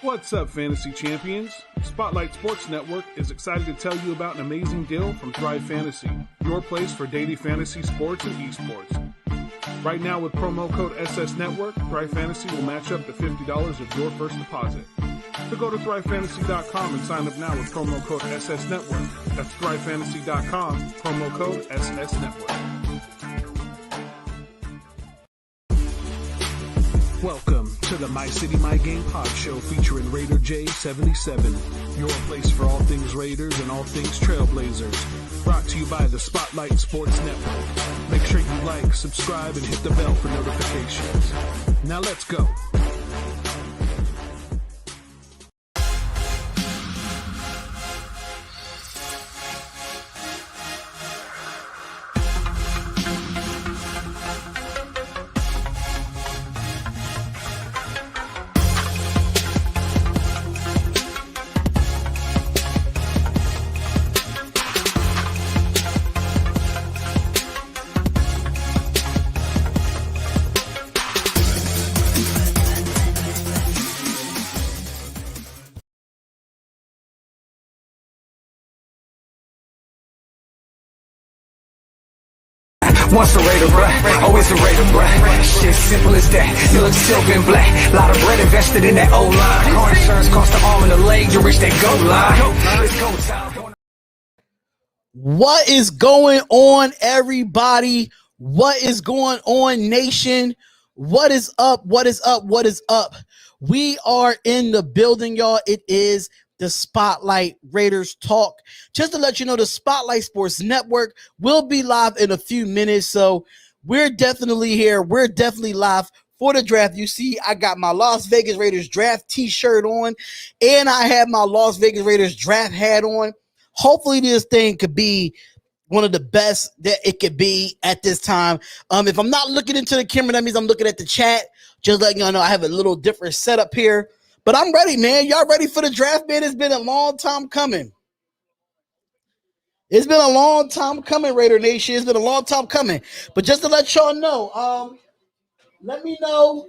What's up, Fantasy Champions? Spotlight Sports Network is excited to tell you about an amazing deal from Thrive Fantasy, your place for daily fantasy sports and esports. Right now, with promo code SS Network, Thrive Fantasy will match up to $50 of your first deposit. So go to thrivefantasy.com and sign up now with promo code SS Network. That's thrivefantasy.com, promo code SS Network. Welcome to the My City, My Game pod show featuring Raider J77, your place for all things Raiders and all things Trailblazers. Brought to you by the Spotlight Sports Network. Make sure you like, subscribe, and hit the bell for notifications. Now let's go. Once a Raider, bruh, always a Raider, bruh. Shit simple as that. You look silver and black. Lot of bread invested in that O-line. Car insurance cost an arm and a leg to reach that goal line. It's go time. What is going on, everybody? What is going on, nation? What is up? What is up? What is up? We are in the building, y'all. It is the Spotlight Raiders Talk. Just to let you know, the Spotlight Sports Network will be live in a few minutes. So we're definitely here. We're definitely live for the draft. You see, I got my Las Vegas Raiders draft t-shirt on, and I have my Las Vegas Raiders draft hat on. Hopefully this thing could be one of the best that it could be at this time. If I'm not looking into the camera, that means I'm looking at the chat. Just letting y'all know I have a little different setup here. But I'm ready, man. Y'all ready for the draft, man? It's been a long time coming. It's been a long time coming, Raider Nation. It's been a long time coming. But just to let y'all know, let me know.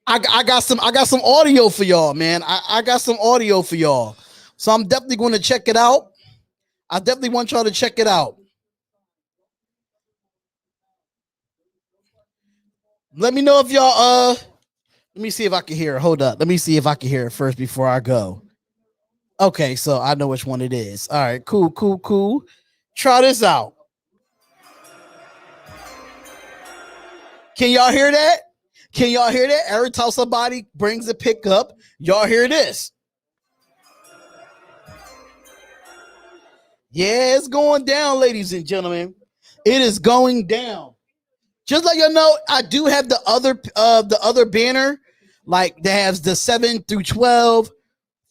I got some audio for y'all, man. I got some audio for y'all. So I'm definitely going to check it out. I definitely want y'all to check it out. Let me know if y'all let me see if I can hear it. Hold up. Let me see if I can hear it first before I go. Okay, so I know which one it is. All right, cool. Try this out. Can y'all hear that? Can y'all hear that? Every time somebody brings a pick up, y'all hear this. Yeah, it's going down, ladies and gentlemen. It is going down. Just like y'all know, I do have the other banner, like that has the 7 through 12,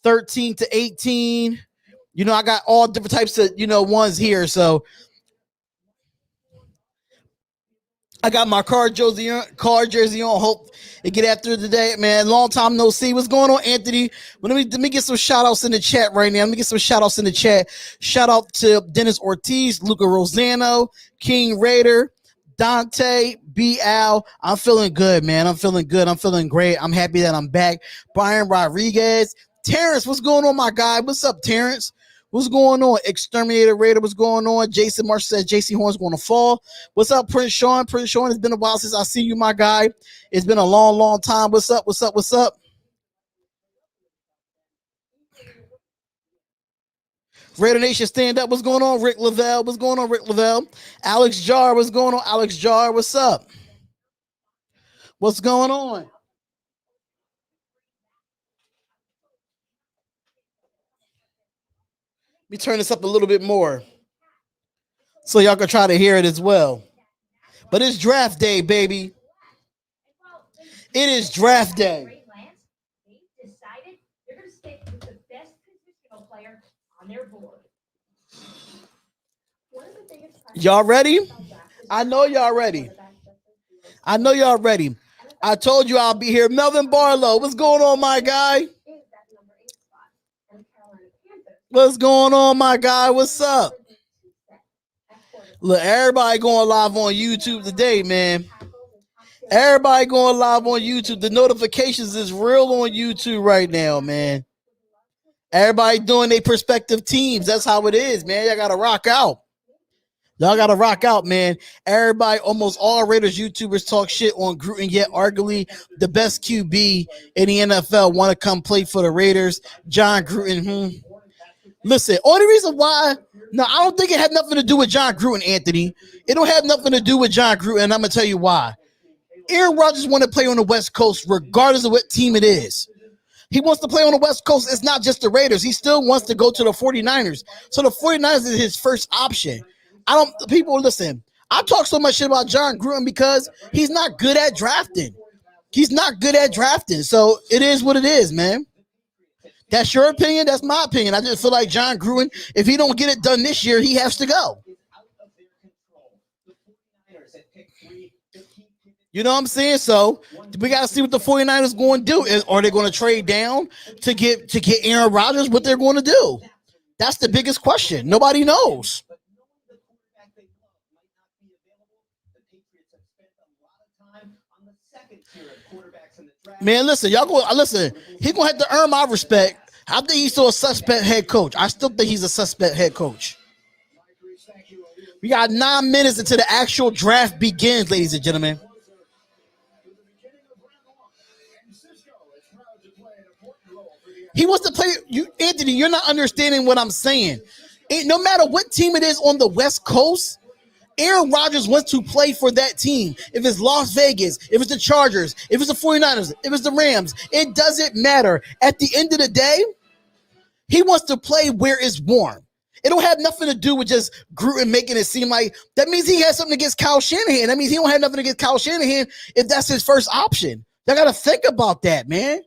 13 to 18. You know, I got all different types of, ones here. So I got my card jersey on. Hope it get after today, man. Long time no see. What's going on, Anthony? Well, let me get some shout outs in the chat right now. Let me get some shout outs in the chat. Shout out to Dennis Ortiz, Luca Rosano, King Raider, Dante, B. Al. I'm feeling good, man. I'm feeling good. I'm feeling great. I'm happy that I'm back. Brian Rodriguez. Terrence, what's going on, my guy? What's up, Terrence? What's going on? Exterminator Raider, what's going on? Jason Marsh says JC Horn's going to fall. What's up, Prince Sean? Prince Sean, it's been a while since I see you, my guy. It's been a long time. What's up? Raider Nation, stand up. What's going on, Rick Lavelle? What's going on, Rick Lavelle? Alex Jar, what's going on? Alex Jar, what's up? What's going on? Let me turn this up a little bit more so y'all can try to hear it as well. But it's draft day, baby. It is draft day. Decided they're going to stick with the best positional player on their board. Y'all ready? I know y'all ready. I told you I'll be here. Melvin Barlow, what's going on, my guy? What's going on, my guy? What's up? Look, everybody going live on YouTube today, man. Everybody going live on YouTube. The notifications is real on YouTube right now, man. Everybody doing their prospective teams. That's how it is, man. Y'all gotta rock out. Y'all gotta rock out, man. Everybody, almost all Raiders YouTubers talk shit on Gruden, yet arguably the best QB in the NFL want to come play for the Raiders. John Gruden. Listen, only reason why, no, I don't think it had nothing to do with John Gruden, Anthony. It don't have nothing to do with John Gruden, and I'm gonna tell you why. Aaron Rodgers want to play on the West Coast regardless of what team it is. He wants to play on the West Coast. It's not just the Raiders. He still wants to go to the 49ers. So the 49ers is his first option. People listen, I talk so much shit about John Gruden because he's not good at drafting. He's not good at drafting. So it is what it is, man. That's your opinion. That's my opinion. I just feel like John Gruden, if he don't get it done this year, he has to go. You know what I'm saying? So we got to see what the 49ers going to do. Are they going to trade down to get Aaron Rodgers? What they're going to do? That's the biggest question. Nobody knows. Man, listen, y'all go. Listen, he's going to have to earn my respect. I think he's still a suspect head coach. I still think he's a suspect head coach. We got 9 minutes until the actual draft begins, ladies and gentlemen. He wants to play you, Anthony. You're not understanding what I'm saying. No matter what team it is on the West Coast, Aaron Rodgers wants to play for that team. If it's Las Vegas, if it's the Chargers, if it's the 49ers, if it's the Rams, it doesn't matter. At the end of the day, he wants to play where it's warm. It don't have nothing to do with just Gruden making it seem like that means he has something against Kyle Shanahan. That means he don't have nothing against Kyle Shanahan if that's his first option. Y'all got to think about that, man.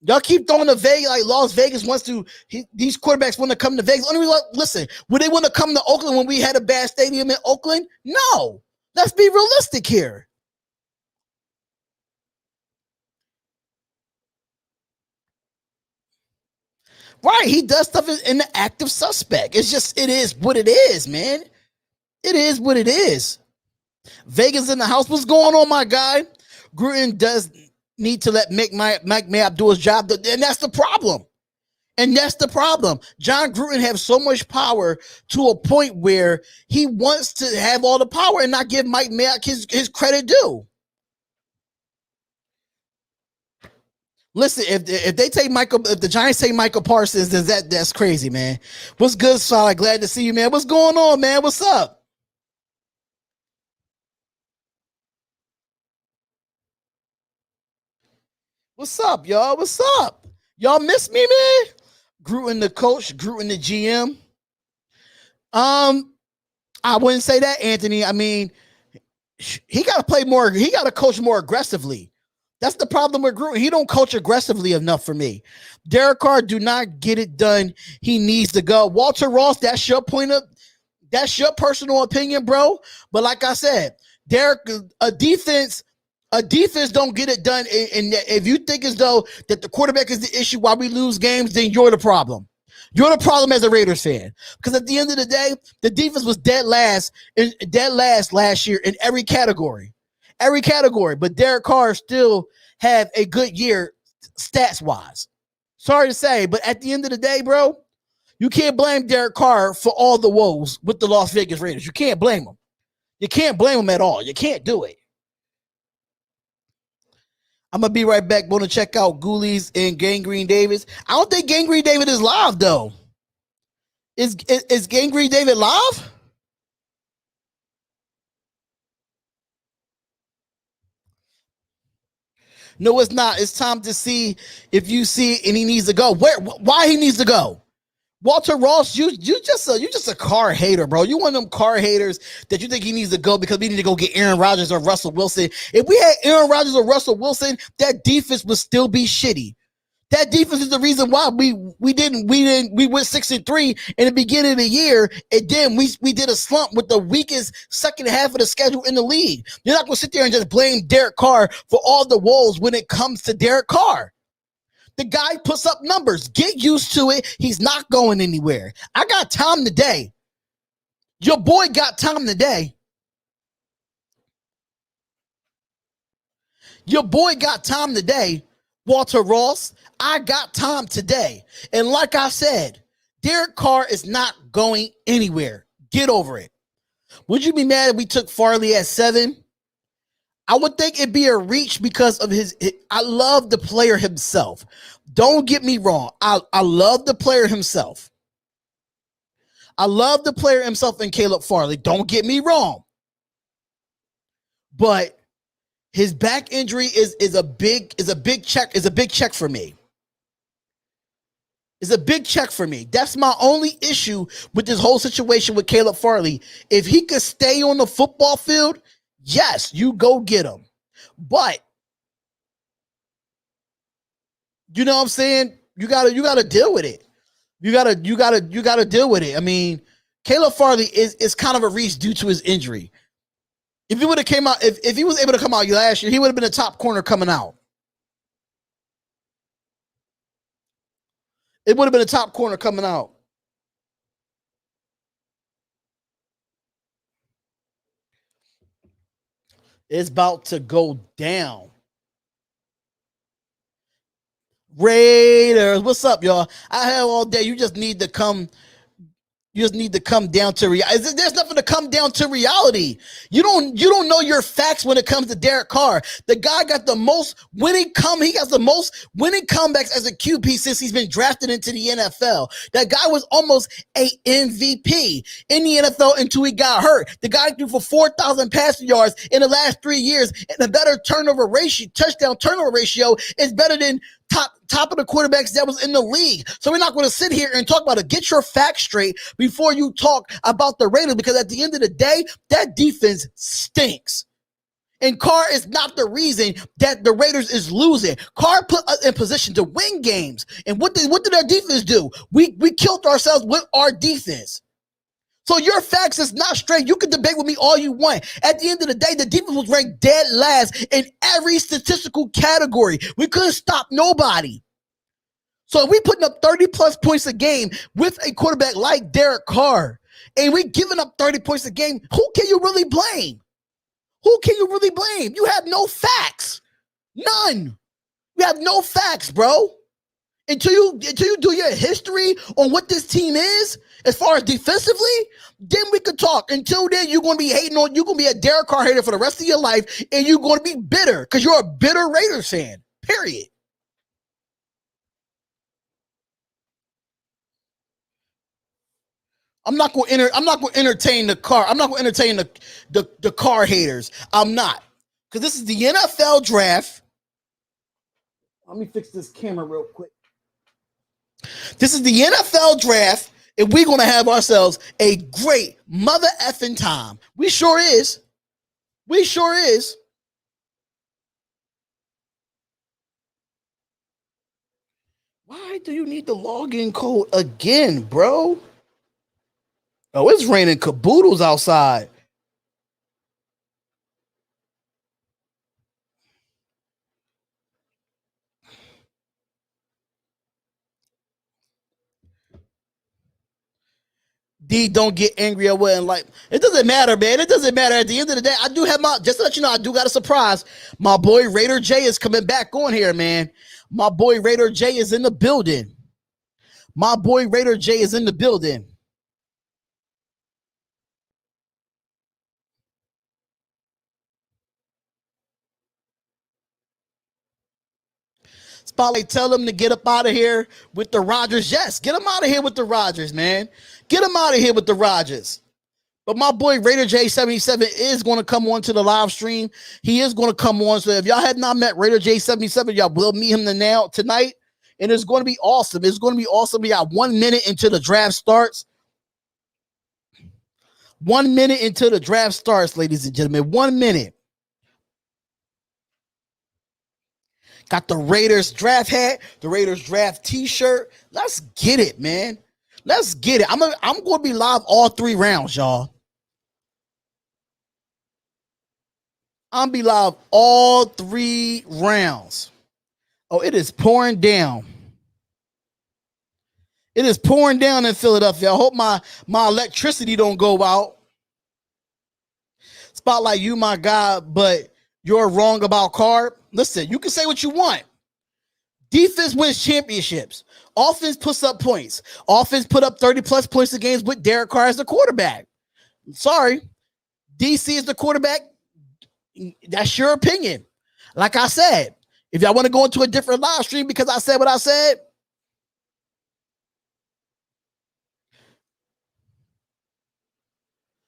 Y'all keep throwing to Vegas like Las Vegas wants to. These quarterbacks want to come to Vegas. Only reason, listen, would they want to come to Oakland when we had a bad stadium in Oakland? No. Let's be realistic here. Right, he does stuff in the active suspect. It's just, it is what it is, man. It is what it is. Vegas in the house. What's going on, my guy? Gruden does need to let Mike Mayock do his job, and that's the problem. And that's the problem. John Gruden has so much power to a point where he wants to have all the power and not give Mike Mayock his credit due. Listen, if they take if the Giants take Michael Parsons, then that's crazy, man. What's good, Salah? Glad to see you, man. What's going on, man? What's up? What's up, y'all? What's up? Y'all miss me, man? Gruden the coach, Gruden the GM. I wouldn't say that, Anthony. I mean, he got to play more. He got to coach more aggressively. That's the problem with Gruden. He don't coach aggressively enough for me. Derek Carr do not get it done. He needs to go. Walter Ross, that's your point of. That's your personal opinion, bro. But like I said, Derek, a defense don't get it done. And if you think as though that the quarterback is the issue why we lose games, then you're the problem. You're the problem as a Raiders fan. Because at the end of the day, the defense was dead last last year in every category. Every category. But Derek Carr still had a good year stats-wise. Sorry to say, but at the end of the day, bro, you can't blame Derek Carr for all the woes with the Las Vegas Raiders. You can't blame him. You can't blame him at all. You can't do it. I'm going to be right back. Want to check out Ghoulies and Gangrene Davis. I don't think Gangrene David is live, though. Is Gangrene David live? No, it's not. It's time to see if you see it and he needs to go. Why he needs to go? Walter Ross, you just a car hater, bro. You one of them car haters that you think he needs to go because we need to go get Aaron Rodgers or Russell Wilson. If we had Aaron Rodgers or Russell Wilson, that defense would still be shitty. That defense is the reason why we went 6-3 in the beginning of the year, and then we did a slump with the weakest second half of the schedule in the league. You're not gonna sit there and just blame Derek Carr for all the woes when it comes to Derek Carr. The guy puts up numbers. Get used to it. He's not going anywhere. I got time today. Your boy got time today. Your boy got time today, Walter Ross. I got time today. And like I said, Derek Carr is not going anywhere. Get over it. Would you be mad if we took Farley at 7? I would think it'd be a reach because of I love the player himself. Don't get me wrong. I love the player himself. I love the player himself and Caleb Farley. Don't get me wrong. But his back injury is a big check for me. It's a big check for me. That's my only issue with this whole situation with Caleb Farley. If he could stay on the football field, yes, you go get him. But you know what I'm saying? You gotta deal with it. You gotta deal with it. I mean, Caleb Farley is kind of a reach due to his injury. If he would have came out, if he was able to come out last year, he would have been a top corner coming out. It would have been a top corner coming out. It's about to go down. Raiders, what's up, y'all? I have all day. You just need to come. You just need to come down to reality. There's nothing to come down to reality. You don't know your facts when it comes to Derek Carr. The guy got the most winning he has the most winning comebacks as a QB since he's been drafted into the NFL. That guy was almost a MVP in the NFL until he got hurt. The guy threw for 4,000 passing yards in the last 3 years, and a better touchdown turnover ratio is better than top of the quarterbacks that was in the league. So we're not going to sit here and talk about it. Get your facts straight before you talk about the Raiders, because at the end of the day, that defense stinks. And Carr is not the reason that the Raiders is losing. Carr put us in position to win games. And what did our defense do? We killed ourselves with our defense. So your facts is not straight. You can debate with me all you want. At the end of the day, the defense was ranked dead last in every statistical category. We couldn't stop nobody. So if we putting up 30-plus points a game with a quarterback like Derek Carr, and we giving up 30 points a game, who can you really blame? Who can you really blame? You have no facts. None. You have no facts, bro. Until you do your history on what this team is, as far as defensively, then we could talk. Until then, you're going to be hating on, you're going to be a Derek Carr hater for the rest of your life, and you're going to be bitter because you're a bitter Raiders fan, period. I'm not going to entertain the Carr. I'm not going to entertain the Carr haters. I'm not. Because this is the NFL draft. Let me fix this camera real quick. This is the NFL draft, and we're going to have ourselves a great mother effing time. We sure is. We sure is. Why do you need the login code again, bro? Oh, it's raining caboodles outside. D, don't get angry. I wouldn't like. It doesn't matter, man. It doesn't matter. At the end of the day, I do have just to let you know, I do got a surprise. My boy Raider J is coming back on here, man. My boy Raider J is in the building. My boy Raider J is in the building. Spotlight, tell them to get up out of here with the Rodgers. Yes, get them out of here with the Rodgers, man. Get them out of here with the Rodgers. But my boy Raider J77 is going to come on to the live stream. He is going to come on. So if y'all had not met Raider J77, y'all will meet him tonight. And it's going to be awesome. It's going to be awesome. We got 1 minute until the draft starts. 1 minute until the draft starts, ladies and gentlemen. 1 minute. Got the Raiders draft hat, the Raiders draft t-shirt. Let's get it, man. Let's get it. I'm going to be live all 3 rounds, y'all. I'm going to be live all 3 rounds. Oh, it is pouring down. It is pouring down in Philadelphia. I hope my electricity don't go out. Spotlight, you my guy, but you're wrong about Carr. listen, you can say what you want. Defense wins championships. Offense puts up points. Offense put up 30-plus points a game with Derek Carr as the quarterback. Sorry. DC is the quarterback. That's your opinion. Like I said, if y'all want to go into a different live stream because I said what I said,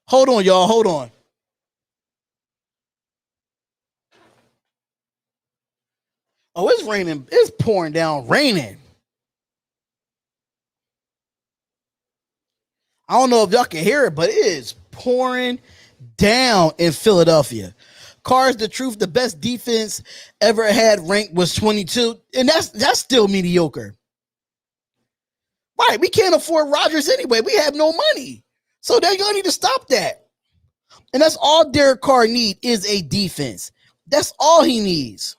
hold on, y'all. Hold on. Oh, it's raining. It's pouring down, raining. I don't know if y'all can hear it, but it is pouring down in Philadelphia. Carr's the truth. The best defense ever had ranked was 22, and that's still mediocre. Right? We can't afford Rodgers anyway. We have no money, so they're gonna need to stop that. And that's all Derek Carr needs is a defense. That's all he needs.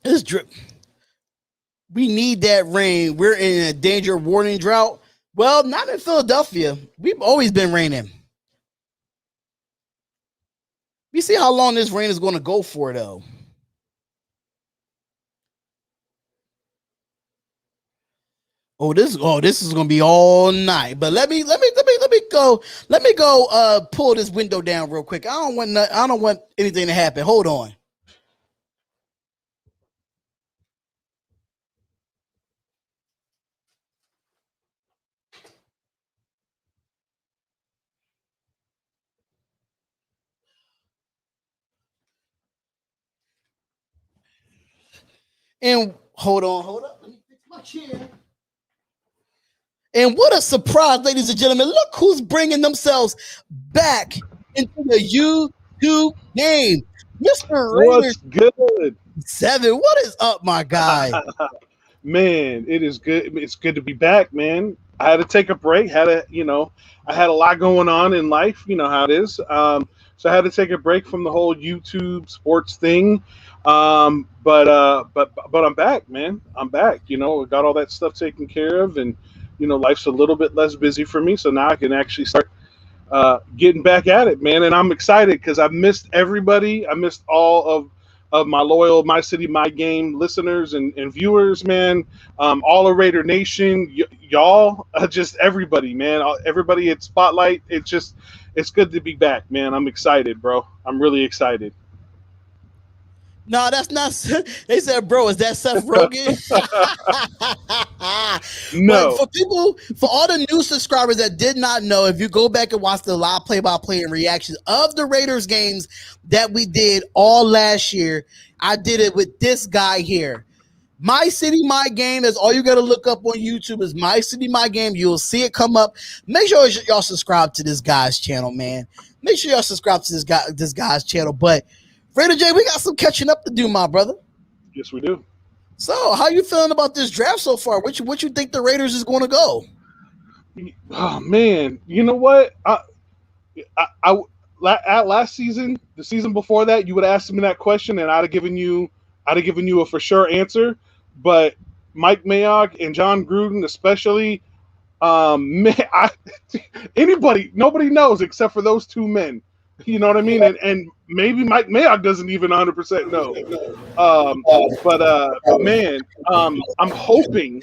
This drip. We need that rain. We're in a danger warning drought. Well, not in Philadelphia. We've always been raining. We see how long this rain is going to go for, though. This is going to be all night. But let me go pull this window down real quick. I don't want anything to happen. Hold on. And hold up. Let me fix my chair. And what a surprise, ladies and gentlemen. Look who's bringing themselves back into the YouTube game. Mr. What's good? 7. What is up, my guy? Man, it is good. It's good to be back, man. I had to take a break. I had a lot going on in life. You know how it is. So I had to take a break from the whole YouTube sports thing. But I'm back, man. I'm back. Got all that stuff taken care of, and life's a little bit less busy for me. So now I can actually start getting back at it, man. And I'm excited because I've missed everybody. I missed all of my loyal My City, My Game listeners and viewers, man. All of Raider Nation, y'all, just everybody, man. Everybody at Spotlight. It's good to be back, man. I'm excited, bro. I'm really excited. No, that's not. They said, bro, is that Seth Rogen? No. But for all the new subscribers that did not know, if you go back and watch the live play-by-play and reactions of the Raiders games that we did all last year, I did it with this guy here. My City, My Game is all you got to look up on YouTube is My City, My Game. You'll see it come up. Make sure y'all subscribe to this guy's channel, man. Make sure y'all subscribe to this guy's channel. But Raider J, we got some catching up to do, my brother. Yes, we do. So, how you feeling about this draft so far? What you think the Raiders is going to go? Oh man, you know what? At last season, the season before that, you would have asked me that question, and I'd have given you a for sure answer. But Mike Mayock and John Gruden, especially, nobody knows except for those two men. You know what I mean? And maybe Mike Mayock doesn't even 100% know. But man, I'm hoping.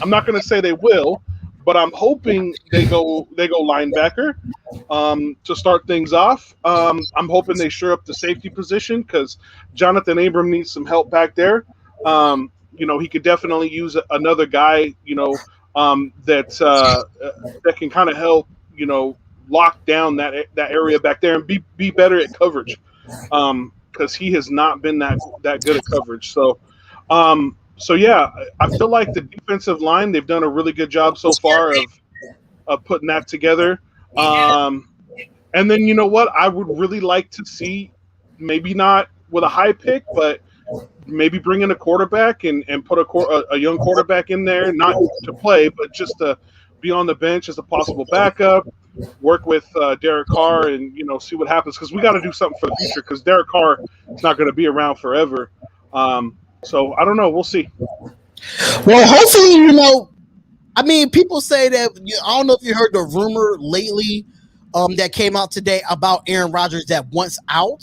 I'm not going to say they will, but I'm hoping they go linebacker to start things off. I'm hoping they shore up the safety position because Jonathan Abram needs some help back there. He could definitely use another guy. That can kind of help. Lock down that area back there and be better at coverage, because he has not been that good at coverage. So yeah, I feel like the defensive line, they've done a really good job so far of putting that together. And then you know what, I would really like to see, maybe not with a high pick, but maybe bring in a quarterback and put a young quarterback in there, not to play, but just to be on the bench as a possible backup, work with Derek Carr, and see what happens, because we got to do something for the future, because Derek Carr is not going to be around forever. So I don't know. We'll see. Well, hopefully, I mean, people say that. I don't know if you heard the rumor lately that came out today about Aaron Rodgers that wants out.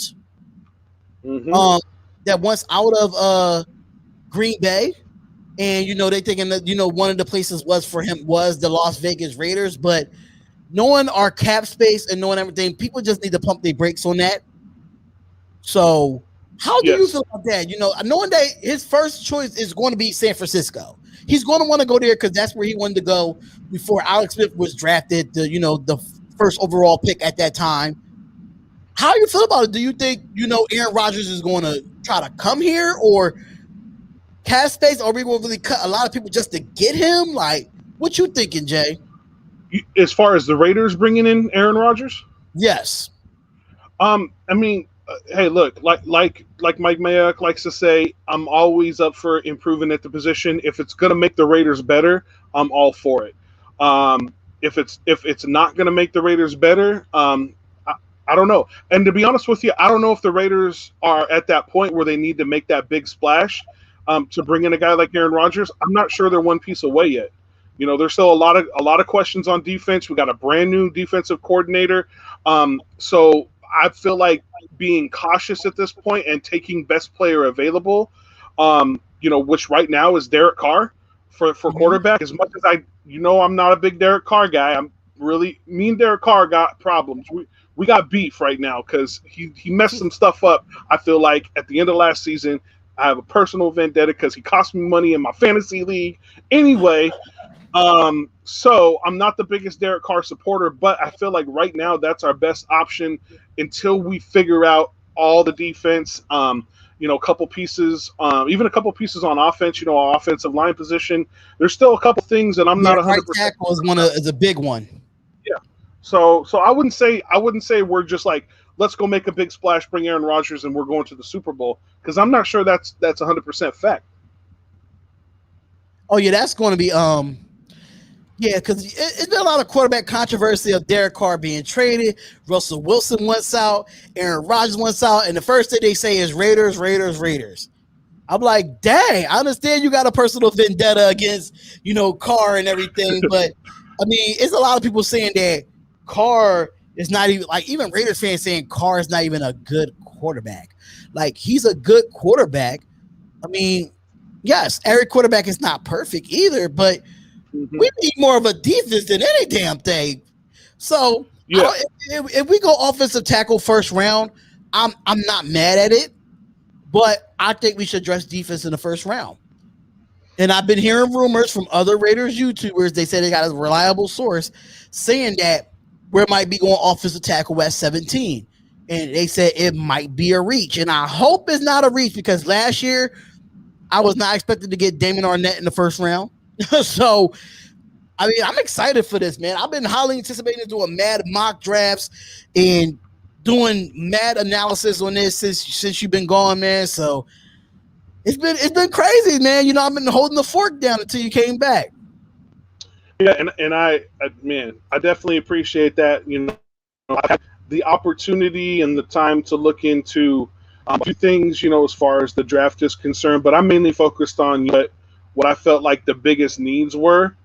Mm-hmm. That wants out of Green Bay. And they thinking that one of the places for him was the Las Vegas Raiders, but knowing our cap space and knowing everything, people just need to pump their brakes on that. So, how do you feel about that? Knowing that his first choice is going to be San Francisco, he's going to want to go there because that's where he wanted to go before Alex Smith was drafted. The first overall pick at that time. How do you feel about it? Do you think Aaron Rodgers is going to try to come here, or cap space, or are we going to really cut a lot of people just to get him? Like, what you thinking, Jay? As far as the Raiders bringing in Aaron Rodgers? Yes. I mean, hey, look, like Mike Mayock likes to say, I'm always up for improving at the position. If it's going to make the Raiders better, I'm all for it. If it's not going to make the Raiders better, I don't know. And to be honest with you, I don't know if the Raiders are at that point where they need to make that big splash to bring in a guy like Aaron Rodgers. I'm not sure they're one piece away yet. There's still a lot of questions on defense. We got a brand new defensive coordinator. So I feel like being cautious at this point and taking best player available, which right now is Derek Carr for quarterback. As much as I'm not a big Derek Carr guy. Me and Derek Carr got problems. We got beef right now because he messed some stuff up. I feel like at the end of last season, I have a personal vendetta because he cost me money in my fantasy league. Anyway, so I'm not the biggest Derek Carr supporter, but I feel like right now that's our best option until we figure out all the defense. A couple pieces, even a couple pieces on offense. Our offensive line position. There's still a couple things that I'm not 100%. Right tackle is a big one. Yeah. So I wouldn't say we're just like, let's go make a big splash, bring Aaron Rodgers, and we're going to the Super Bowl, because I'm not sure that's 100% fact. Oh yeah, that's going to be because it's been a lot of quarterback controversy of Derek Carr being traded. Russell Wilson wants out, Aaron Rodgers wants out, and the first thing they say is Raiders, Raiders, Raiders. I'm like, dang, I understand you got a personal vendetta against Carr and everything, but I mean, it's a lot of people saying that Carr is not even, like, even Raiders fans saying Carr is not even a good quarterback. Like, he's a good quarterback. I mean, yes, every quarterback is not perfect either, but we need more of a defense than any damn thing. So, yeah. If we go offensive tackle first round, I'm not mad at it, but I think we should address defense in the first round. And I've been hearing rumors from other Raiders YouTubers. They say they got a reliable source saying that we might be going offensive tackle at 17. And they said it might be a reach. And I hope it's not a reach, because last year I was not expecting to get Damon Arnett in the first round. So, I mean, I'm excited for this, man. I've been highly anticipating doing mad mock drafts and doing mad analysis on this since you've been gone, man. So it's been crazy, man. I've been holding the fork down until you came back. Yeah, and I definitely appreciate that. I have the opportunity and the time to look into a few things, as far as the draft is concerned. But I'm mainly focused on what I felt like the biggest needs were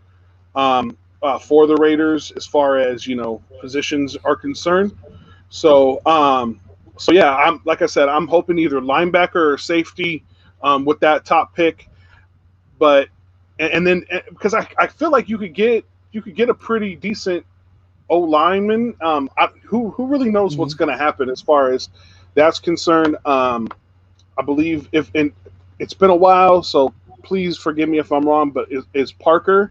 for the Raiders as far as positions are concerned. So yeah, like I said, I'm hoping either linebacker or safety with that top pick, but. And then because I feel like you could get a pretty decent O lineman. Who really knows what's going to happen as far as that's concerned. I believe it's been a while, so please forgive me if I'm wrong, but is Parker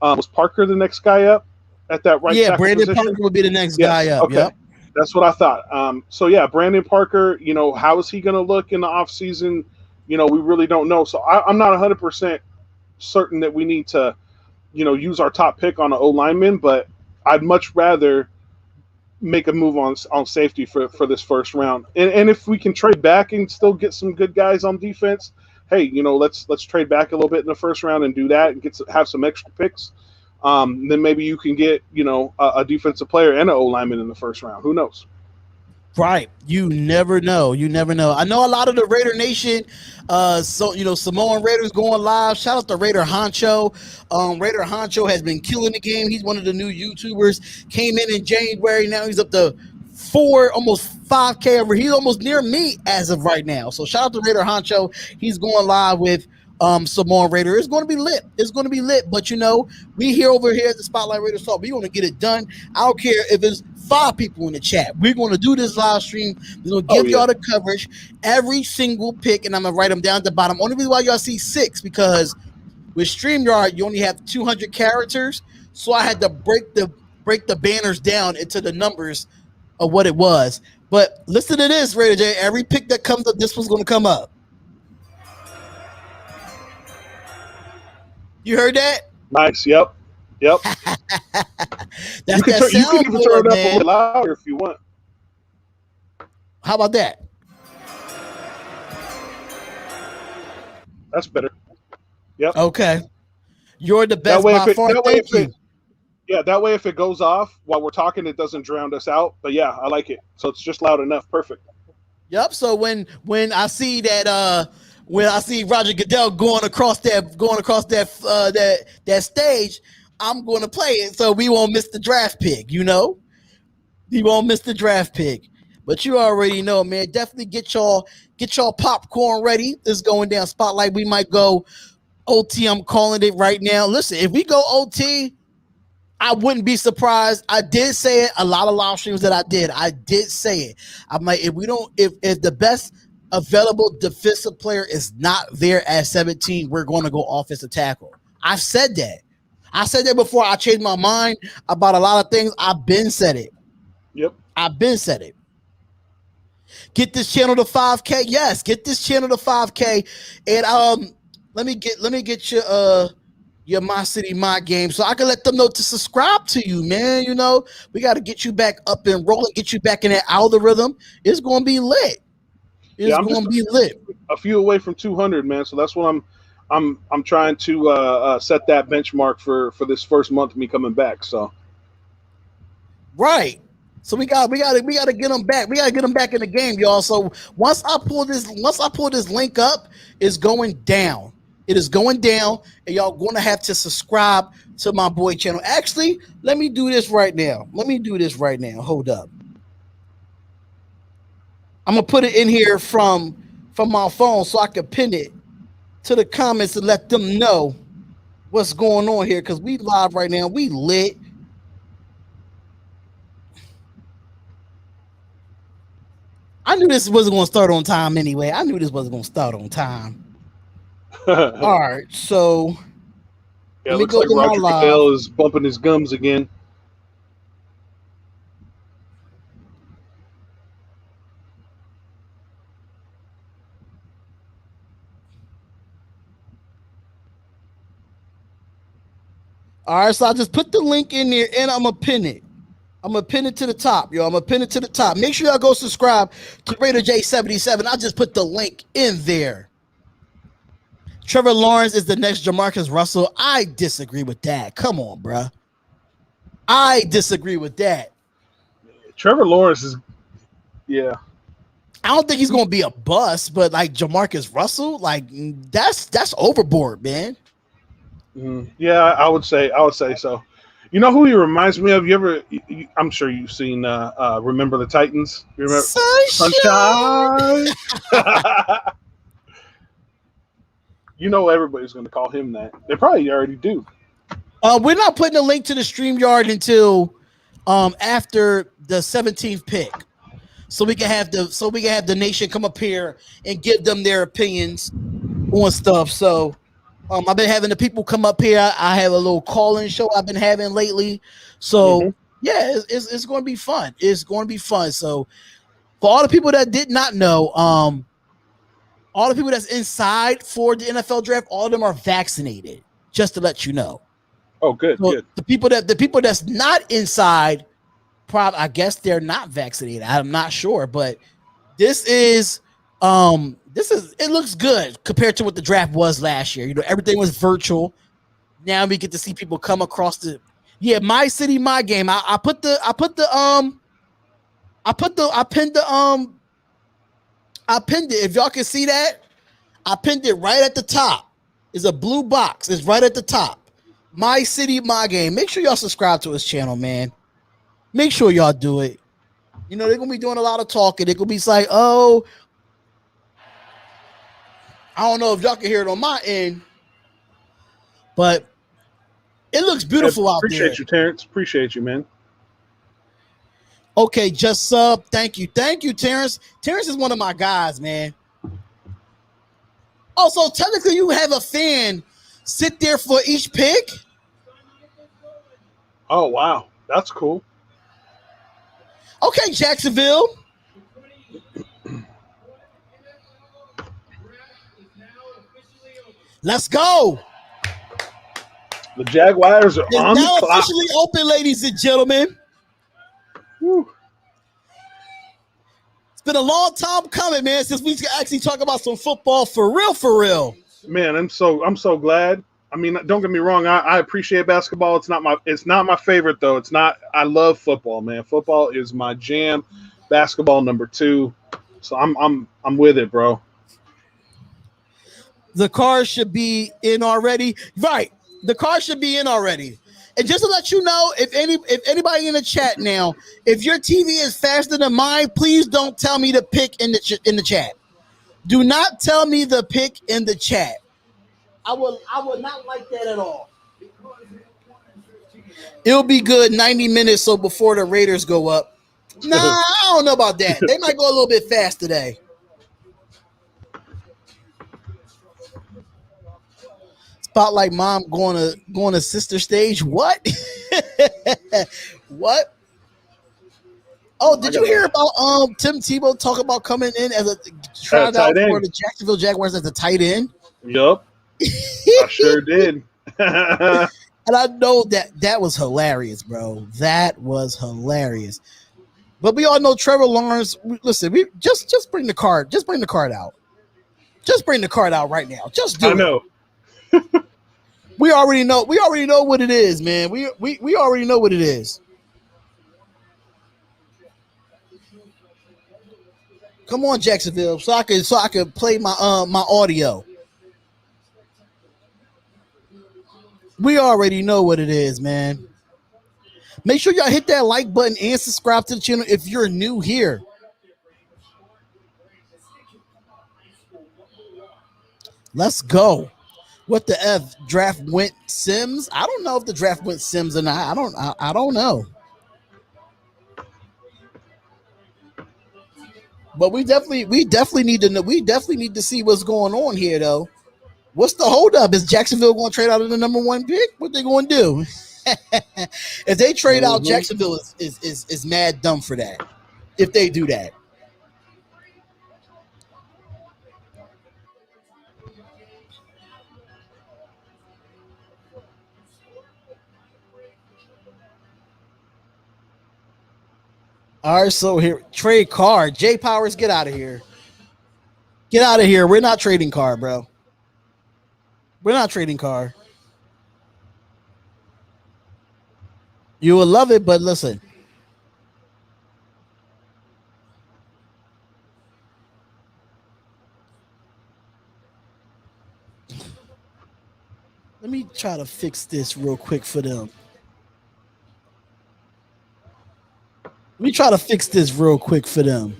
was Parker the next guy up at that right? Yeah, Brandon position? Parker would be the next guy up. Okay. Yep. That's what I thought. So yeah, Brandon Parker. How is he going to look in the offseason? We really don't know. So I'm not 100% certain that we need to, use our top pick on an O lineman, but I'd much rather make a move on safety for this first round. And if we can trade back and still get some good guys on defense, hey, let's trade back a little bit in the first round and do that and have some extra picks. then maybe you can get, a defensive player and an O lineman in the first round. Who knows? Right. You never know. You never know. I know a lot of the Raider Nation, Samoan Raiders going live. Shout out to Raider Honcho. Raider Honcho has been killing the game. He's one of the new YouTubers. Came in January. Now he's up to almost 5K over. He's almost near me as of right now. So shout out to Raider Honcho. He's going live with Samoan Raider. It's going to be lit. It's going to be lit. But we here over here at the Spotlight Raiders Talk. We want to get it done. I don't care if it's 5 people in the chat. We're going to do this live stream. We're going to give y'all the coverage, every single pick, and I'm going to write them down at the bottom. Only reason why y'all see 6 because with StreamYard you only have 200 characters, so I had to break the banners down into the numbers of what it was. But listen to this, Raider J. Every pick that comes up, this one's going to come up. You heard that? Nice. Yep. That's you can even turn it up a little louder if you want. How about that? That's better. Yep. Okay. You're the best by far. Thank you. That way if it goes off while we're talking, it doesn't drown us out. But yeah, I like it. So it's just loud enough. Perfect. Yep. So when I see that when I see Roger Goodell going across that stage, I'm going to play it so we won't miss the draft pick. We won't miss the draft pick. But you already know, man. Definitely get y'all popcorn ready. This is going down. Spotlight. We might go OT. I'm calling it right now. Listen, if we go OT, I wouldn't be surprised. I did say it. A lot of live streams that I did say it. I'm like, if the best available defensive player is not there at 17, we're going to go offensive tackle. I've said that. I said that before. I changed my mind about a lot of things. I've been said it. Yep. I've been said it. Get this channel to 5K. Yes, get this channel to 5K. And let me get your My City My Game so I can let them know to subscribe to you, man. We got to get you back up and rolling, get you back in that algorithm. It's going to be lit. It's going to be lit. A few away from 200, man. So that's what I'm trying to set that benchmark for this first month of me coming back. So, right. So we got to get them back. We got to get them back in the game, y'all. So once I pull this link up, it's going down. It is going down, and y'all going to have to subscribe to my boy channel. Actually, let me do this right now. Hold up. I'm gonna put it in here from my phone so I can pin it to the comments and let them know what's going on here because we live right now. We lit. I knew this wasn't going to start on time anyway. All right, so yeah, looks like Roger Goodell is bumping his gums again. All right, so I just put the link in there and I'm gonna pin it. I'm gonna pin it to the top, yo. Make sure y'all go subscribe to Raider J77. I just put the link in there. Trevor Lawrence is the next Jamarcus Russell. I disagree with that. Come on, bruh. I disagree with that. Trevor Lawrence is, yeah. I don't think he's gonna be a bust, but like Jamarcus Russell, like that's overboard, man. Yeah, I would say so. You know who he reminds me of? I'm sure you've seen Remember the Titans. You remember Sunshine? Everybody's going to call him that. They probably already do. We're not putting a link to the StreamYard until after the 17th pick, so we can have the nation come up here and give them their opinions on stuff. So. I've been having the people come up here. I have a little call-in show I've been having lately. So, yeah, it's going to be fun. It's going to be fun. So, for all the people that did not know, all the people that's inside for the NFL draft, all of them are vaccinated, just to let you know. Oh, good, so good. The people that's not inside, I guess they're not vaccinated. I'm not sure, but this is it looks good compared to what the draft was last year. Everything was virtual. Now we get to see people come across the my city, my game. I pinned it. If y'all can see that, I pinned it right at the top. It's a blue box. It's right at the top. My city, my game. Make sure y'all subscribe to his channel, man. Make sure y'all do it. You know, they're gonna be doing a lot of talking. They're gonna be like, oh, I don't know if y'all can hear it on my end, but it looks beautiful out there. Appreciate you, Terrence. Appreciate you, man. Okay, just sub. Thank you, Terrence. Terrence is one of my guys, man. Also, technically, you have a fan sit there for each pick. Oh wow, that's cool. Okay, Jacksonville. Let's go. The Jaguars are on the clock. Officially open, ladies and gentlemen. Woo. It's been a long time coming, man, since we actually talk about some football for real. Man, I'm so glad. I mean, don't get me wrong. I appreciate basketball. It's not my favorite though. It's not. I love football, man. Football is my jam. Basketball number 2. So I'm with it, bro. The car should be in already. Right. The car should be in already. And just to let you know, if anybody in the chat now, if your TV is faster than mine, please don't tell me to pick in the chat. Do not tell me the pick in the chat. I would not like that at all. It'll be good 90 minutes so before the Raiders go up. Nah, I don't know about that. They might go a little bit fast today. Spotlight mom going to sister stage. What? What? Oh, did you hear about Tim Tebow talk about coming in as a tried out for the Jacksonville Jaguars as a tight end? Yup. I sure did. And I know that was hilarious, bro. That was hilarious. But we all know Trevor Lawrence. Listen, we just bring the card. Just bring the card out. Just bring the card out right now. Just do it. I know. We already know. We already know what it is, man. We already know what it is. Come on, Jacksonville, so I can play my my audio. We already know what it is, man. Make sure y'all hit that like button and subscribe to the channel if you're new here. Let's go. What the F? Draft went Sims? I don't know if the draft went Sims or not. I don't know. But we definitely need to know. We definitely need to see what's going on here, though. What's the holdup? Is Jacksonville going to trade out of the number 1 pick? What they going to do? If they trade out, Jacksonville is mad dumb for that. If they do that. All right, so here, trade card. Jay Powers, get out of here. Get out of here. We're not trading card, bro. We're not trading card. You will love it, but listen. Let me try to fix this real quick for them. Let me try to fix this real quick for them.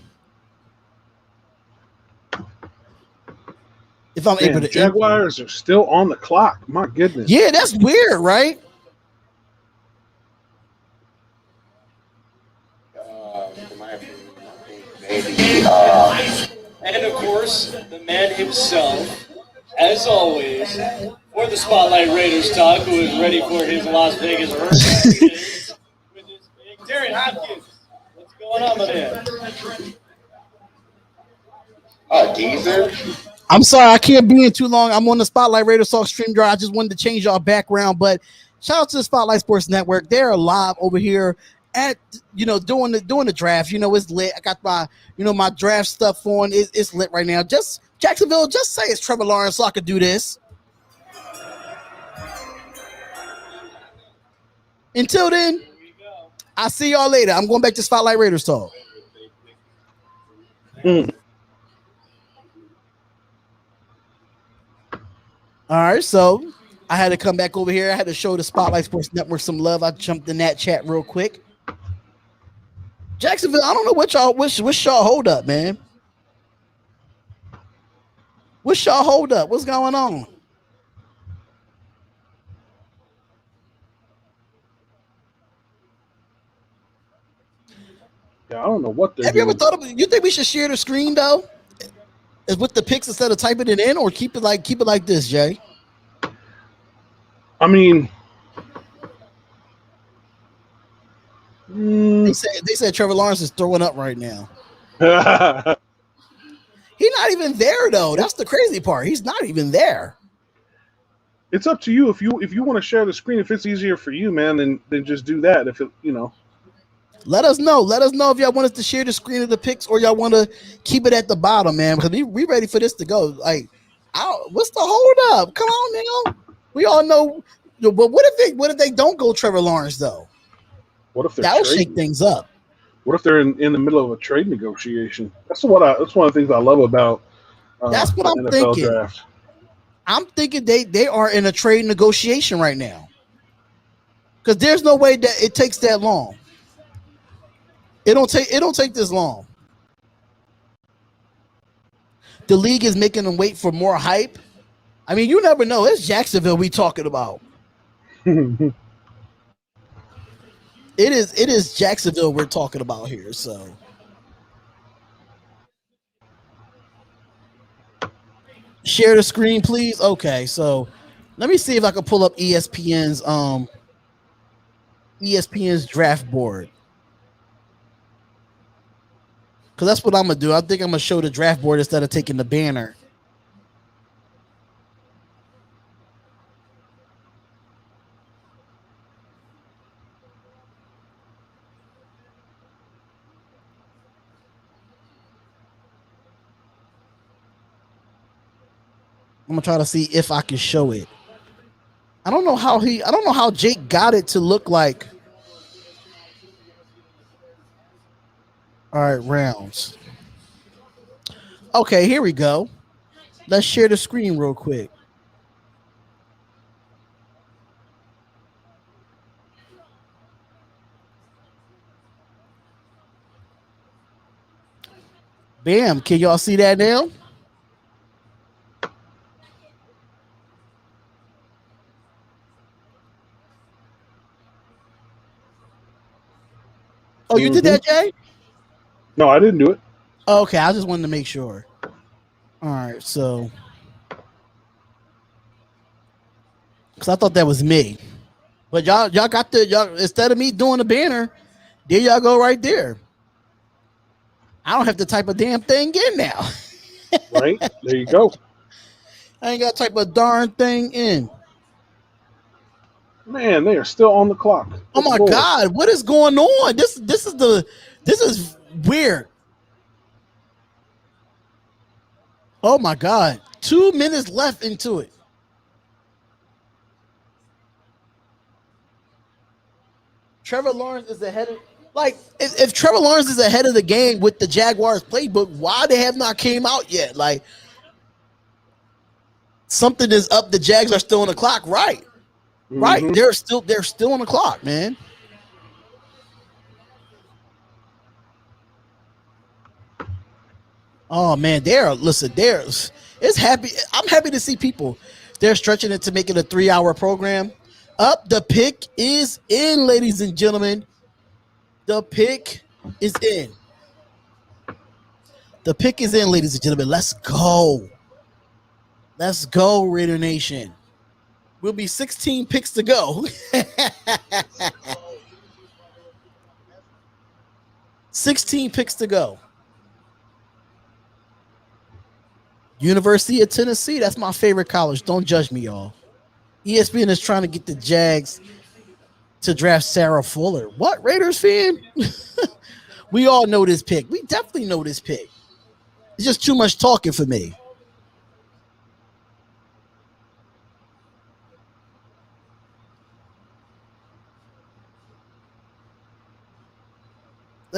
If I'm able to. Jaguars are still on the clock. My goodness. Yeah, that's weird, right? And of course, the man himself, as always, for the Spotlight Raiders talk, who is ready for his Las Vegas versus with his big Darren Hopkins. What's going on, my man? Geezer. I'm sorry, I can't be in too long. I'm on the Spotlight Raiders Talk stream drive. I just wanted to change y'all background, but shout out to the Spotlight Sports Network. They're live over here at doing the draft. It's lit. I got my my draft stuff on. It's lit right now. Just Jacksonville, just say it's Trevor Lawrence so I could do this. Until then, I'll see y'all later. I'm going back to Spotlight Raiders talk. All right, so I had to come back over here. I had to show the Spotlight Sports Network some love. I jumped in that chat real quick. Jacksonville, I don't know what y'all hold up, man. What's y'all hold up? What's going on? Yeah, I don't know what they're Have doing. you ever thought of? You think we should share the screen though? Is with the pics instead of typing it in, or keep it like this, Jay? I mean, they said Trevor Lawrence is throwing up right now. He's not even there though. That's the crazy part. He's not even there. It's up to you if you want to share the screen. If it's easier for you, man, then just do that. If it, Let us know. Let us know if y'all want us to share the screen of the pics or y'all want to keep it at the bottom, man. Because we ready for this to go. Like, what's the hold up? Come on now. We all know. But what if they don't go Trevor Lawrence though? What if that'll shake things up? What if they're in the middle of a trade negotiation? That's one of the things I love about that's what I'm NFL thinking. Draft. I'm thinking they are in a trade negotiation right now. Because there's no way that it takes that long. It don't take this long. The league is making them wait for more hype. I mean, you never know. It's Jacksonville we talking about. It is Jacksonville we're talking about here. So share the screen, please. Okay, so let me see if I can pull up ESPN's draft board. Because that's what I'm going to do. I think I'm going to show the draft board instead of taking the banner. I'm going to try to see if I can show it. I don't know how Jake got it to look like. All right, rounds. Okay, here we go. Let's share the screen real quick. Bam. Can y'all see that now? Oh, you did that, Jay? No, I didn't do it. Okay, I just wanted to make sure. All right, so because I thought that was me, but y'all got instead of me doing the banner, there y'all go right there. I don't have to type a damn thing in now. Right there you go. I ain't got to type a darn thing in. Man, they are still on the clock. Oh my God, what is going on? This is weird. Oh my God, 2 minutes left into it. Trevor Lawrence is ahead of, like, if Trevor Lawrence is ahead of the game with the Jaguars playbook, why they have not came out yet? Like, something is up. The Jags are still on the clock, right? Mm-hmm. Right. They're still on the clock, man. Oh man, it's happy. I'm happy to see people. They're stretching it to make it a 3-hour program. Up, the pick is in, ladies and gentlemen. The pick is in. The pick is in, ladies and gentlemen. Let's go. Let's go, Raider Nation. We'll be 16 picks to go. 16 picks to go. University of Tennessee. That's my favorite college. Don't judge me, y'all. ESPN is trying to get the Jags to draft Sarah Fuller. What, Raiders fan? We all know this pick. We definitely know this pick. It's just too much talking for me.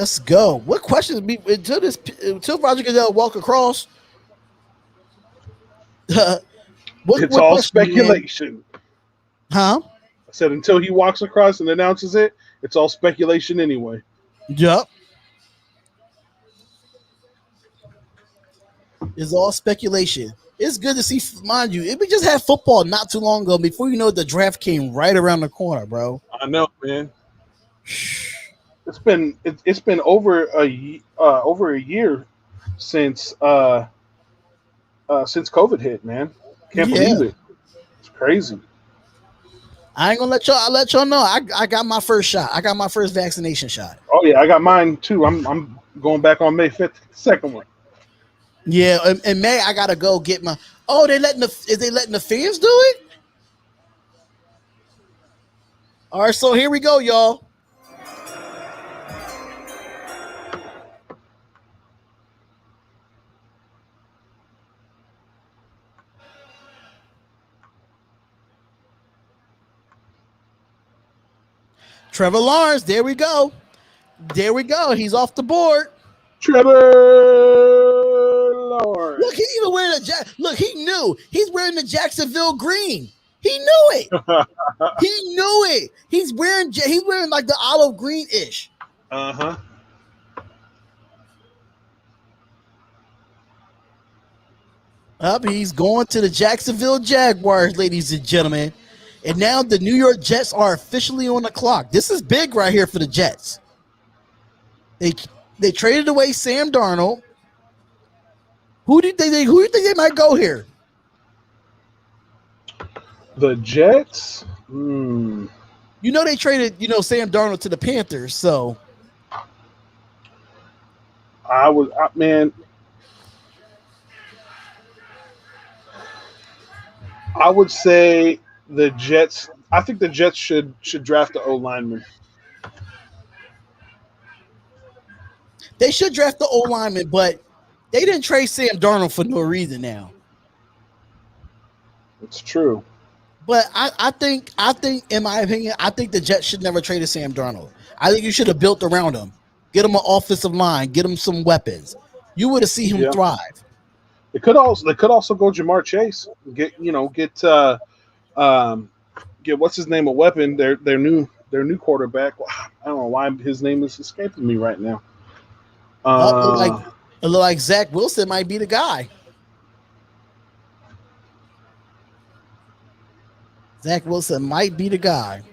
Let's go. What questions be until Roger Goodell walk across? It's all speculation. Huh? I said until he walks across and announces it, it's all speculation anyway. Yep. It's all speculation. It's good to see, mind you, we just had football not too long ago. Before you know it, the draft came right around the corner, bro. I know, man. It's been over a year since COVID hit, man. Can't believe it. It's crazy. I ain't gonna let y'all. I'll let y'all know. I got my first shot. I got my first vaccination shot. Oh yeah, I got mine too. I'm going back on May 5th, second one. Yeah, in May I gotta go get my. Oh, is they letting the fans do it? All right, so here we go, y'all. Trevor Lawrence, there we go. There we go. He's off the board. Trevor Lawrence. Look, he even wearing look, he knew. He's wearing the Jacksonville green. He knew it. He knew it. He's wearing like the olive green-ish. Uh-huh. Up, he's going to the Jacksonville Jaguars, ladies and gentlemen. And now the New York Jets are officially on the clock. This is big right here for the Jets. They traded away Sam Darnold. Who do you think they might go here? The Jets? You know they traded, Sam Darnold to the Panthers, so I would say the Jets. I think the Jets should draft the O-lineman. They should draft the O-lineman, but they didn't trade Sam Darnold for no reason now. It's true. But I think, in my opinion, I think the Jets should never trade Sam Darnold. I think you should have built around him. Get him an offensive line. Get him some weapons. You would have seen him thrive. They could also go Jamar Chase. Get what's his name, a weapon. Their new quarterback. I don't know why his name is escaping me right now. It look like Zach Wilson might be the guy. Zach Wilson might be the guy.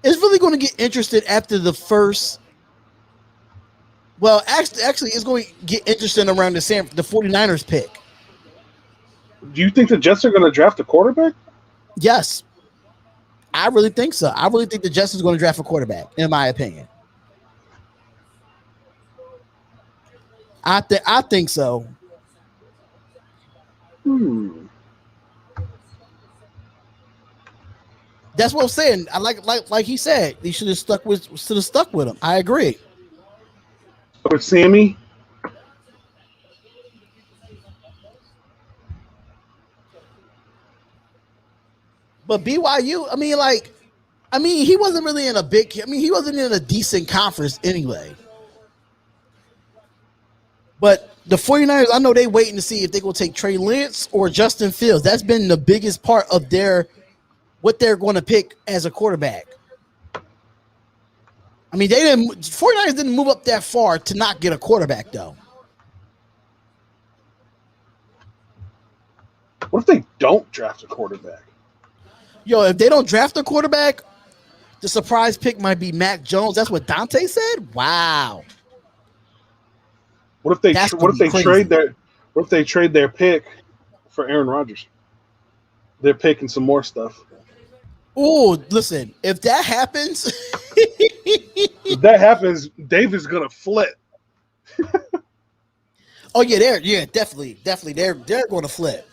It's really going to get interested after the first. Well, actually, it's going to get interesting around the 49ers pick. Do you think the Jets are going to draft a quarterback? Yes. I really think so. I really think the Jets is going to draft a quarterback, in my opinion. I think so. That's what I'm saying. I like he said, he should have stuck with him. I agree. With Sammy? But BYU, he wasn't really in he wasn't in a decent conference anyway. But the 49ers, I know they waiting to see if they're going to take Trey Lance or Justin Fields. That's been the biggest part of what they're going to pick as a quarterback. 49ers didn't move up that far to not get a quarterback, though. What if they don't draft a quarterback? Yo, if they don't draft a quarterback, the surprise pick might be Mac Jones. That's what Dante said? Wow. What if they trade their pick for Aaron Rodgers? They're picking some more stuff. Oh, listen, if that happens, David's gonna flip. Oh yeah, definitely, they're going to flip.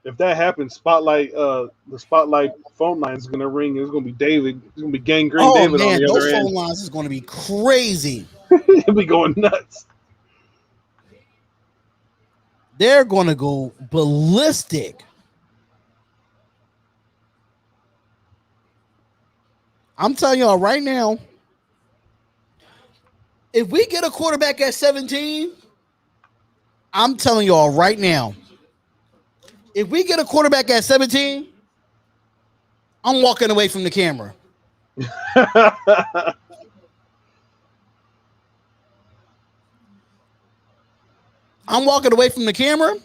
If that happens, the spotlight phone line is gonna ring. It's gonna be David. It's gonna be Gangrene David on the other end. Those phone lines is going to be crazy. It'll be going nuts. They're going to go ballistic. I'm telling y'all right now, if we get a quarterback at 17, I'm telling y'all right now, if we get a quarterback at 17, I'm walking away from the camera. I'm walking away from the camera.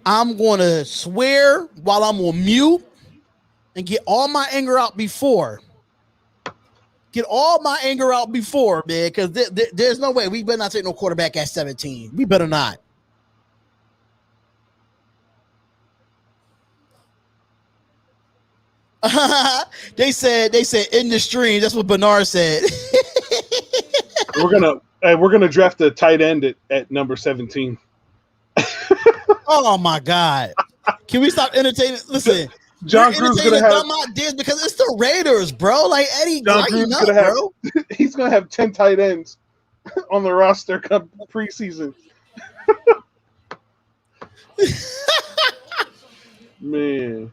I'm going to swear while I'm on mute and get all my anger out before. Get all my anger out before, man, because there's no way. We better not take no quarterback at 17. We better not. They said in the stream. That's what Bernard said. We're gonna draft a tight end at number 17. Oh my God! Can we stop entertaining? Listen, John Gruden's gonna have dumb ideas because it's the Raiders, bro. Like Eddie, John Gruden's gonna have, bro. He's gonna have 10 tight ends on the roster come preseason. Man,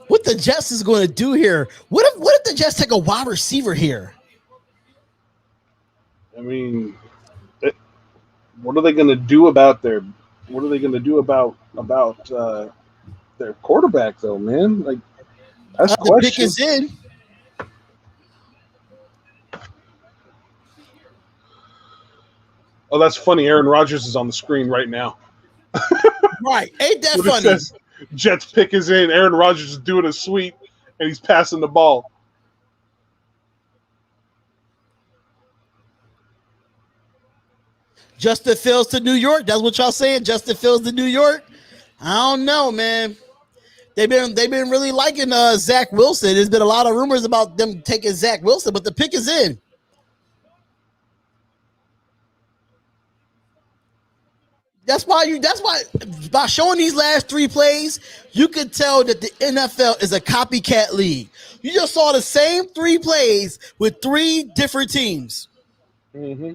what the Jets is going to do here? What if the Jets take a wide receiver here? I mean, what are they going to do about their? What are they going to do about their quarterback though, man? Like that's the question. Pick is in. Oh, that's funny. Aaron Rodgers is on the screen right now. Right, ain't that funny? It says, Jets pick is in. Aaron Rodgers is doing a sweep and he's passing the ball. Justin Fields to New York. That's what y'all saying. Justin Fields to New York. I don't know, man. They've been really liking Zach Wilson. There's been a lot of rumors about them taking Zach Wilson, but the pick is in. That's why by showing these last 3 plays, you can tell that the NFL is a copycat league. You just saw the same 3 plays with 3 different teams. Mm-hmm.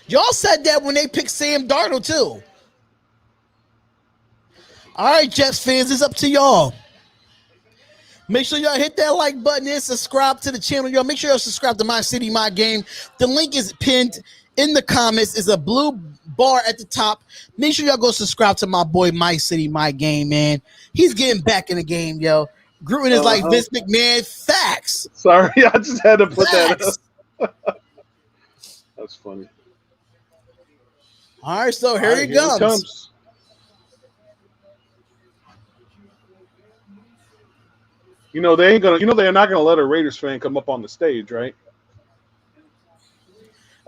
Y'all said that when they picked Sam Darnold too. All right, Jets fans, it's up to y'all. Make sure y'all hit that like button and subscribe to the channel. Y'all make sure y'all subscribe to My City, My Game. The link is pinned in the comments. It's a blue bar at the top. Make sure y'all go subscribe to my boy, My City, My Game, man. He's getting back in the game, yo. Gruden is like Vince McMahon. Facts. Sorry, I just had to put that up. That's funny. All right, so here he comes. You know they ain't gonna. You know they're not gonna let a Raiders fan come up on the stage, right?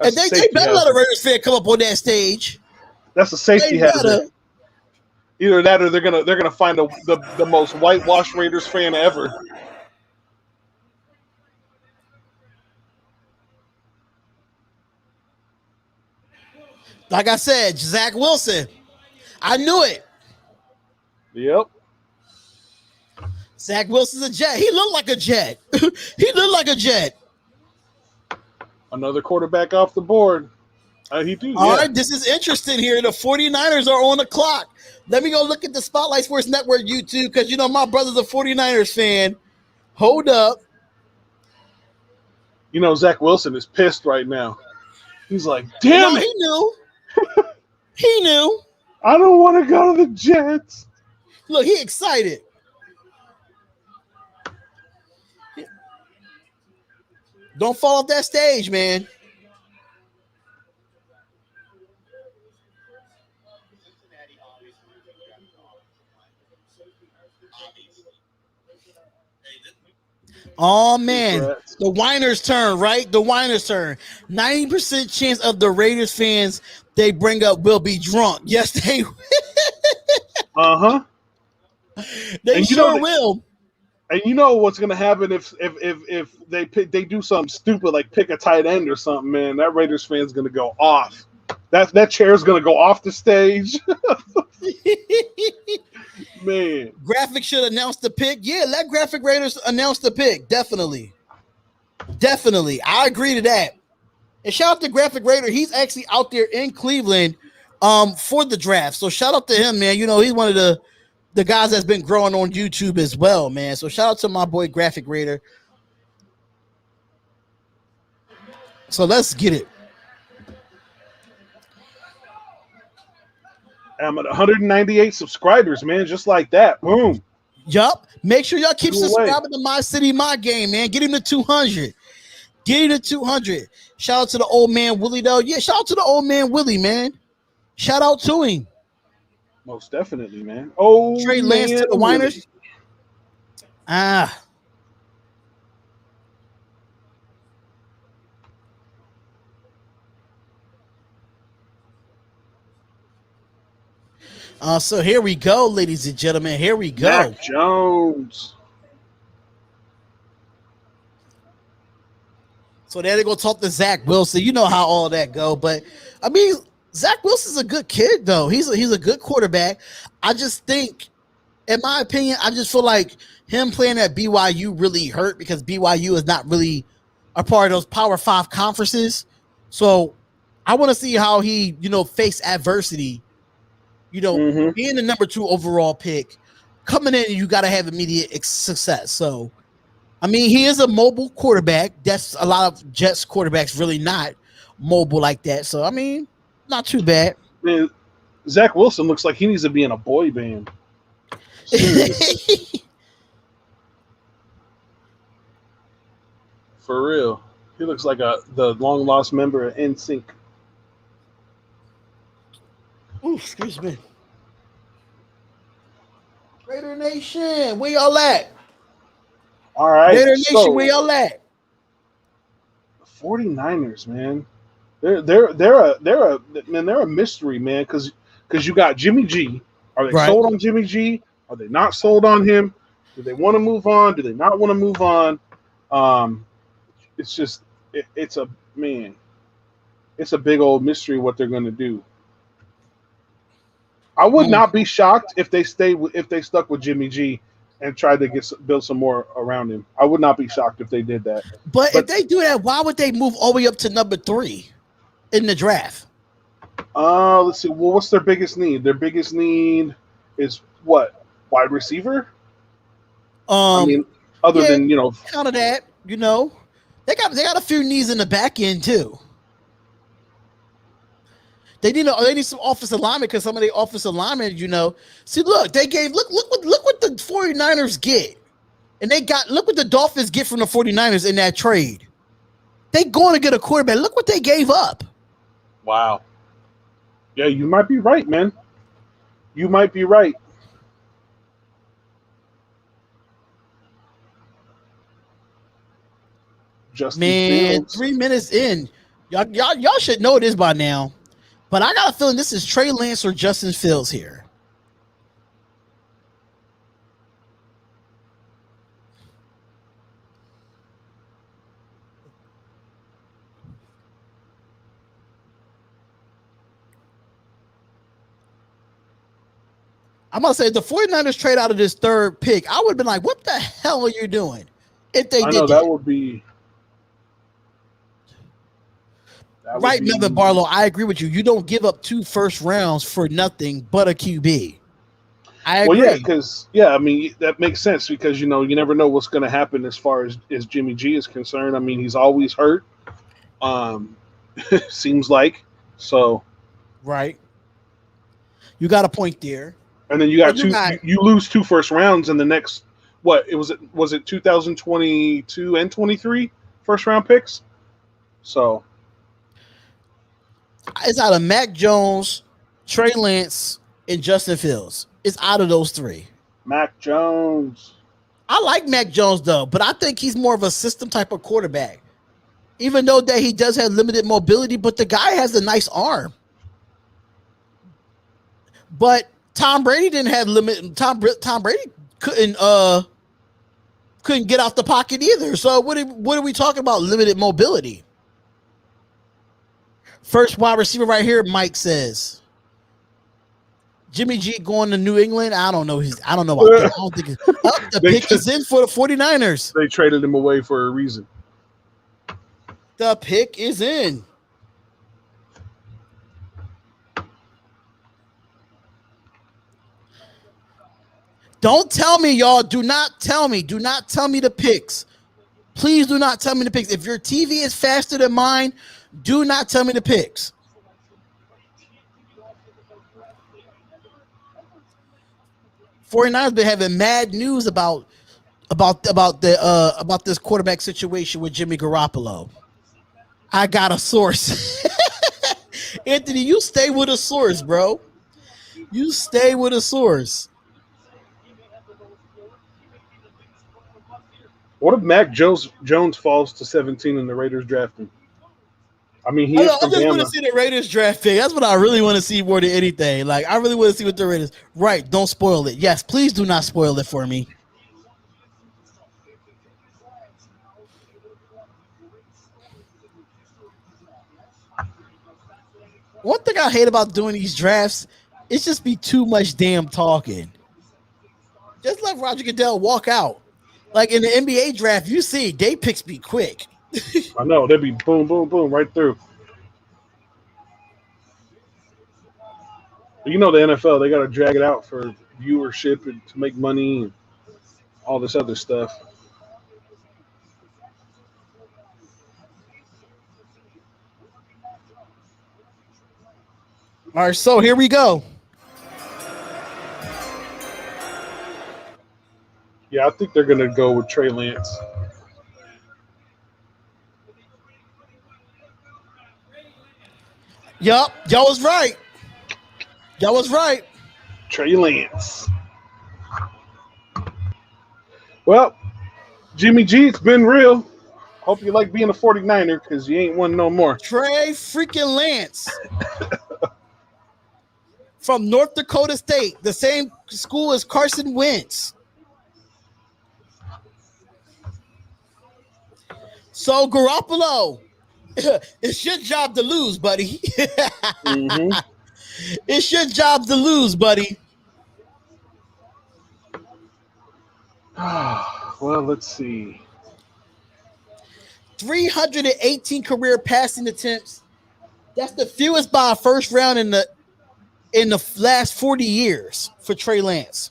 And they better let a Raiders fan come up on that stage. That's a safety hazard. Either that, or they're gonna find the most whitewashed Raiders fan ever. Like I said, Zach Wilson. I knew it. Yep. Zach Wilson's a Jet. He looked like a Jet. He looked like a Jet. Another quarterback off the board. He do. All right, this is interesting here. The 49ers are on the clock. Let me go look at the Spotlight Sports Network YouTube because, you know, my brother's a 49ers fan. Hold up. You know, Zach Wilson is pissed right now. He's like, damn it. He knew. He knew. I don't want to go to the Jets. Look, he excited. Don't fall off that stage, man. Oh, man. The Winer's turn, right? The Winer's turn. 90% chance of the Raiders fans they bring up will be drunk. Yes, they will. Uh-huh. They sure will. And you know what's going to happen if they do something stupid like pick a tight end or something, man. That Raiders fan's going to go off. That chair's going to go off the stage. Man. Graphk should announce the pick. Yeah, let Graphk Raiders announce the pick. Definitely. Definitely. I agree to that. And shout out to Graphk Raider. He's actually out there in Cleveland for the draft. So shout out to him, man. You know, he's one of the guys that's been growing on YouTube as well, man. So shout out to my boy Graphk Raider. So let's get it. I'm at 198 subscribers, man. Just like that. Boom. Yup. Make sure y'all keep subscribing to My City, My Game, man. Get him to 200. Get him to 200. Shout out to the old man Willie, though. Yeah, shout out to the old man Willie, man. Shout out to him. Most definitely, man. Oh, Trey Lance to the Winers. So here we go, ladies and gentlemen. Here we go. Mac Jones. So there they go talk to Zach Wilson. You know how all that go. But, I mean, Zach Wilson's a good kid, though. He's a good quarterback. I just think, in my opinion, I just feel like him playing at BYU really hurt because BYU is not really a part of those Power 5 conferences. So I want to see how he, face adversity. Being the number 2 overall pick, coming in, you got to have immediate success. So, I mean, he is a mobile quarterback. That's a lot of Jets quarterbacks really not mobile like that. So, I mean, not too bad. Man, Zach Wilson looks like he needs to be in a boy band. For real. He looks like the long-lost member of NSYNC. Ooh, excuse me. Raider Nation, where y'all at? All right. Raider Nation, where y'all at? The 49ers, man. They're a mystery, man, because you got Jimmy G. Are they sold on Jimmy G? Are they not sold on him? Do they want to move on? Do they not want to move on? It's just it's a big old mystery what they're going to do. I would not be shocked if they stuck with Jimmy G and tried to build some more around him. I would not be shocked if they did that. But if they do that, why would they move all the way up to number 3 in the draft? Let's see. Well, what's their biggest need? Their biggest need is what? Wide receiver? I mean, other than kind of that. They got a few needs in the back end too. They need some offensive alignment because some of the offensive alignment, See, look, they gave look what the 49ers get. And look what the Dolphins get from the 49ers in that trade. They going to get a quarterback. Look what they gave up. Wow. Yeah, you might be right, man. You might be right. Justin Fields. 3 minutes in. Y'all should know this by now. But I got a feeling this is Trey Lance or Justin Fields here. I'm going to say if the 49ers trade out of this 3rd pick, I would have been like, what the hell are you doing? If they did that would be... Right, Melvin Barlow, I agree with you. You don't give up 2 first rounds for nothing but a QB. I agree. Well, I mean, that makes sense because, you never know what's going to happen as far as Jimmy G is concerned. I mean, he's always hurt. Seems like. So. Right. You got a point there. And then you lose 2 first rounds in the next, was it 2022 and 23 first round picks? So. It's out of Mac Jones, Trey Lance, and Justin Fields. It's out of those 3. Mac Jones. I like Mac Jones, though, but I think he's more of a system type of quarterback. Even though that he does have limited mobility, but the guy has a nice arm. But Tom Brady didn't have limit. Tom Brady couldn't get out the pocket either. So what are we talking about? Limited mobility. First wide receiver right here, Mike says. Jimmy G going to New England. I don't know. I don't think the pick is in for the 49ers. They traded him away for a reason. The pick is in. Don't tell me, y'all. Do not tell me. Do not tell me the picks. Please do not tell me the picks. If your TV is faster than mine, do not tell me the picks. '49ers been having mad news about this quarterback situation with Jimmy Garoppolo. I got a source. Anthony, you stay with a source, bro. You stay with a source. What if Mac Jones falls to 17 and the Raiders draft him? I mean, he is I from just want Bama. to see the Raiders draft pick. That's what I really want to see more than anything. Like, I really want to see what the Raiders. Right, don't spoil it. Yes, please do not spoil it for me. One thing I hate about doing these drafts is just be too much damn talking. Just let Roger Goodell walk out. Like in the NBA draft, you see, they picks be quick. I know. They'd be boom, boom, boom right through. But you know the NFL, they got to drag it out for viewership and to make money and all this other stuff. All right, so here we go. Yeah, I think they're going to go with Trey Lance. Yup, y'all was right. Y'all was right. Trey Lance. Well, Jimmy G, it's been real. Hope you like being a 49er because you ain't one no more. Trey freaking Lance from North Dakota State, the same school as Carson Wentz. So Garoppolo, it's your job to lose, buddy. Mm-hmm. It's your job to lose, buddy. Well, let's see. 318 career passing attempts. That's the fewest by a first round in the last 40 years for Trey Lance.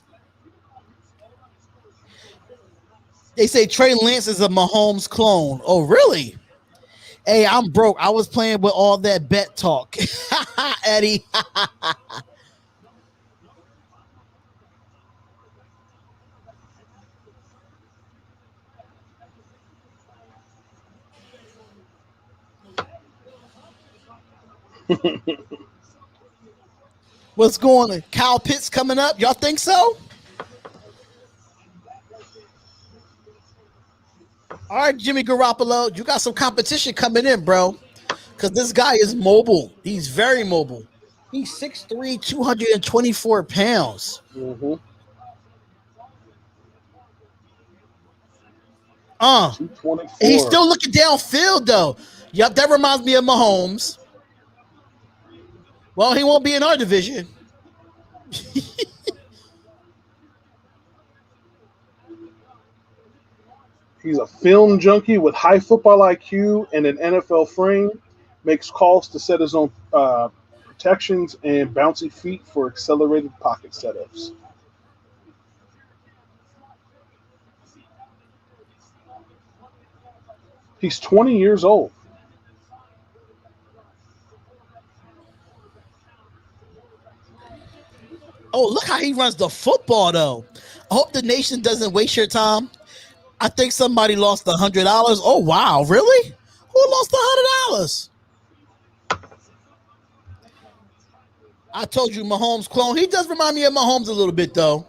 They say Trey Lance is a Mahomes clone. Oh, really? Hey, I'm broke. I was playing with all that bet talk. Eddie. What's going on? Kyle Pitts coming up. Y'all think so? All right, Jimmy Garoppolo, you got some competition coming in, bro. Because this guy is mobile. He's very mobile. He's 6'3", 224 pounds. Mm-hmm. He's still looking downfield, though. Yep, that reminds me of Mahomes. Well, he won't be in our division. He's a film junkie with high football IQ and an NFL frame. Makes calls to set his own protections and bouncy feet for accelerated pocket setups. He's 20 years old. Oh, look how he runs the football, though. I hope the nation doesn't waste your time. I think somebody lost $100. Oh, wow. Really? Who lost $100? I told you Mahomes clone. He does remind me of Mahomes a little bit, though.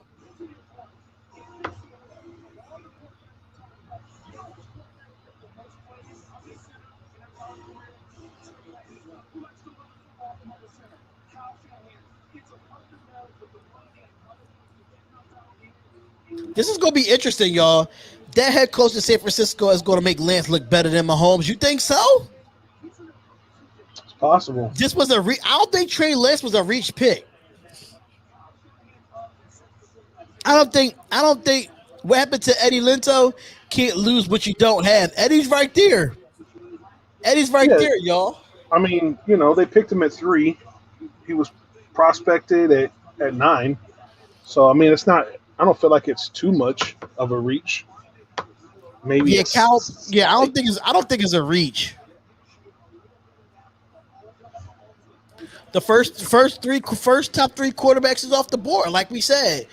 This is going to be interesting, y'all. That head coach in San Francisco is going to make Lance look better than Mahomes. You think so? It's possible. This was I don't think Trey Lance was a reach pick. I don't think what happened to Eddie Linto, can't lose what you don't have. Eddie's right there. Eddie's right there, y'all. I mean, you know, they picked him at 3. He was prospected at 9. So, I mean, it's not – I don't feel like it's too much of a reach. Maybe Yeah, Cal. Yeah, I slight- don't think it's a reach. The first top three quarterbacks is off the board, like we said.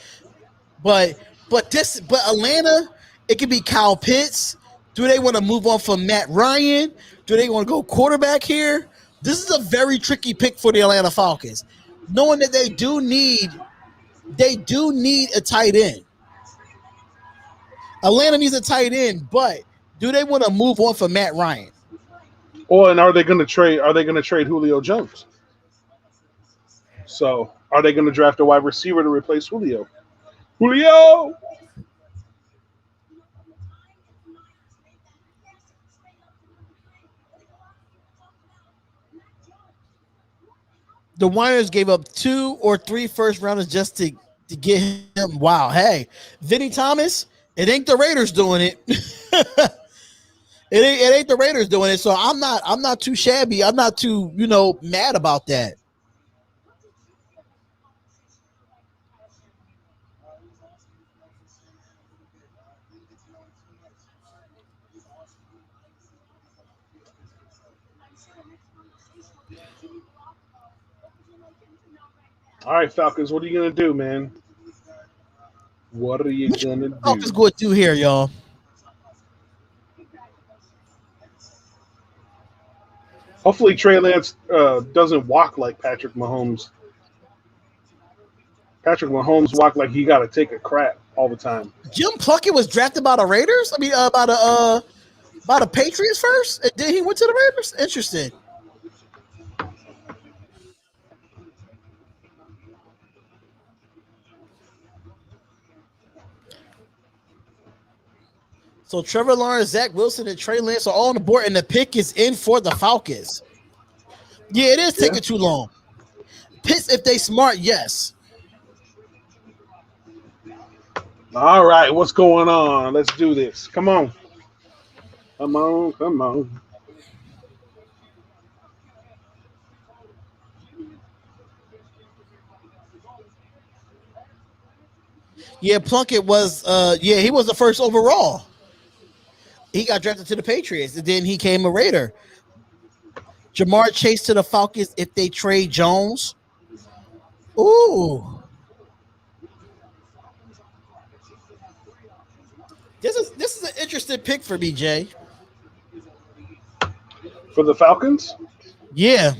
But Atlanta, it could be Kyle Pitts. Do they want to move on from Matt Ryan? Do they want to go quarterback here? This is a very tricky pick for the Atlanta Falcons, knowing that they do need a tight end. Atlanta needs a tight end, but do they want to move on from Matt Ryan? Or and are they going to trade? Are they going to trade Julio Jones? So are they going to draft a wide receiver to replace Julio? Julio. The Warriors gave up 2 or 3 first rounders just to get him. Wow, hey, Vinny Thomas, it ain't the Raiders doing it. It ain't the Raiders doing it. So I'm not too shabby. I'm not too mad about that. All right, Falcons. What are you going to do, man? What are you going to do? Falcons going to do here, y'all? Hopefully, Trey Lance doesn't walk like Patrick Mahomes. Patrick Mahomes walked like he got to take a crap all the time. Jim Plunkett was drafted by the Raiders. I mean, by the Patriots first, and then he went to the Raiders. Interesting. So Trevor Lawrence, Zach Wilson, and Trey Lance are all on the board, and the pick is in for the Falcons. Yeah, it is taking too long. Pitts, if they smart, yes. All right, what's going on? Let's do this. Come on. Come on, come on. Yeah, Plunkett was he was the first overall. He got drafted to the Patriots, and then he came a Raider. Jamar Chase to the Falcons if they trade Jones. Ooh. This is an interesting pick for me, Jay. For the Falcons? Yeah.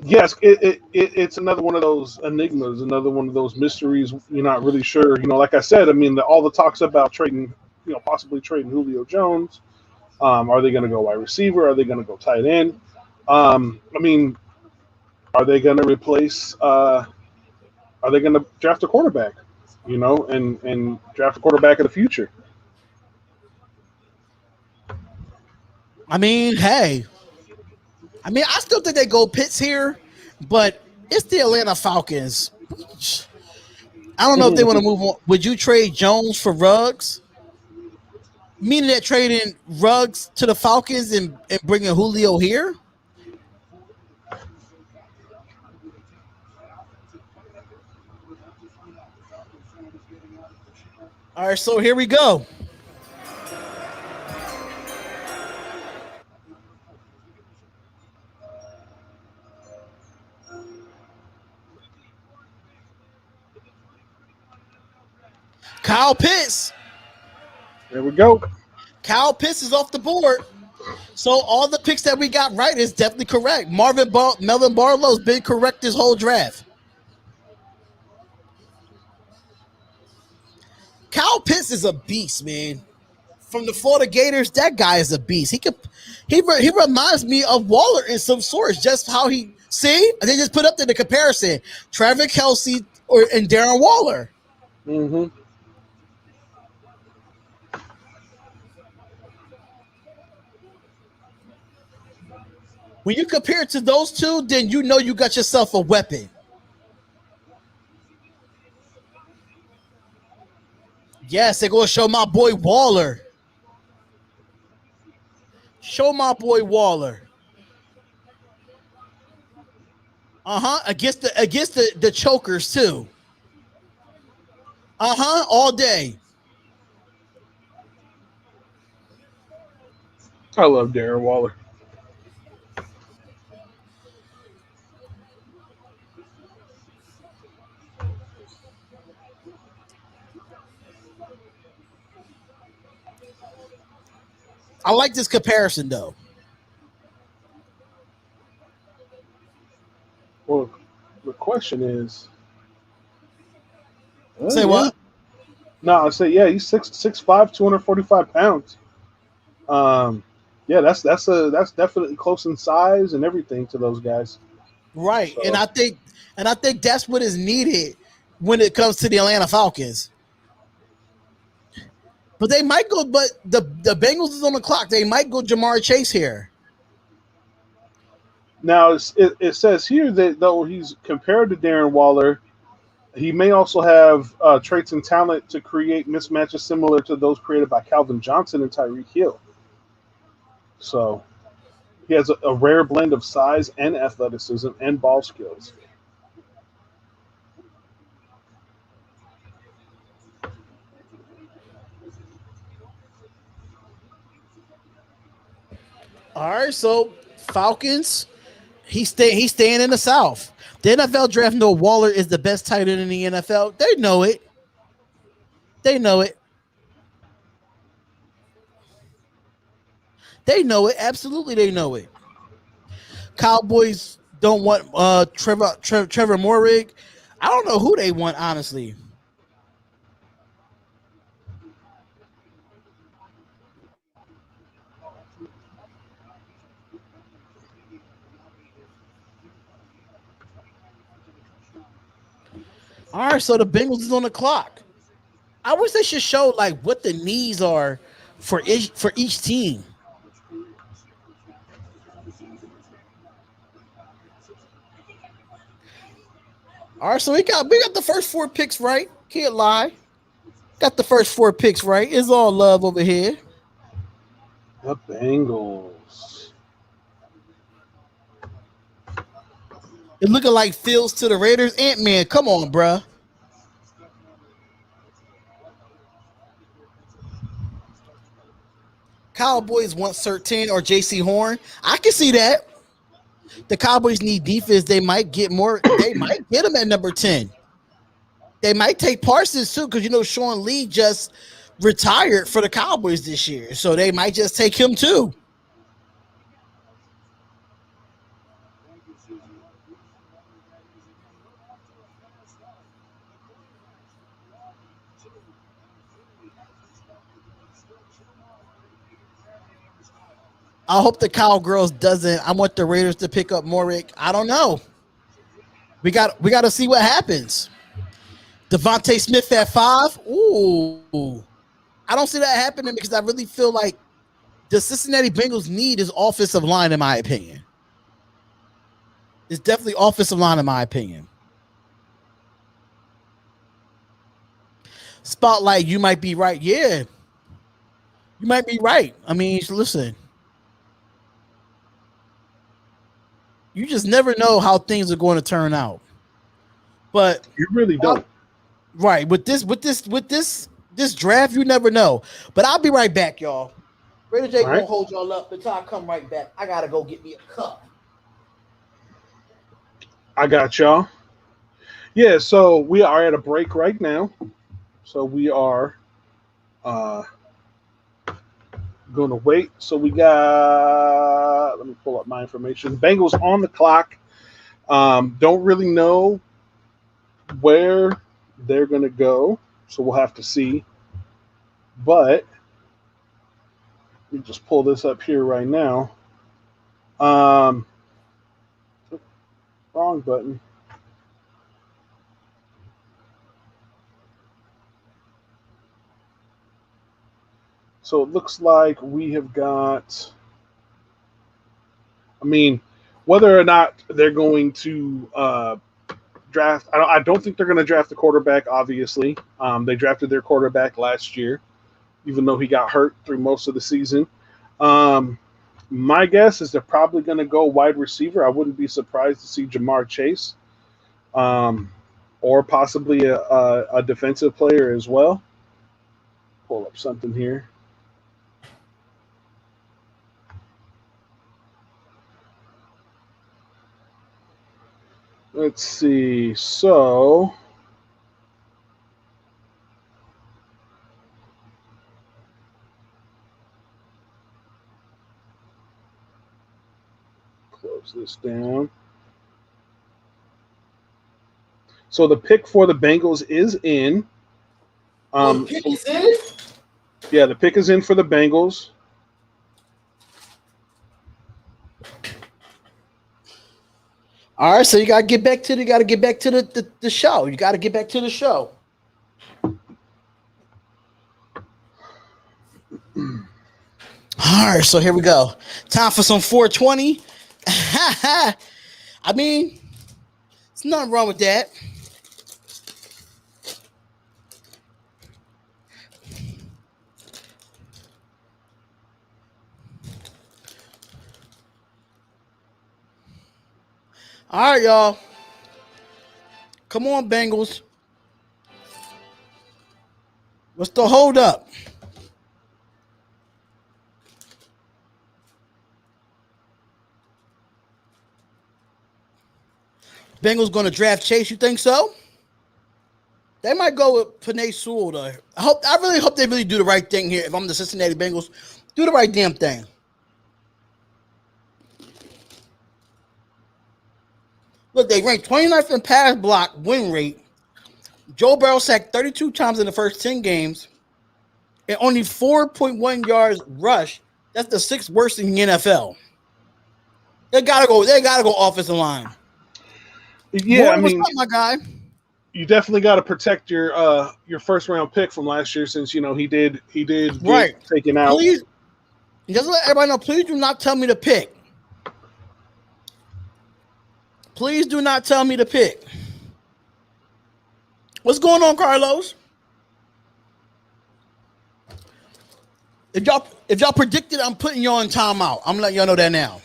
Yes, it's another one of those enigmas, another one of those mysteries. You're not really sure. Like I said, I mean, all the talks about trading, possibly trading Julio Jones. Are they going to go wide receiver? Are they going to go tight end? I mean, are they going to replace? Are they going to draft a quarterback? And draft a quarterback in the future. I mean, hey. I mean, I still think they go Pitts here, but it's the Atlanta Falcons. I don't know if they want to move on. Would you trade Jones for Ruggs? Meaning that trading Ruggs to the Falcons and bringing Julio here? All right, so here we go. Kyle Pitts. There we go. Kyle Pitts is off the board. So all the picks that we got right is definitely correct. Melvin Barlow's been correct this whole draft. Kyle Pitts is a beast, man. From the Florida Gators, that guy is a beast. He reminds me of Waller in some sorts. Just how they just put up there the comparison: Travis Kelce and Darren Waller. Mm-hmm. When you compare it to those two, then you know you got yourself a weapon. Yes, they're going to show my boy Waller. Show my boy Waller. Against the chokers too. All day. I love Darren Waller. I like this comparison though. Well, the question is, Say yeah. what? No, I say yeah. He's 6'5", 245 pounds. Yeah, that's definitely close in size and everything to those guys. Right. So, And I think that's what is needed when it comes to the Atlanta Falcons. But they might go, but the Bengals is on the clock. They might go Jamar Chase here. now it says here that though he's compared to Darren Waller, he may also have traits and talent to create mismatches similar to those created by Calvin Johnson and Tyreek Hill. So he has a rare blend of size and athleticism and ball skills. All right, so Falcons, he's staying in the South. The NFL draft know Waller is the best tight end in the NFL. They know it. They know it. They know it. Absolutely, they know it. Cowboys don't want Trevor Morig. I don't know who they want, honestly. All right, so the Bengals is on the clock. I wish they should show like what the needs are for each team. All right, so we got the first four picks right. Can't lie. Got the first four picks right. It's all love over here. The Bengals. It looking like Fields to the Raiders. Ant-Man, come on, bruh. Cowboys want Sertain or JC Horn. I can see that. The Cowboys need defense. They might get more. They might get him at number 10. They might take Parsons too, because Sean Lee just retired for the Cowboys this year. So they might just take him too. I hope the Cowgirls doesn't. I want the Raiders to pick up Morick. I don't know. We got to see what happens. Devontae Smith at 5. Ooh. I don't see that happening because I really feel like the Cincinnati Bengals need is offensive line, in my opinion. It's definitely offensive line, in my opinion. Spotlight, you might be right. Yeah, you might be right. I mean, listen, you just never know how things are going to turn out. But You really don't. right with this draft, you never know. But I'll be right back, y'all. Raider J All gonna right. hold y'all up until I come right back. I gotta go get me a cup. I got y'all. Yeah, so we are at a break right now. So we are uh, going to wait. So we got, let me pull up my information. Bengals on the clock. Don't really know where they're going to go. So we'll have to see. But let me just pull this up here right now. Um, wrong button. So it looks like we have got, I mean, whether or not they're going to draft, I don't think they're going to draft the quarterback, obviously. They drafted their quarterback last year, even though he got hurt through most of the season. Um, My guess is they're probably going to go wide receiver. I wouldn't be surprised to see Jamar Chase, um, or possibly a defensive player as well. Pull up something here. Let's see. So close this down. So the pick for the Bengals is in. The pick is in? Yeah, the pick is in for the Bengals. All right, so you gotta get back to the show. You gotta get back to the show. All right, so here we go. Time for some 420. I mean, there's nothing wrong with that. All right, y'all. Come on, Bengals. What's the hold up? Bengals going to draft Chase. You think so? They might go with Penei Sewell, though. I really hope they really do the right thing here. If I'm the Cincinnati Bengals, do the right damn thing. Look, they ranked 29th in pass block win rate. Joe Burrow sacked 32 times in the first 10 games and only 4.1 yards rush. That's the sixth worst in the NFL. They gotta go offensive line. Yeah, I mean, what's up, my guy? You definitely got to protect your first round pick from last year, since he did Right. get taken out. Please, just let everybody know. Please do not tell me to pick. Please do not tell me to pick. What's going on, Carlos? If y'all predicted, I'm putting y'all in timeout. I'm letting y'all know that now.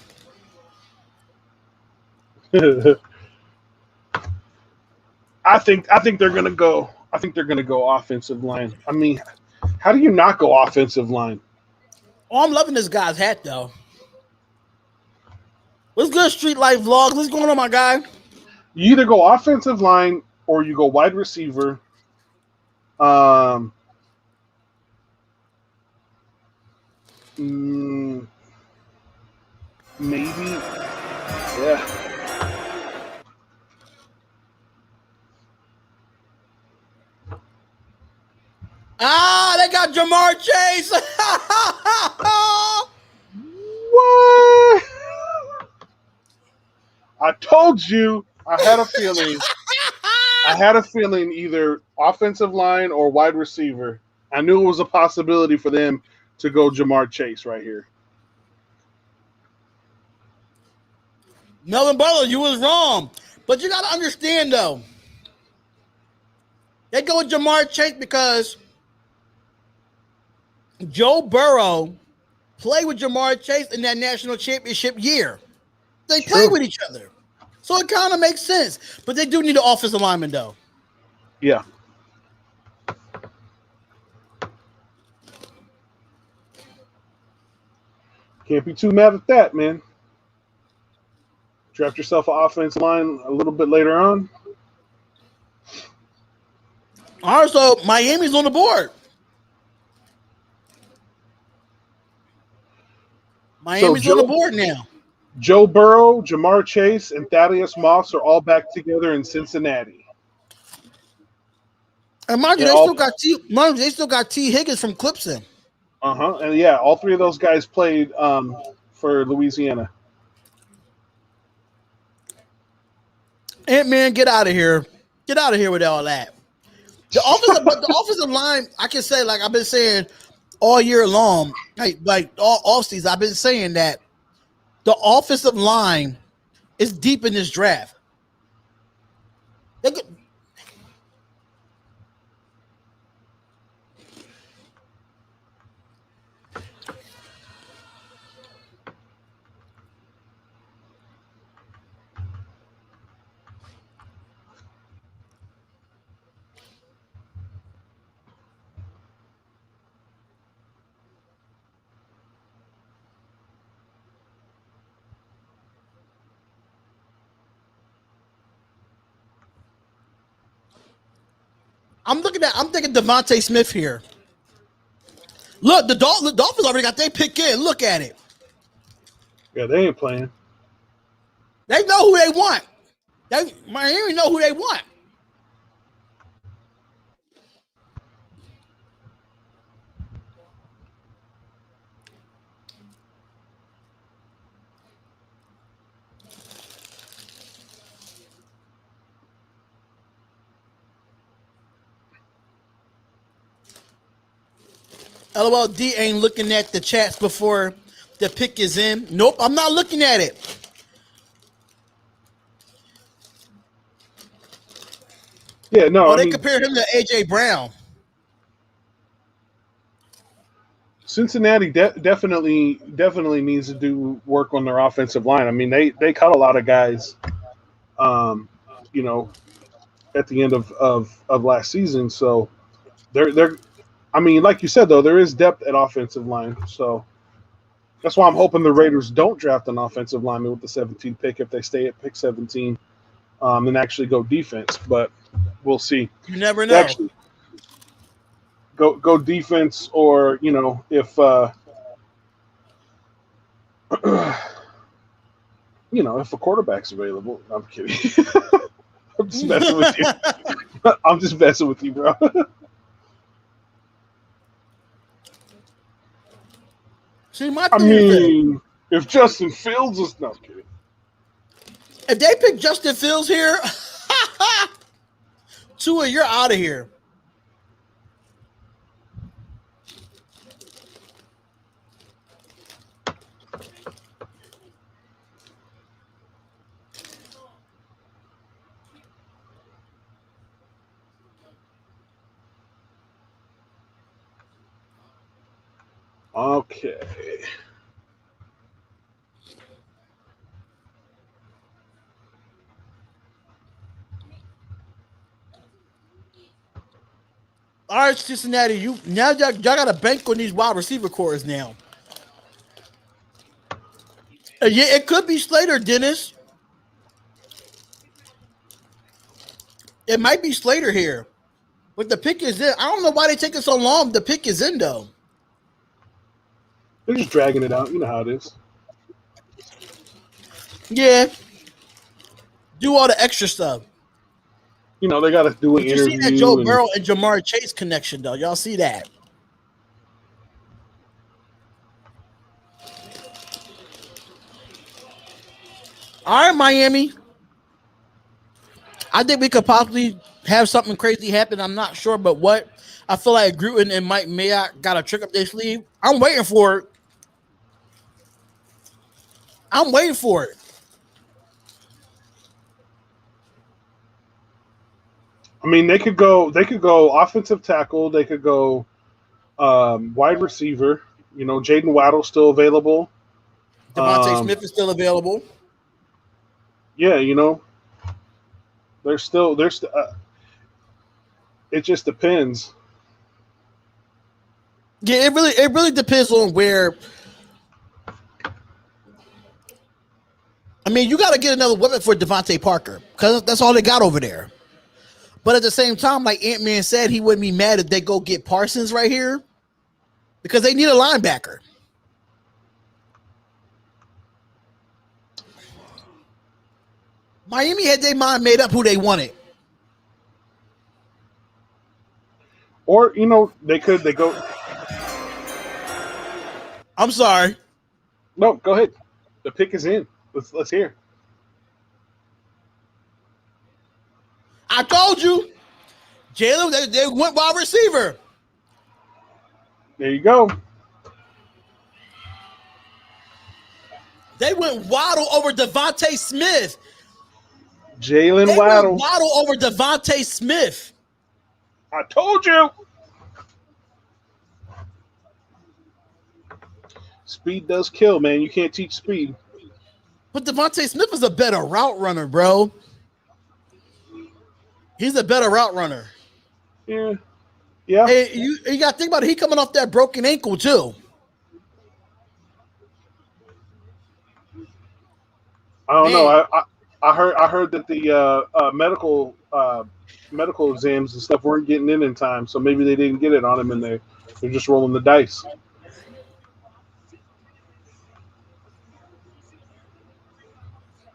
I think they're gonna go. I think they're gonna go offensive line. I mean, how do you not go offensive line? Oh, I'm loving this guy's hat though. What's good, Street Life Vlogs? What's going on, my guy? You either go offensive line or you go wide receiver. Maybe, yeah. They got Jamar Chase. What? I told you. I had a feeling. Either offensive line or wide receiver. I knew it was a possibility for them to go Jamar Chase right here. Melvin Butler, you was wrong. But you got to understand, though. They go with Jamar Chase because Joe Burrow played with Jamar Chase in that national championship year. They played with each other. So it kind of makes sense. But they do need an offensive lineman, though. Yeah. Can't be too mad at that, man. Draft yourself an offensive line a little bit later on. All right, so Miami's on the board. Miami's on the board now. Joe Burrow, Jamar Chase, and Thaddeus Moss are all back together in Cincinnati. And mind you, they still got T. Higgins from Clemson. And yeah, all three of those guys played for Louisiana. Ant-Man, get out of here. Get out of here with all that. The offensive line, I can say, like I've been saying all year long, like all offseason, I've been saying that the offensive line is deep in this draft. I'm thinking Devontae Smith here. Look, the Dolphins already got their pick in. Look at it. Yeah, they ain't playing. They know who they want. Miami know who they want. LOLD ain't looking at the chats before the pick is in. Nope, I'm not looking at it. Yeah, no. Oh, they compared him to AJ Brown. Cincinnati definitely needs to do work on their offensive line. I mean, they cut a lot of guys, you know, at the end of last season. So they're I mean, like you said though, there is depth at offensive line. So that's why I'm hoping the Raiders don't draft an offensive lineman with the 17th pick if they stay at pick 17, and actually go defense. But we'll see. You never know. Actually, go defense, or you know, if you know, if a quarterback's available. I'm kidding. I'm just messing with you. I'm just messing with you, bro. See, my I thing mean, if Justin Fields is not kidding. if they pick Justin Fields here, Tua, you're out of here. Okay. All right, Cincinnati, y'all got to bank on these wide receiver cores now. Yeah, it could be Slater, Dennis. It might be Slater here. But the pick is in. I don't know why they taking so long. The pick is in, though. They're just dragging it out. You know how it is. Yeah. Do all the extra stuff. You know, they got to do an But you interview. see that Joe Burrow and Jamar Chase connection, though. Y'all see that? All right, Miami. I think we could possibly have something crazy happen. I'm not sure, but what? I feel like Gruden and Mike Mayock got a trick up their sleeve. I'm waiting for it. I'm waiting for it. I mean, they could go offensive tackle. They could go wide receiver. You know, Jaden Waddle's still available. Devontae Smith is still available. Yeah, you know, there's still it just depends. Yeah, it really depends on where. I mean, you got to get another weapon for Devontae Parker because that's all they got over there. But at the same time, like Ant-Man said, he wouldn't be mad if they go get Parsons right here because they need a linebacker. Miami had their mind made up who they wanted. Or, you know, they go. I'm sorry. No, go ahead. The pick is in. Let's hear. I told you, Jalen, they went wide receiver. There you go. They went Waddle over Devontae Smith. Jalen Waddle. Went Waddle over Devontae Smith. I told you. Speed does kill, man. You can't teach speed. But Devontae Smith is a better route runner, bro. He's a better route runner. Yeah. Yeah. Hey, you got to think about it. He coming off that broken ankle, too. I don't know. I heard that the medical exams and stuff weren't getting in time, so maybe they didn't get it on him, and they're just rolling the dice.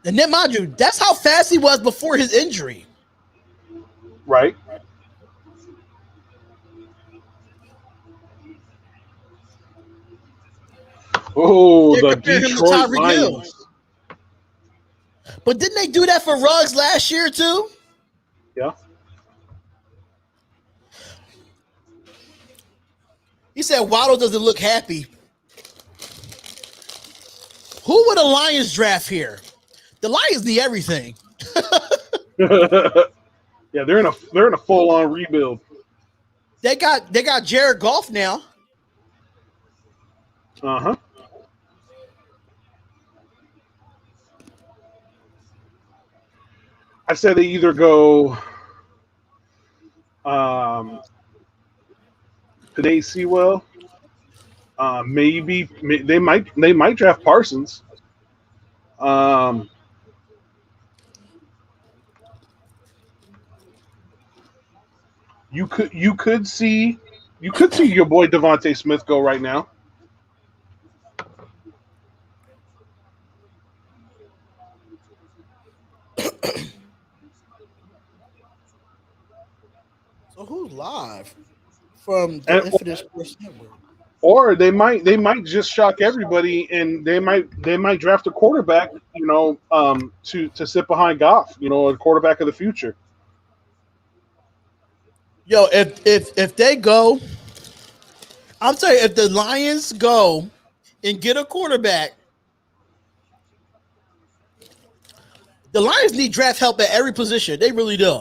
And then, mind you, that's how fast he was before his injury. Right. Oh, They're the comparing him to Detroit Tyreek Hill. Lions. But didn't they do that for Ruggs last year too? Yeah. He said Waddle doesn't look happy. Who would the Lions draft here? The Lions need everything. Yeah, they're in a full on rebuild. They got Jared Goff now. Uh-huh. I said they either go Penei Sewell. Maybe they might draft Parsons. You could see your boy Devontae Smith go right now. So who's live from the Infinite Sports Network? Or they might just shock everybody, and they might draft a quarterback, to sit behind Goff, a quarterback of the future. Yo, if they go, I'm telling you, if the Lions go and get a quarterback, the Lions need draft help at every position. They really do.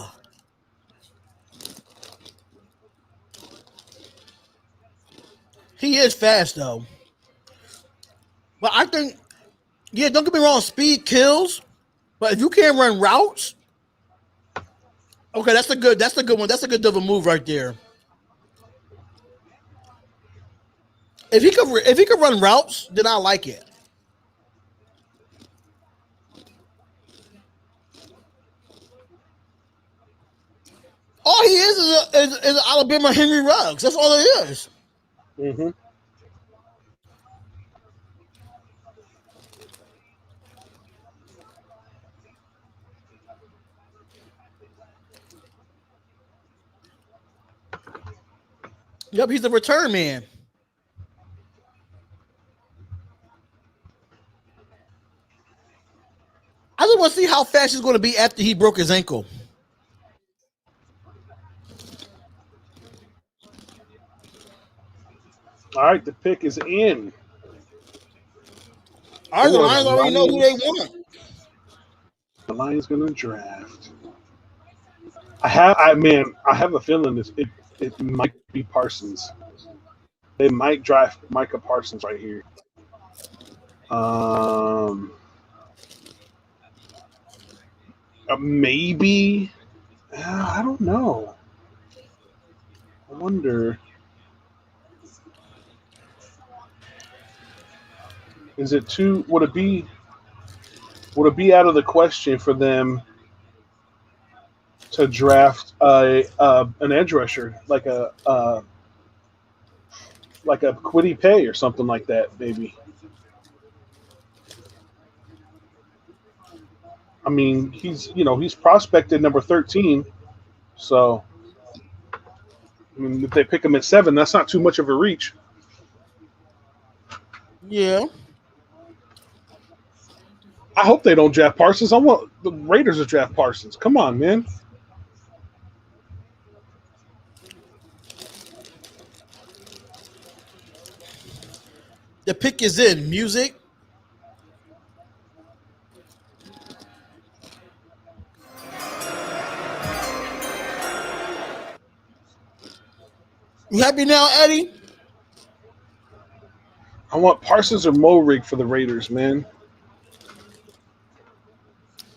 He is fast though. But I think, yeah, don't get me wrong, speed kills. But if you can't run routes, okay, that's a good one. That's a good double move right there. If he could run routes, then I like it. All he is an Alabama Henry Ruggs. That's all it is. Mm-hmm. Yep, he's the return man. I just want to see how fast he's going to be after he broke his ankle. All right, the pick is in. All right, the Lions already know who they want. The Lions going to draft. I have a feeling it might be Parsons. They might draft Micah Parsons right here. Maybe. I don't know. I wonder. Is it too? Would it be out of the question for them to draft an edge rusher like a Kwity Paye or something like that? Maybe. I mean, he's prospected number 13, so I mean, if they pick him at 7, that's not too much of a reach. Yeah. I hope they don't draft Parsons. I want the Raiders to draft Parsons. Come on, man. The pick is in. Music. You happy now, Eddie? I want Parsons or Morig for the Raiders, man.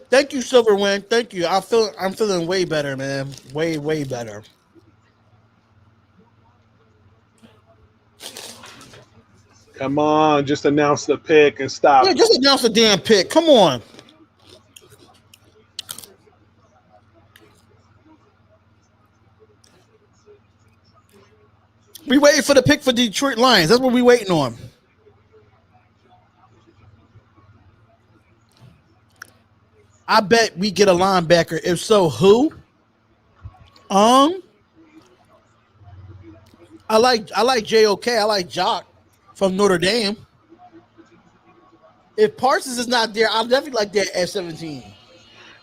Thank you, Silverwind. Thank you. I'm feeling way better, man. Way, way better. Come on, just announce the pick and stop. Yeah, just announce the damn pick. Come on. We waiting for the pick for Detroit Lions. That's what we waiting on. I bet we get a linebacker. If so, who? I like JOK. I like Jock from Notre Dame. If Parsons is not there, I'll definitely like that at 17.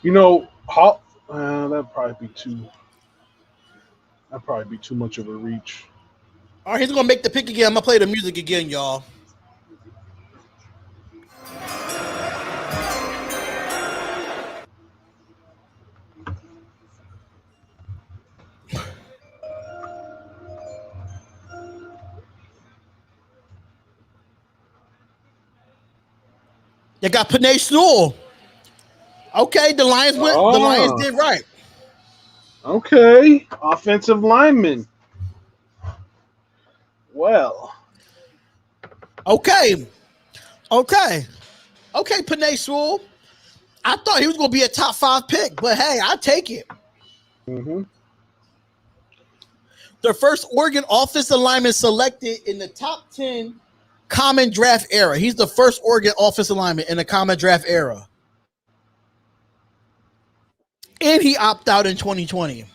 You know, that'd probably be too much of a reach. All right, he's gonna make the pick again. I'm gonna play the music again, y'all. They got Penei Sewell. Okay, the Lions went. The Lions did right. Okay, offensive lineman. Well. Okay, Penei Sewell. I thought he was going to be a top 5 pick, but hey, I'll take it. Mm-hmm. The first Oregon offensive lineman selected in the top 10 common draft era. He's the first Oregon offensive lineman in the common draft era. And he opted out in 2020.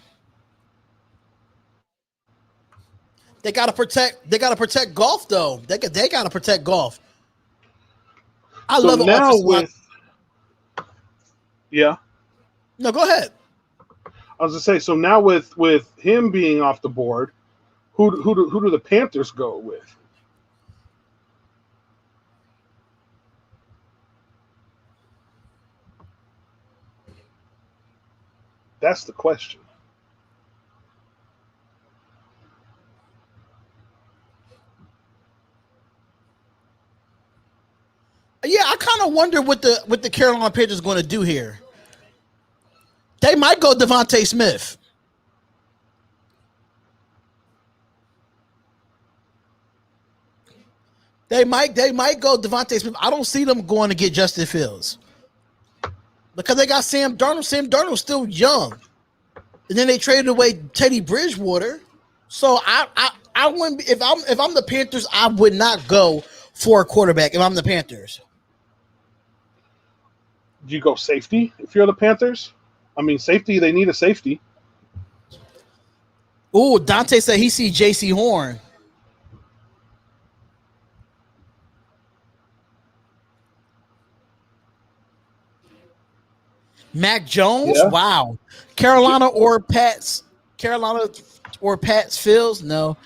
They gotta protect golf though. They gotta protect golf. I love it now with. Yeah. No, go ahead. I was gonna say, so now with him being off the board, who do the Panthers go with? That's the question. Yeah, I kind of wonder what the Carolina Panthers going to do here. They might go Devontae Smith. They might go Devontae Smith. I don't see them going to get Justin Fields because they got Sam Darnold. Sam Darnold's still young, and then they traded away Teddy Bridgewater. So I wouldn't. If I'm the Panthers, I would not go for a quarterback. If I'm the Panthers, do you go safety if you're the Panthers? I mean, safety. They need a safety. Ooh, Dante said he see J.C. Horn. Mac Jones, yeah. Wow. Carolina or Pats Fields? No.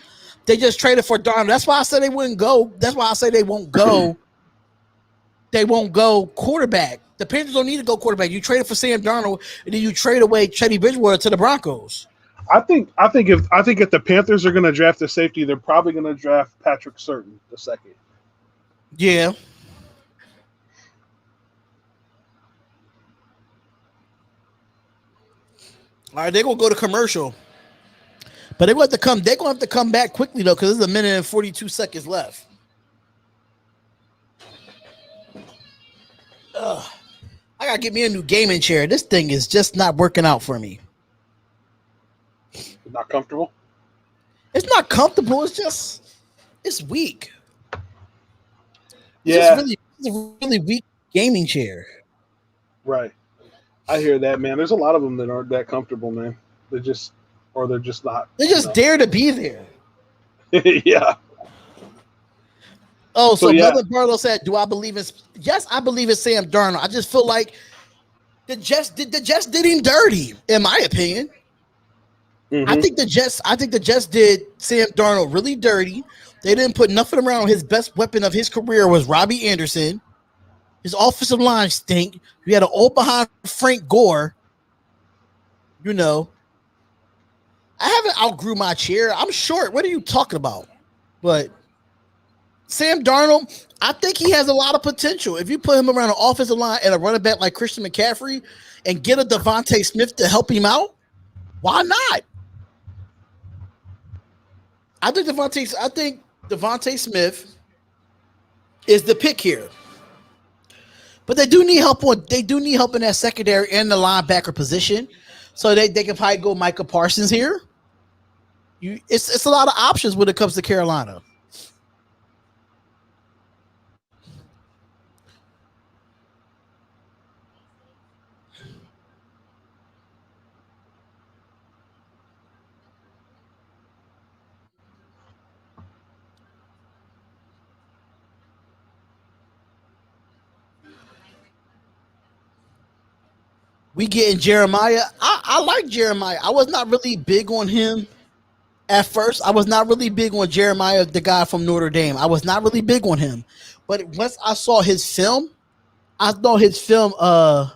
They just traded for Darnold. That's why I said they wouldn't go. That's why I say they won't go. They won't go quarterback. The Panthers don't need to go quarterback. You traded for Sam Darnold, and then you trade away Teddy Bridgewater to the Broncos. I think if the Panthers are going to draft a safety, they're probably going to draft Patrick Surtain the second. Yeah. All right, they're gonna go to commercial, but they're gonna have to come back quickly though, because there's 1 minute and 42 seconds left. I gotta get me a new gaming chair. This thing is just not working out for me. Not comfortable? It's not comfortable. It's weak. Yeah, it's a really weak gaming chair. Right. I hear that, man. There's a lot of them that aren't that comfortable, man. They're just not. They just dare to be there. Yeah. Oh, so Melvin Barlow said, "Do I believe in?" Yes, I believe in Sam Darnold. I just feel like the Jets did him dirty, in my opinion. Mm-hmm. I think the Jets did Sam Darnold really dirty. They didn't put nothing around. His best weapon of his career was Robbie Anderson. His offensive line stink. We had an old behind Frank Gore. You know, I haven't outgrew my chair. I'm short. What are you talking about? But Sam Darnold, I think he has a lot of potential. If you put him around an offensive line and a running back like Christian McCaffrey and get a Devontae Smith to help him out, why not? I think Devontae Smith is the pick here. But they do need help in that secondary and the linebacker position. So they can probably go Micah Parsons here. It's a lot of options when it comes to Carolina. We getting Jeremiah. I like Jeremiah. I was not really big on him at first. I was not really big on Jeremiah, the guy from Notre Dame. I was not really big on him. But once I saw his film, I know his film. I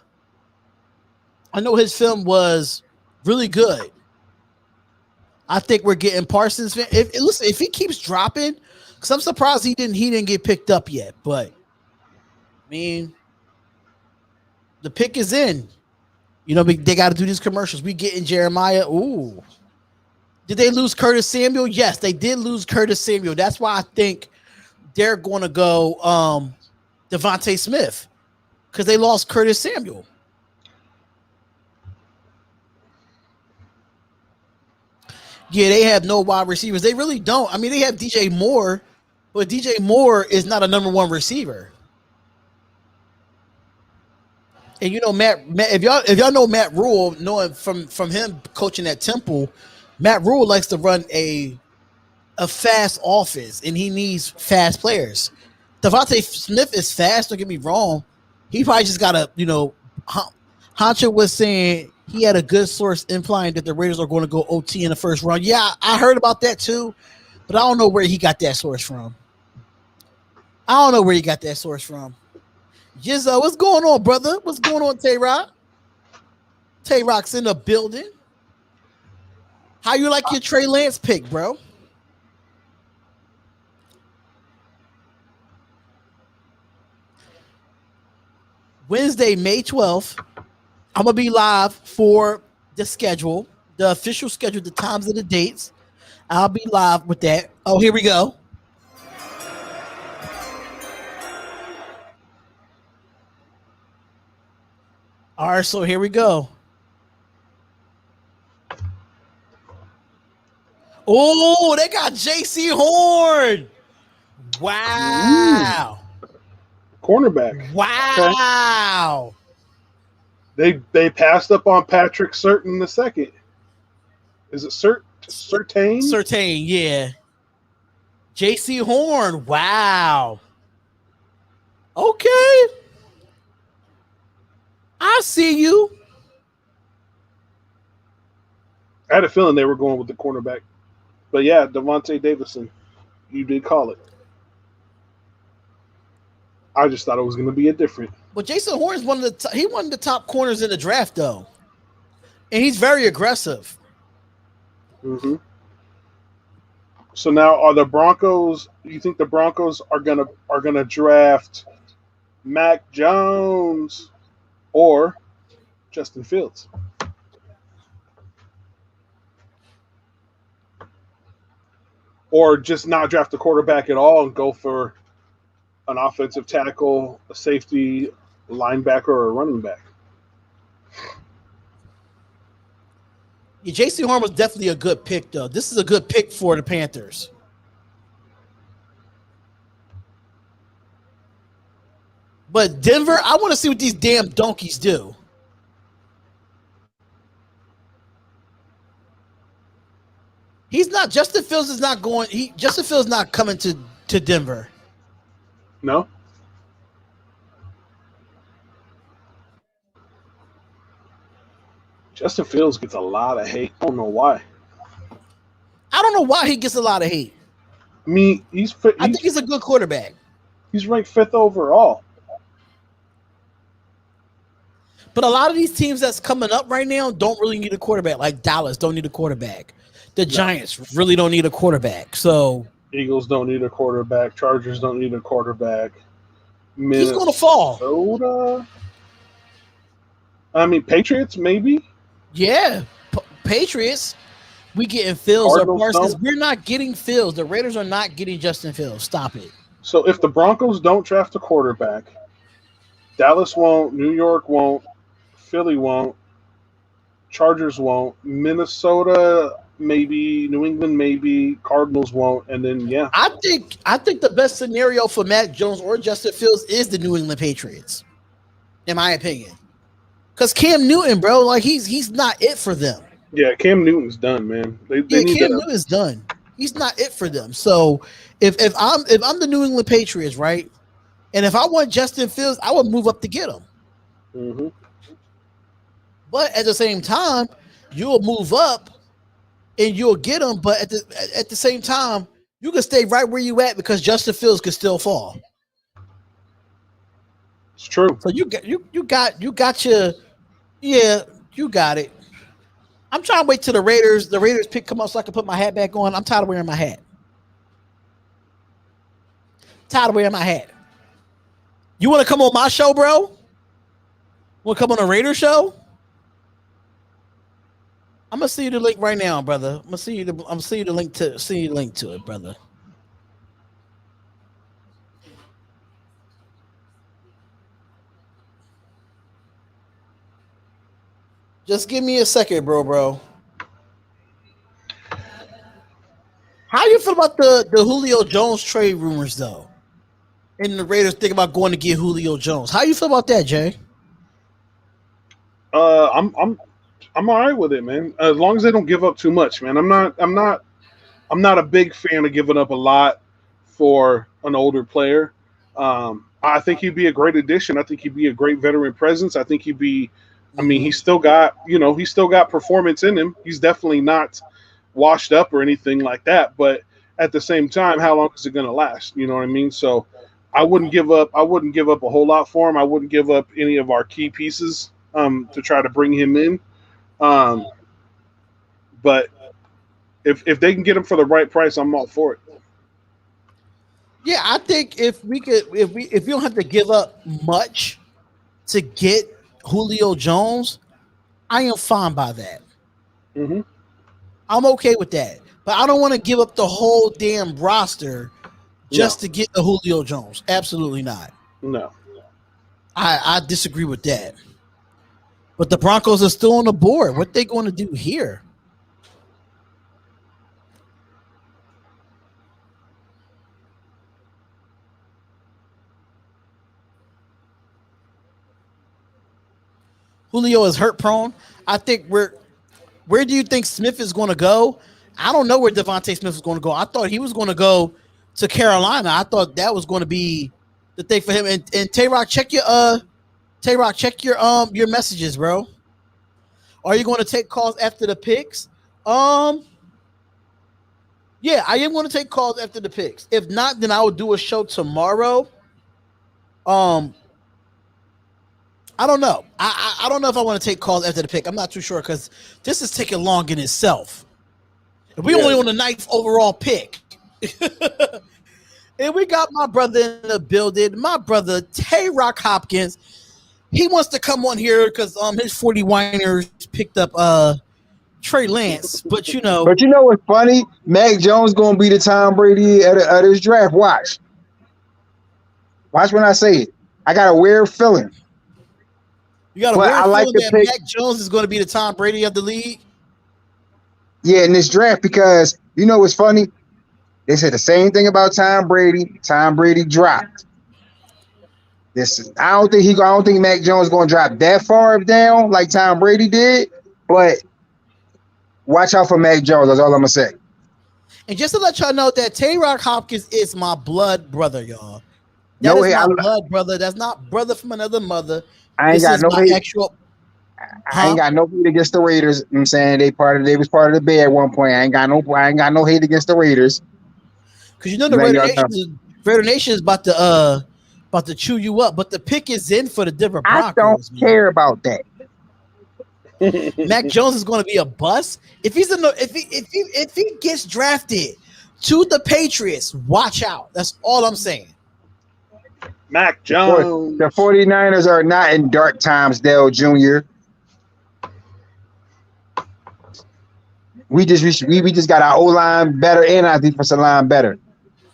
know his film was really good. I think we're getting Parsons. Listen, if he keeps dropping, because I'm surprised he didn't get picked up yet. But I mean, the pick is in. You know, they got to do these commercials. We getting Jeremiah. Ooh. Did they lose Curtis Samuel? Yes, they did lose Curtis Samuel. That's why I think they're going to go Devontae Smith, because they lost Curtis Samuel. Yeah, they have no wide receivers. They really don't. I mean, they have DJ Moore, but DJ Moore is not a number one receiver. And you know, Matt, if y'all know Matt Rule, knowing from him coaching at Temple, Matt Rule likes to run a fast offense, and he needs fast players. Devontae Smith is fast. Don't get me wrong. He probably just got to, you know, Honcho was saying he had a good source implying that the Raiders are going to go OT in the first round. Yeah, I heard about that too, but I don't know where he got that source from. Jizzo, what's going on, brother? What's going on, Tay-Rock? Tay-Rock's in the building. How you like your Trey Lance pick, bro? Wednesday, May 12th, I'm going to be live for the schedule, the official schedule, the times and the dates. I'll be live with that. Oh, here we go. All right, so here we go. Oh, they got J.C. Horn. Wow. Cornerback. Wow. Okay. They passed up on Patrick Surtain the second. Is it Surtain? Surtain, yeah. J.C. Horn. Wow. Okay. I see you. I had a feeling they were going with the cornerback. But yeah, Devontae Davison. You did call it. I just thought it was going to be a different. But Jason Horn is one of the top corners in the draft, though, and he's very aggressive. Mm-hmm. So now, are the Broncos? You think the Broncos are gonna draft Mac Jones or Justin Fields? Or just not draft a quarterback at all and go for an offensive tackle, a safety, linebacker, or a running back? Yeah, J.C. Horn was definitely a good pick, though. This is a good pick for the Panthers. But Denver, I want to see what these damn donkeys do. Justin Fields is not going. Justin Fields not coming to Denver. No. Justin Fields gets a lot of hate. I don't know why. I don't know why he gets a lot of hate. I mean, I think he's a good quarterback. He's ranked 5th overall. But a lot of these teams that's coming up right now don't really need a quarterback. Like Dallas don't need a quarterback. The Giants really don't need a quarterback. So Eagles don't need a quarterback. Chargers don't need a quarterback. He's going to fall. Minnesota. I mean, Patriots maybe. Yeah, Patriots. We getting Fields or Parsons. No. We're not getting Fields. The Raiders are not getting Justin Fields. Stop it. So if the Broncos don't draft a quarterback, Dallas won't, New York won't, Philly won't, Chargers won't, Minnesota, maybe New England, maybe Cardinals won't, and then yeah. I think the best scenario for Mac Jones or Justin Fields is the New England Patriots, in my opinion. Because Cam Newton, bro, like he's not it for them. Yeah, Cam Newton's done, man. They need Cam Newton's done. He's not it for them. So if I'm the New England Patriots, right, and if I want Justin Fields, I would move up to get him. Mm-hmm. But at the same time, you'll move up and you'll get him. But at the same time, you can stay right where you at because Justin Fields could still fall. It's true. So you got your you got it. I'm trying to wait till the Raiders pick come up so I can put my hat back on. I'm tired of wearing my hat. You want to come on my show, bro? Want to come on a Raider show? I'm gonna see you the link right now, brother. I'm gonna see you the link to it, brother. Just give me a second, bro. How you feel about the Julio Jones trade rumors, though? And the Raiders think about going to get Julio Jones. How you feel about that, Jay? I'm all right with it, man. As long as they don't give up too much, man. I'm not a big fan of giving up a lot for an older player. I think he'd be a great addition. I think he'd be a great veteran presence. I think he'd be. I mean, he's still got performance in him. He's definitely not washed up or anything like that. But at the same time, how long is it going to last? You know what I mean? So I wouldn't give up a whole lot for him. I wouldn't give up any of our key pieces to try to bring him in. But if they can get him for the right price, I'm all for it. Yeah, I think if we don't have to give up much to get Julio Jones, I am fine by that. Mm-hmm. I'm okay with that. But I don't want to give up the whole damn roster just to get the Julio Jones. Absolutely not. No. I disagree with that. But the Broncos are still on the board. What they going to do here? Julio is hurt prone. I think where do you think Smith is going to go? I don't know where Devontae Smith is going to go. I thought he was going to go to Carolina. I thought that was going to be the thing for him. And Tay-Rock, check your messages, bro. Are you going to take calls after the picks? Yeah, I am going to take calls after the picks. If not, then I will do a show tomorrow. I don't know. I don't know if I want to take calls after the pick. I'm not too sure because this is taking long in itself. We only on the 9th overall pick. And we got my brother in the building, my brother Tay-Rock Hopkins. He wants to come on here because his 40 Winers picked up Trey Lance. But you know what's funny? Mac Jones gonna be the Tom Brady at his draft. Watch when I say it. I got a weird feeling. You got a weird feeling that Mac Jones is going to be the Tom Brady of the league? Yeah, in this draft, because you know what's funny? They said the same thing about Tom Brady. Tom Brady dropped. I don't think Mac Jones is going to drop that far down like Tom Brady did, but watch out for Mac Jones. That's all I'm going to say. And just to let y'all know that Tay-Rock Hopkins is my blood brother, y'all. That is my blood brother. That's not brother from another mother. I ain't got no hate. I ain't got no hate against the Raiders. You know what I'm saying they was part of the Bear at one point. I ain't got no hate against the Raiders. Because you know the Raider Nation is about to chew you up, but the pick is in for the Denver Broncos. I don't care about that. Mac Jones is going to be a bust if he gets drafted to the Patriots. Watch out. That's all I'm saying. Mac Jones. The 49ers are not in dark times, Dale Jr. We just got our O-line better and our defensive line better.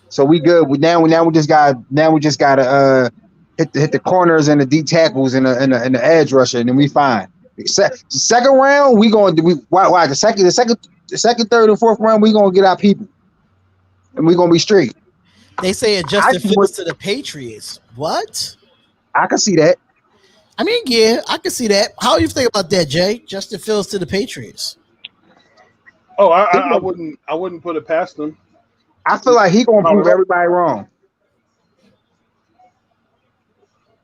So we good. Now we just gotta hit the corners and the D tackles and the edge rusher, and then we fine. Second round, we going to watch the second second, third, and fourth round, we gonna get our people, and we gonna be straight. They say it Justin Fields to the Patriots. What? I can see that. I mean, yeah, I can see that. How do you think about that, Jay? Justin Fields to the Patriots. Oh, I wouldn't put it past him. I feel like he gonna prove everybody wrong.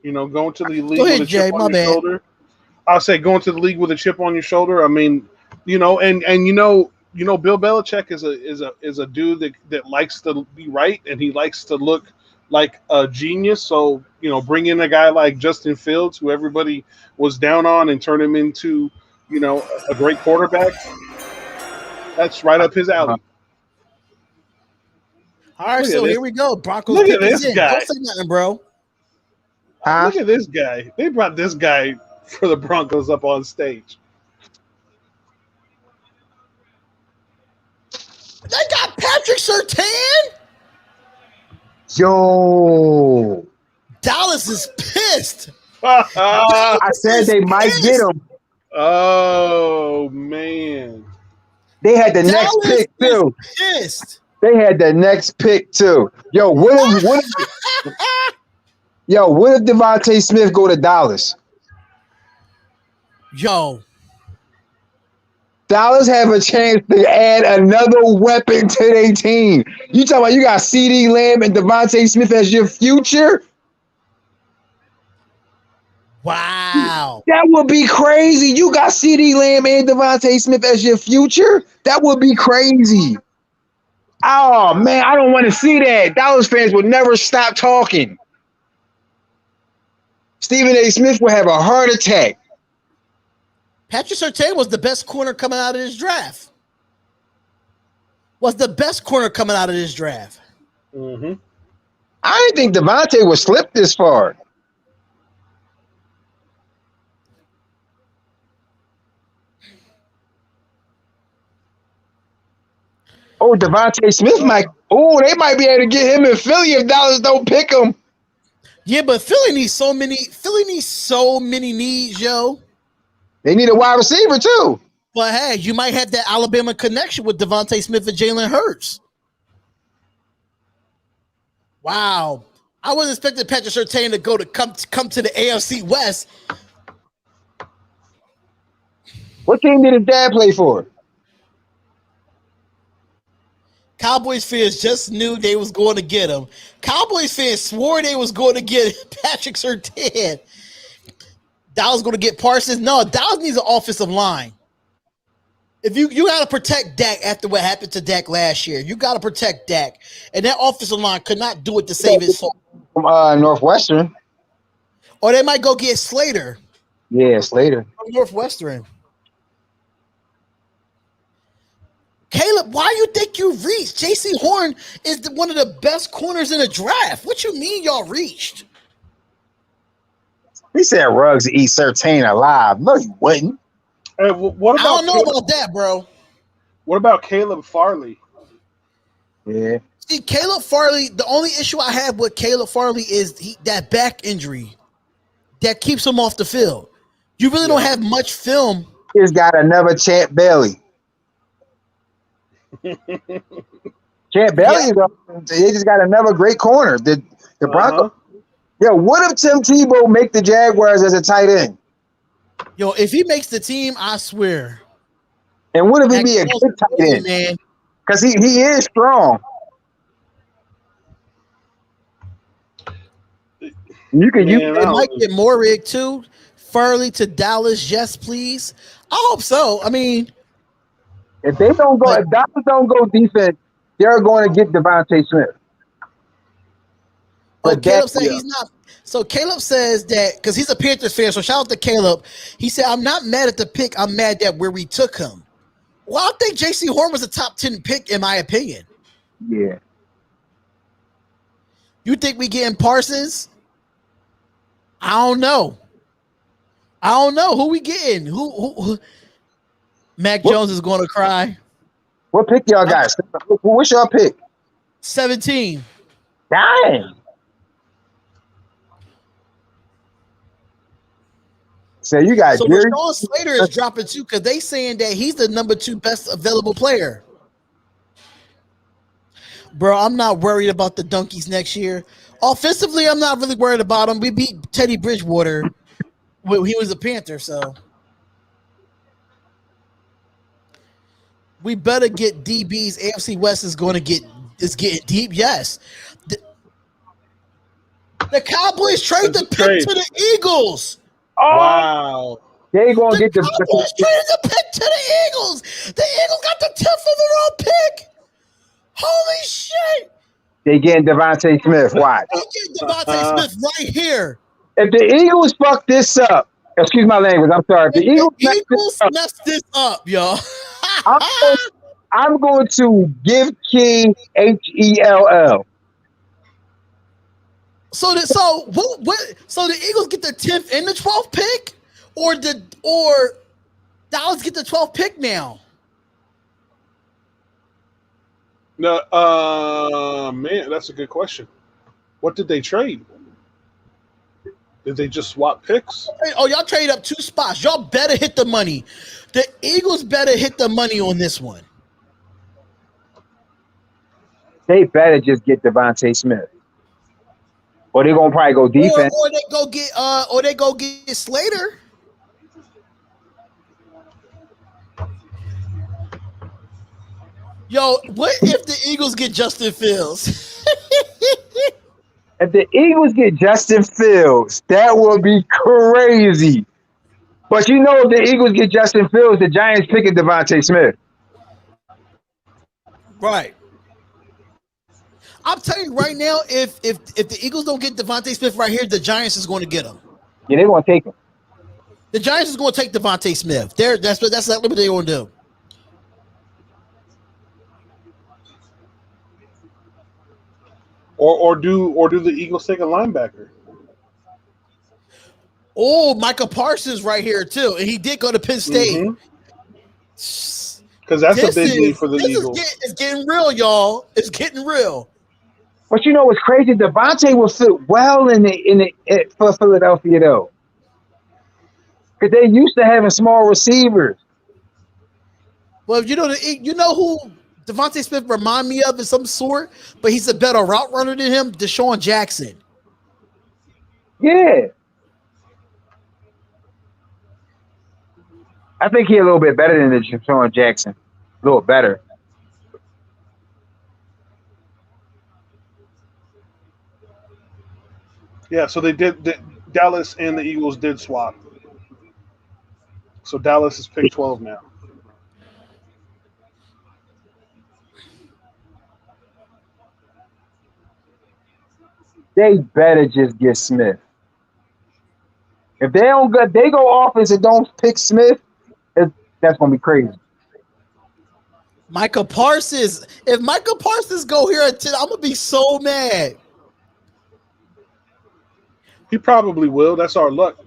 You know, going to the league ahead, with a chip Jay, on my your bad. shoulder. I'll say going to the league with a chip on your shoulder. I mean, you know, and you know, Bill Belichick is a dude that likes to be right, and he likes to look like a genius. So, you know, bring in a guy like Justin Fields, who everybody was down on, and turn him into, you know, a great quarterback. That's right up his alley. All right, so here we go. Broncos. Look at this guy. Don't say nothing, bro. Look at this guy. They brought this guy for the Broncos up on stage. They got Patrick Surtain. Yo, Dallas is pissed. I said they might get him. Oh man, they had the next pick too. Pissed. They had the next pick too. Yo, what if Devontae Smith go to Dallas? Yo, Dallas have a chance to add another weapon to their team. You talking about you got CeeDee Lamb and Devontae Smith as your future? wow. That would be crazy. You got CeeDee Lamb and Devontae Smith as your future? That would be crazy. Oh, man, I don't want to see that. Dallas fans will never stop talking. Stephen A. Smith will have a heart attack. Patrick Surtain was the best corner coming out of this draft. Mm-hmm. I didn't think Devontae would slip this far. Oh, Devontae Smith might. Oh, they might be able to get him in Philly if Dallas don't pick him. Yeah, but Philly needs so many needs, yo. They need a wide receiver too. But hey, you might have that Alabama connection with Devontae Smith and Jalen Hurts. Wow, I wasn't expecting Patrick Surtain to come to the AFC West. What team did his dad play for? Cowboys fans just knew they was going to get him. Cowboys fans swore they was going to get Patrick Surtain. Dallas going to get Parsons. No, Dallas needs an offensive line. If you got to protect Dak after what happened to Dak last year, you got to protect Dak, and that offensive line could not do it to save his soul. From Northwestern. Or they might go get Slater. Yeah, Slater. From Northwestern. Caleb, why you think you reached? J.C. Horn is one of the best corners in the draft. What you mean y'all reached? He said Ruggs eat Surtain alive. No, he wouldn't. Hey, what about I don't know about that, bro. What about Caleb Farley? Yeah. See, Caleb Farley, the only issue I have with Caleb Farley is that back injury that keeps him off the field. You really don't have much film. He's got another Champ Bailey. Champ Bailey, they just got another great corner. The Broncos. Yo, what if Tim Tebow make the Jaguars as a tight end? Yo, if he makes the team, I swear. And what if he be a good tight end? Man. Because he is strong. You can might get Morig too. Farley to Dallas, yes, please. I hope so. I mean, if Dallas don't go defense, they're going to get Devontae Smith. But Caleb said he's not. So Caleb says that because he's a Panthers fan. So shout out to Caleb. He said, "I'm not mad at the pick. I'm mad that where we took him." Well, I think J.C. Horn was a top 10 pick in my opinion. Yeah. You think we getting Parsons? I don't know. Who we getting? Who? Mac Jones is going to cry. What pick y'all got? What's your pick? 17. Dang. So you got So Jerry. Rashawn Slater is dropping too because they saying that he's the number 2 best available player. Bro, I'm not worried about the Donkeys next year. Offensively, I'm not really worried about them. We beat Teddy Bridgewater when he was a Panther, so we better get DBs. AFC West is getting deep. Yes. The Cowboys trade the pick to the Eagles. Oh, Wow. they gonna The get the Cowboys traded the pick to the Eagles. The Eagles got the 10th overall pick. Holy shit. they getting Devontae Smith. Watch. They get Devontae Smith right here. If the Eagles fuck this up, excuse my language, I'm sorry. If the Eagles messed this up, y'all. I'm going to give King HELL. So the Eagles get the 10th and the 12th pick, or Dallas get the 12th pick now? No, man, that's a good question. What did they trade? Did they just swap picks? Oh, y'all trade up 2 spots. Y'all better hit the money. The Eagles better hit the money on this one. They better just get Devontae Smith. Or they're gonna probably go defense. Or they go get Slater. Yo, what if the Eagles get Justin Fields? If the Eagles get Justin Fields, that would be crazy. But you know, if the Eagles get Justin Fields, the Giants picking Devontae Smith. Right. I'm telling you right now, if the Eagles don't get Devontae Smith right here, the Giants is going to get him. Yeah, they're gonna take him. The Giants is going to take Devontae Smith. That's exactly what they're going to do. Or do the Eagles take a linebacker? Oh, Micah Parsons right here too, and he did go to Penn State. Because that's a big need for the Eagles. It's getting real, y'all. It's getting real. But you know what's crazy? Devontae will fit well for Philadelphia though, because they used to having small receivers. Well, you know who Devontae Smith remind me of in some sort, but he's a better route runner than him. Deshaun Jackson. Yeah, I think he's a little bit better than Deshaun Jackson. A little better. Yeah, so they did. Dallas and the Eagles did swap. So Dallas is pick 12 now. They better just get Smith. If they go offense and don't pick Smith, that's gonna be crazy. Micah Parsons. If Micah Parsons go here at 10, I'm gonna be so mad. He probably will. That's our luck.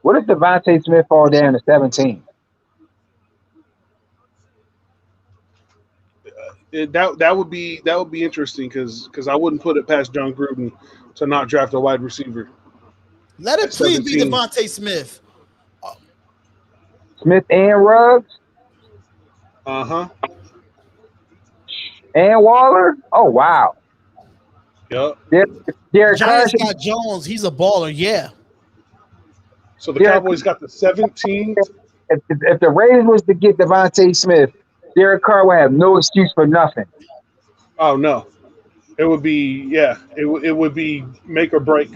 What if Devontae Smith fall down to 17? That would be interesting because I wouldn't put it past John Gruden to not draft a wide receiver. Let it please be Devontae Smith. Smith and Ruggs? Uh-huh. And Waller? Oh, wow. Yep. Derek Giants Carr. got Jones. He's a baller, yeah. So the Cowboys got the 17th. If the Raiders was to get Devontae Smith, Derek Carr would have no excuse for nothing. Oh, no. It would be, yeah, it would be make or break.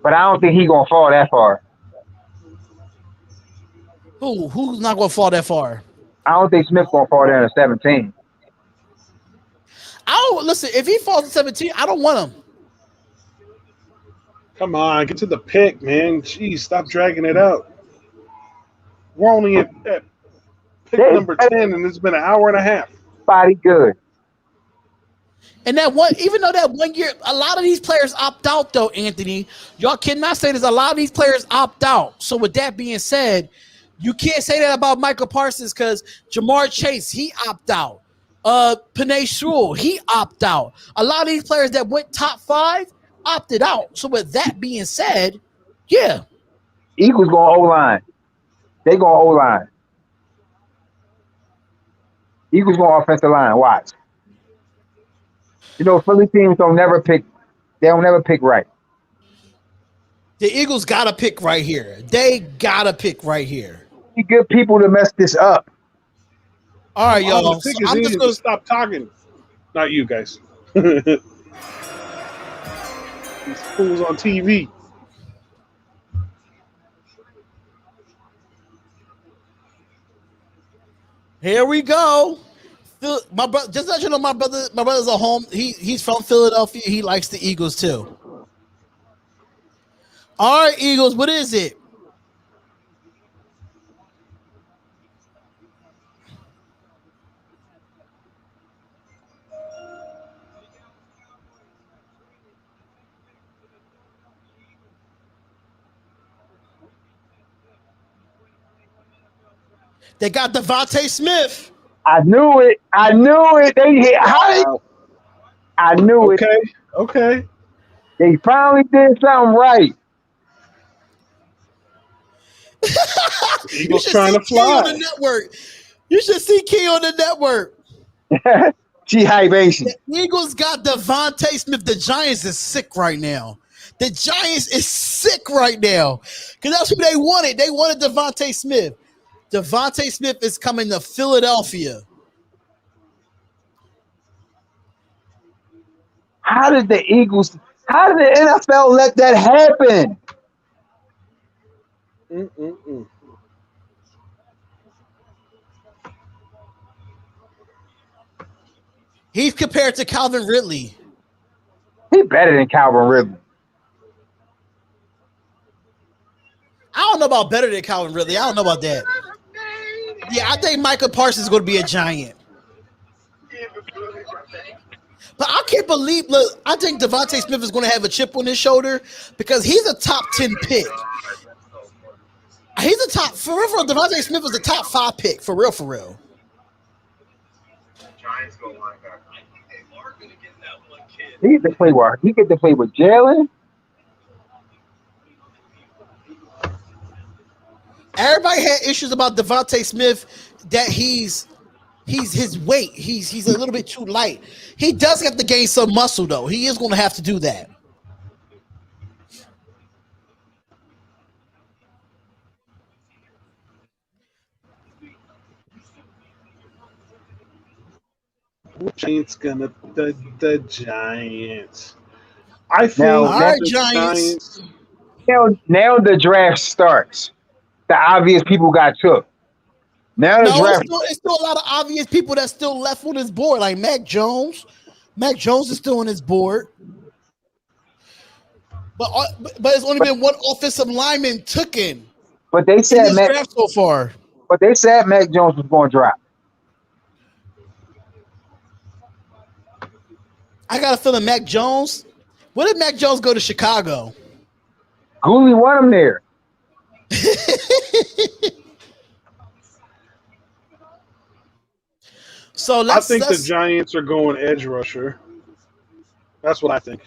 But I don't think he's going to fall that far. Who's not going to fall that far? I don't think Smith's going to fall down to 17. Listen, if he falls to 17, I don't want him. Come on, get to the pick, man. Jeez, stop dragging it out. We're only at pick number 10, and it's been an hour and a half. Body good. And that one, even though that 1 year, a lot of these players opt out, though, Anthony. Y'all cannot say there's a lot of these players opt out. So with that being said, you can't say that about Michael Parsons because Jamar Chase, he opt out. Panay Sewell, he opted out. A lot of these players that went top 5 opted out. So with that being said, yeah. Eagles going O-line. They going O-line. Eagles going offensive line. Watch. You know, Philly teams don't never pick right. The Eagles got to pick right here. They got to pick right here. You good people to mess this up. All right, y'all. The pick is I'm just going to stop talking. Not you guys. These fools on TV. Here we go. My brother, just let you know, my brother's a home. He's from Philadelphia. He likes the Eagles too. All right, Eagles. What is it? They got Devontae Smith. I knew it. I knew it. Okay. They finally did something right. Eagles trying to fly. On the network. You should see Key on the network. G-hibation. The Eagles got Devontae Smith. The Giants is sick right now. The Giants is sick right now because that's who they wanted. They wanted Devontae Smith. Devontae Smith is coming to Philadelphia. How did the NFL let that happen? He's compared to Calvin Ridley. He's better than Calvin Ridley. I don't know about better than Calvin Ridley. I don't know about that. Yeah, I think Michael Parsons is going to be a Giant. But I can't believe, look, I think Devontae Smith is going to have a chip on his shoulder because he's a top 10 pick. He's a top, for real, Devontae Smith was a top 5 pick, for real, for real. He get to play with Jalen. Everybody had issues about Devontae Smith that he's his weight. He's a little bit too light. He does have to gain some muscle though. He is going to have to do that. Giants gonna the Giants. I think now Giants. Now the draft starts. The obvious people got took. Now the draft. It's still a lot of obvious people that's still left on his board, like Mac Jones. Mac Jones is still on his board. But it's only been one offensive lineman taken. But they said Mac so far. But they said Mac Jones was going to drop. I got a feeling Mac Jones. What if Mac Jones go to Chicago? Gooley want him there. I think the Giants are going edge rusher. That's what I think.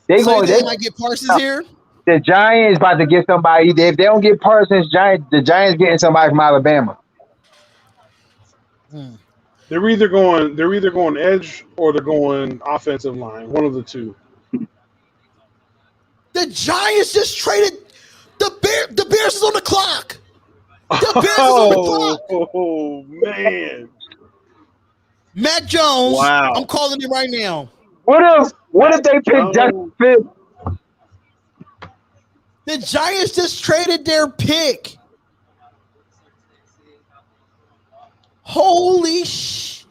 They might get Parsons here. The Giants about to get somebody. If they don't get Parsons, the Giants getting somebody from Alabama. They're either going edge or they're going offensive line. One of the two. The Giants just traded the Bears is on the clock. The Bears is on the clock. Oh man. Mac Jones. Wow. I'm calling him right now. What if they pick Justin Fields? The Giants just traded their pick. Holy sh!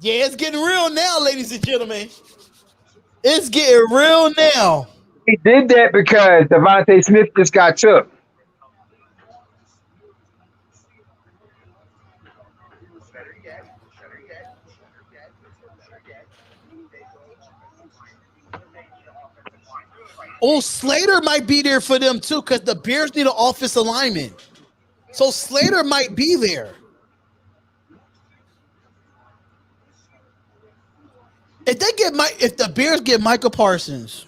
Yeah, it's getting real now, ladies and gentlemen. It's getting real now. He did that because Devontae Smith just got took. Oh, Slater might be there for them too because the Bears need an offensive lineman. So Slater might be there. if the Bears get Michael Parsons,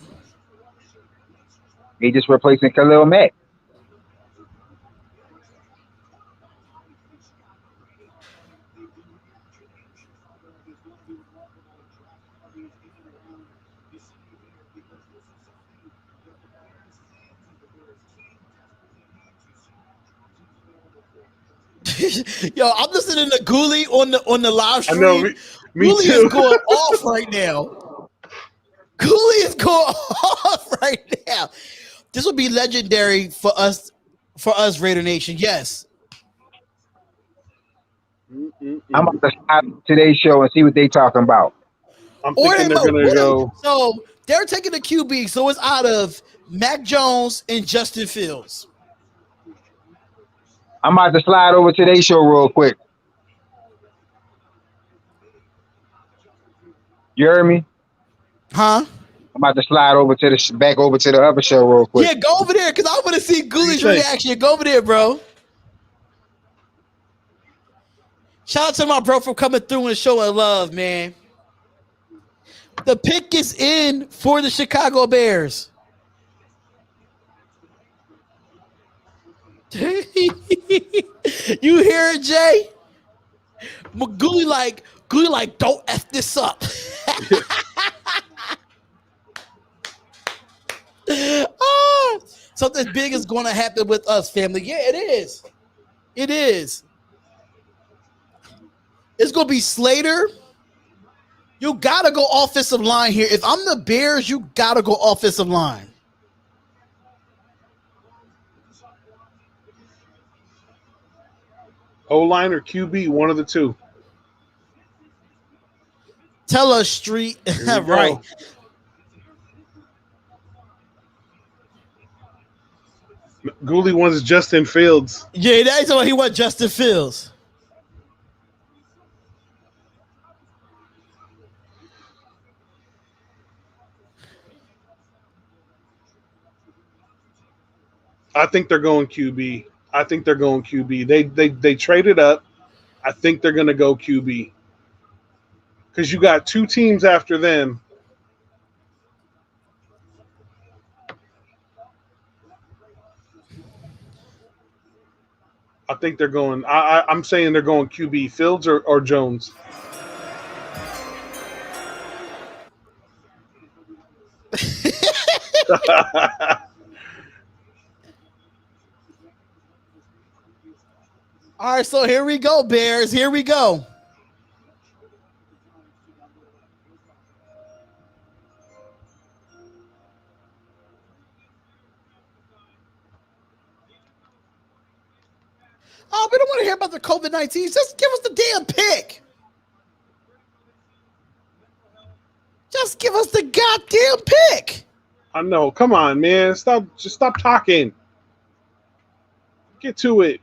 They just replacing Khalil Mack. yo, I'm listening to Gooley on the live I know, stream. me Gooley too. is going off right now. Gooley is going off right now. This will be legendary for us Raider Nation. Yes. I'm about to stop today's show and see what they talking about. I'm thinking they're going to go. So they're taking the QB, so it's out of Mac Jones and Justin Fields. I'm about to slide over today's show real quick. You heard me? Huh? I'm about to slide over to back over to the other show real quick. Yeah, go over there because I want to see Gooley's reaction. Go over there, bro. Shout out to my bro for coming through and showing love, man. The pick is in for the Chicago Bears. You hear it, Jay? Gooley like, don't F this up. Something big is going to happen with us, family. Yeah, it is. It is. It's going to be Slater. You got to go offensive line here. If I'm the Bears, you got to go offensive line. O-line or QB, one of the two. Tell us, Street. Right. Gooley wants Justin Fields. Yeah, that's what he wants, Justin Fields. I think they're going QB. They traded up. I think they're going to go QB. Because you got two teams after them. I think they're going. I'm saying they're going QB. Fields or Jones. All right, so here we go, Bears. Here we go. Oh, we don't want to hear about the COVID-19. Just give us the damn pick. Just give us the goddamn pick. I know. Come on, man. Just stop talking. Get to it.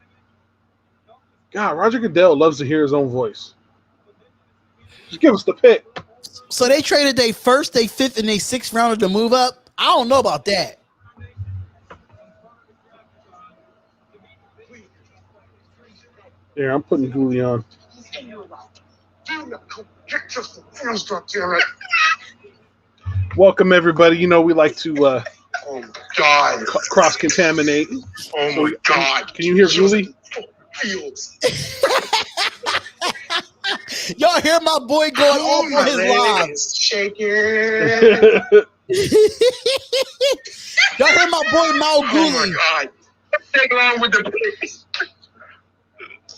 God, Roger Goodell loves to hear his own voice. Just give us the pick. So they traded their first, their fifth, and their sixth rounder to move up. I don't know about that. Yeah, I'm putting Gooley on. Welcome, everybody. You know we like to God. cross-contaminate. Oh, my God. Can you hear Gooley? Fields. Y'all hear my boy going off on his live. Shaking. Y'all hear my boy Mal Oh, Gooley. my God. Take along with the picks.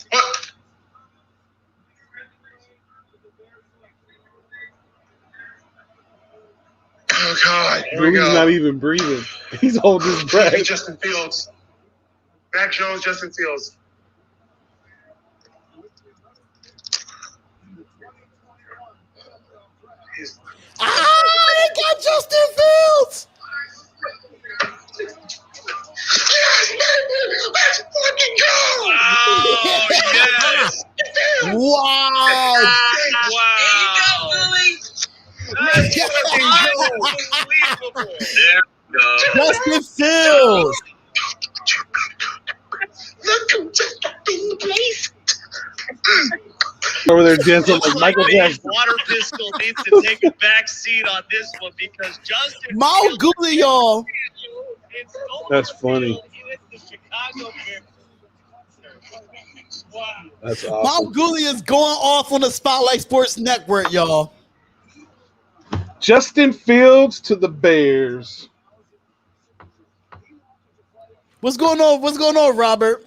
What? Oh, God. Here we Gooley's go. not even breathing. He's holding his breath. Justin Fields. Mac Jones, Justin Fields. They got Justin Fields. Yes, baby! Let's fucking go! Oh, yes! Wow. Wow! Let's fucking go! Unbelievable! There we go. Justin Fields. Look, Justin, please. over there dancing like Looks Michael the Jackson. water pistol needs to take a back seat on this one because Justin Mount Fields Gooley, y'all. in Soldier That's funny. Field, he hit the Chicago Bears. Wow. That's awesome. Mount Gooley is going off on the Spotlight Sports Network, y'all. Justin Fields to the Bears. What's going on? What's going on, Robert?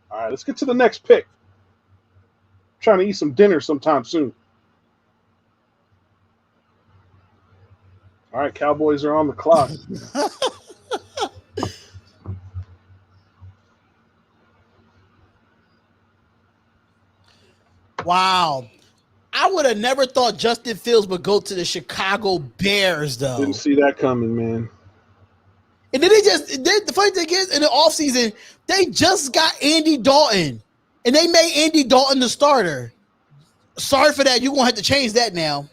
All right, let's get to the next pick. I'm trying to eat some dinner sometime soon. All right, Cowboys are on the clock. Wow. I would have never thought Justin Fields would go to the Chicago Bears, though. Didn't see that coming, man. And then the funny thing is, in the offseason, they just got Andy Dalton. And they made Andy Dalton the starter. Sorry for that. You're going to have to change that now.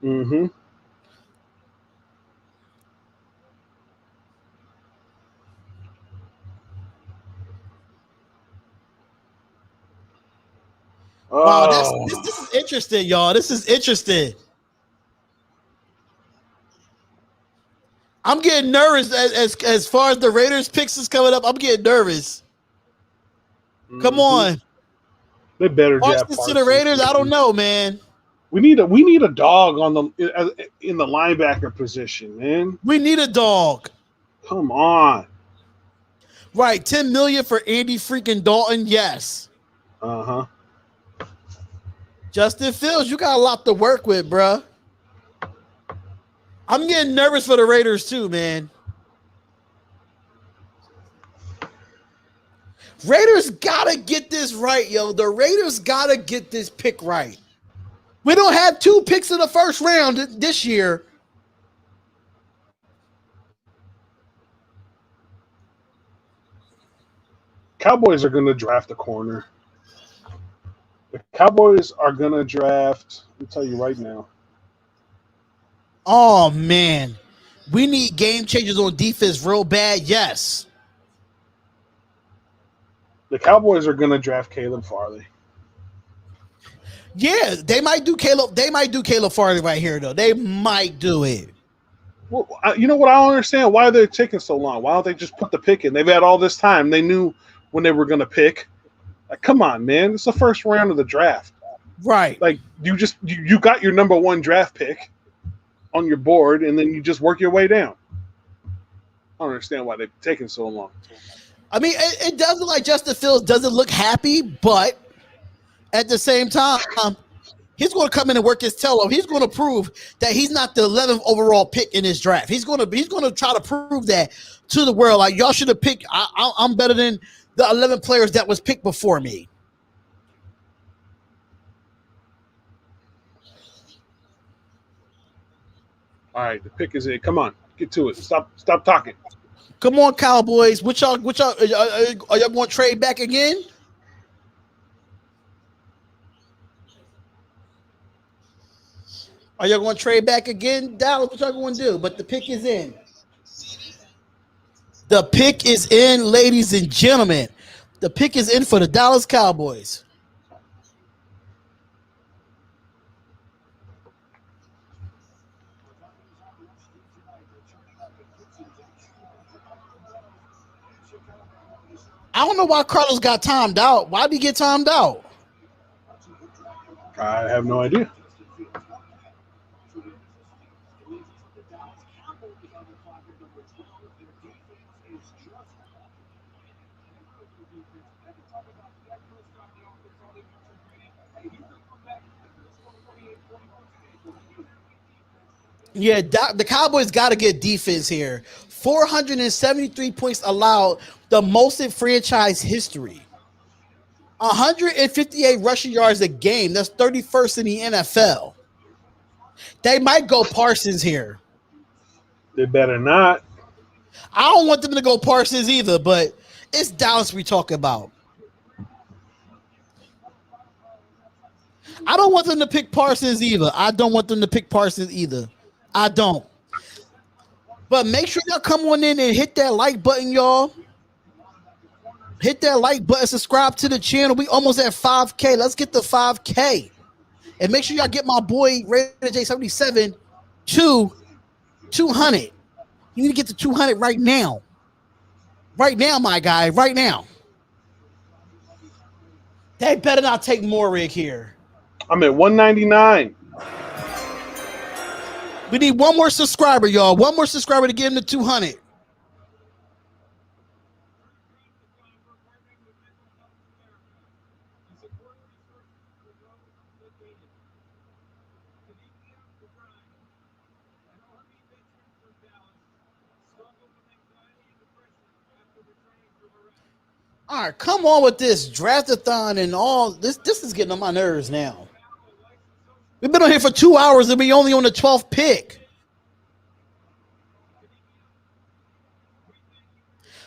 Mm-hmm. Wow, Oh. this is interesting, y'all. This is interesting. I'm getting nervous as far as the Raiders picks is coming up. I'm getting nervous. Come on. They better draft Parsons to the Raiders. I don't know, man. We need a dog on the in the linebacker position, man. We need a dog. Come on. Right, $10 million for Andy freaking Dalton. Yes. Uh-huh. Justin Fields, you got a lot to work with, bruh. I'm getting nervous for the Raiders too, man. Raiders gotta get this right, yo. The Raiders gotta get this pick right. We don't have 2 picks in the first round this year. Cowboys are going to draft a corner. The Cowboys are going to draft, let me tell you right now. Oh, man. We need game changers on defense real bad. Yes. The Cowboys are going to draft Caleb Farley. Yeah, they might do Caleb. They might do Caleb Farley right here, though. They might do it. Well, you know what? I don't understand why they're taking so long. Why don't they just put the pick in? They've had all this time. They knew when they were going to pick. Like, come on, man. It's the first round of the draft. Right. Like, you got your number 1 draft pick on your board, and then you just work your way down. I don't understand why they're taking so long. I mean, it does look like Justin Fields doesn't look happy, but at the same time, he's going to come in and work his tail off. He's going to prove that he's not the 11th overall pick in this draft. He's going to try to prove that to the world. Like, y'all should have picked. I'm better than the 11 players that was picked before me. All right, the pick is in. Come on, get to it. Stop talking. Come on, Cowboys. Are y'all going to trade back again? Are y'all going to trade back again, Dallas? What y'all going to do? But the pick is in. The pick is in, ladies and gentlemen. The pick is in for the Dallas Cowboys. I don't know why Carlos got timed out. Why did he get timed out? I have no idea. Yeah, the Cowboys got to get defense here. 473 points allowed, the most in franchise history. 158 rushing yards a game. That's 31st in the NFL. They might go Parsons here. They better not. I don't want them to go Parsons either, but it's Dallas we talk about. I don't want them to pick Parsons either. I don't. But make sure y'all come on in and hit that like button, y'all. Hit that like button, subscribe to the channel. We almost at 5K. Let's get the 5K. And make sure y'all get my boy Raider J77 to 200. You need to get to 200 right now. Right now, my guy. Right now. They better not take more rig here. I'm at 199. We need one more subscriber, y'all. One more subscriber to get him to 200. All right, come on with this draftathon and all this. This is getting on my nerves now. We've been on here for 2 hours and we only on the 12th pick.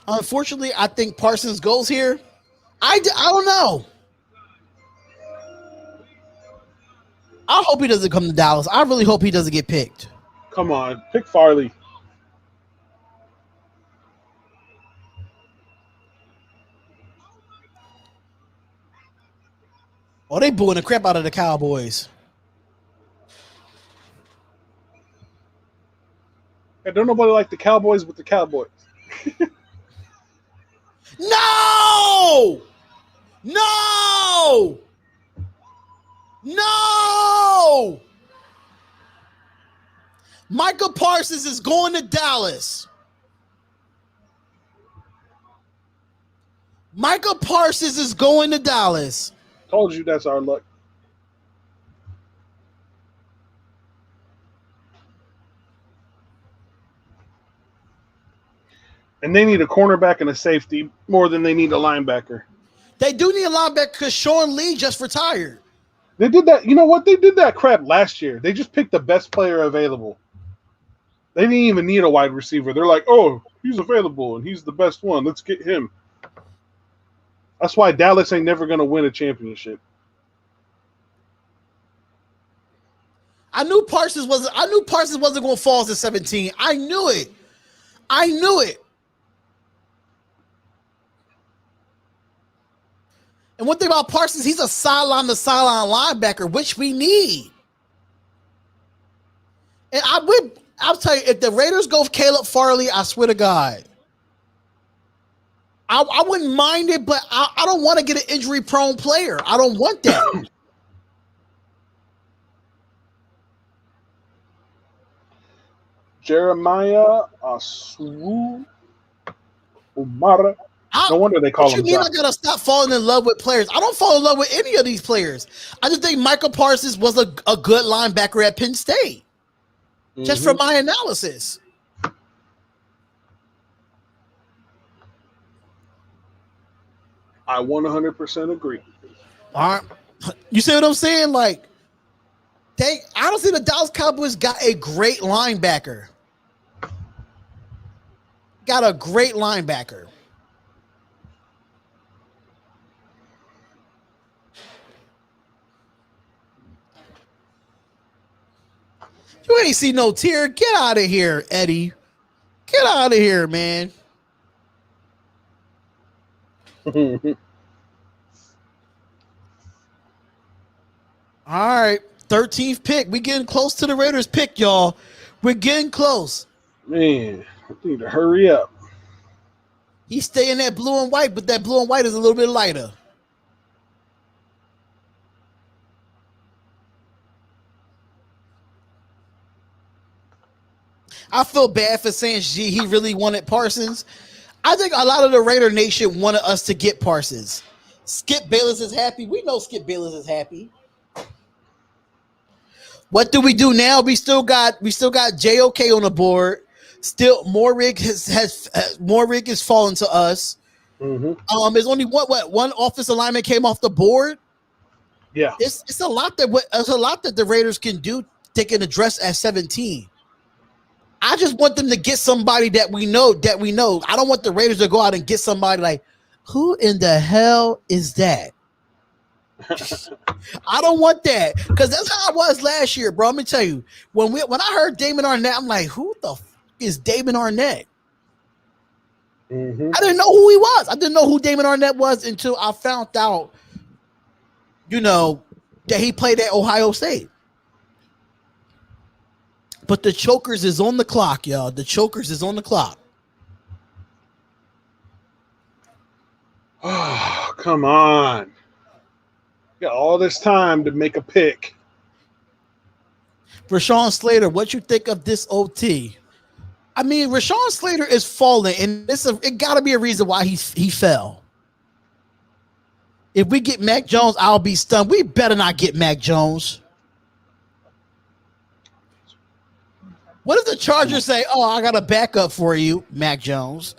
Unfortunately, I think Parsons goes here. I don't know. I hope he doesn't come to Dallas. I really hope he doesn't get picked. Come on, pick Farley. Oh, they booing the crap out of the Cowboys. I don't nobody like the Cowboys with the Cowboys. No! No! No! Micah Parsons is going to Dallas. Micah Parsons is going to Dallas. Told you that's our luck. And they need a cornerback and a safety more than they need a linebacker. They do need a linebacker because Sean Lee just retired. They did that. You know what? They did that crap last year. They just picked the best player available. They didn't even need a wide receiver. They're like, oh, he's available and he's the best one. Let's get him. That's why Dallas ain't never going to win a championship. I knew Parsons wasn't going to fall to 17. I knew it. And one thing about Parsons, he's a sideline to sideline linebacker, which we need. And I'll tell you, if the Raiders go with Caleb Farley, I swear to God, I wouldn't mind it, but I don't want to get an injury-prone player. I don't want that. Jeremiah Asu Umara. No wonder they call him. What you mean I gotta stop falling in love with players? I don't fall in love with any of these players. I just think Michael Parsons was a good linebacker at Penn State. Just from my analysis. I 100% agree. All right. You see what I'm saying? Like, I don't see the Dallas Cowboys got a great linebacker. Got a great linebacker. You ain't see no tear. Get out of here, Eddie. Get out of here, man. All right. 13th pick. We getting close to the Raiders pick, y'all. We're getting close. Man, I need to hurry up. He's staying that blue and white, but that blue and white is a little bit lighter. I feel bad for saying he really wanted Parsons. I think a lot of the Raider Nation wanted us to get Parsons. Skip Bayless is happy. We know Skip Bayless is happy. What do we do now? We still got JOK on the board. Still, Morig is fallen to us. There's only one offensive lineman came off the board. Yeah, it's a lot that the Raiders can do. They can address at 17. I just want them to get somebody that we know. I don't want the Raiders to go out and get somebody like, who in the hell is that? I don't want that because that's how I was last year, bro. Let me tell you, when I heard Damon Arnett, I'm like, who the f is Damon Arnett? Mm-hmm. I didn't know who he was. I didn't know who Damon Arnett was until I found out, that he played at Ohio State. But the Chokers is on the clock, y'all. The Chokers is on the clock. Oh, come on. Got all this time to make a pick. Rashawn Slater, what you think of this OT? I mean, Rashawn Slater is falling, and it got to be a reason why he fell. If we get Mac Jones, I'll be stunned. We better not get Mac Jones. What if the Chargers say, "Oh, I got a backup for you, Mac Jones"?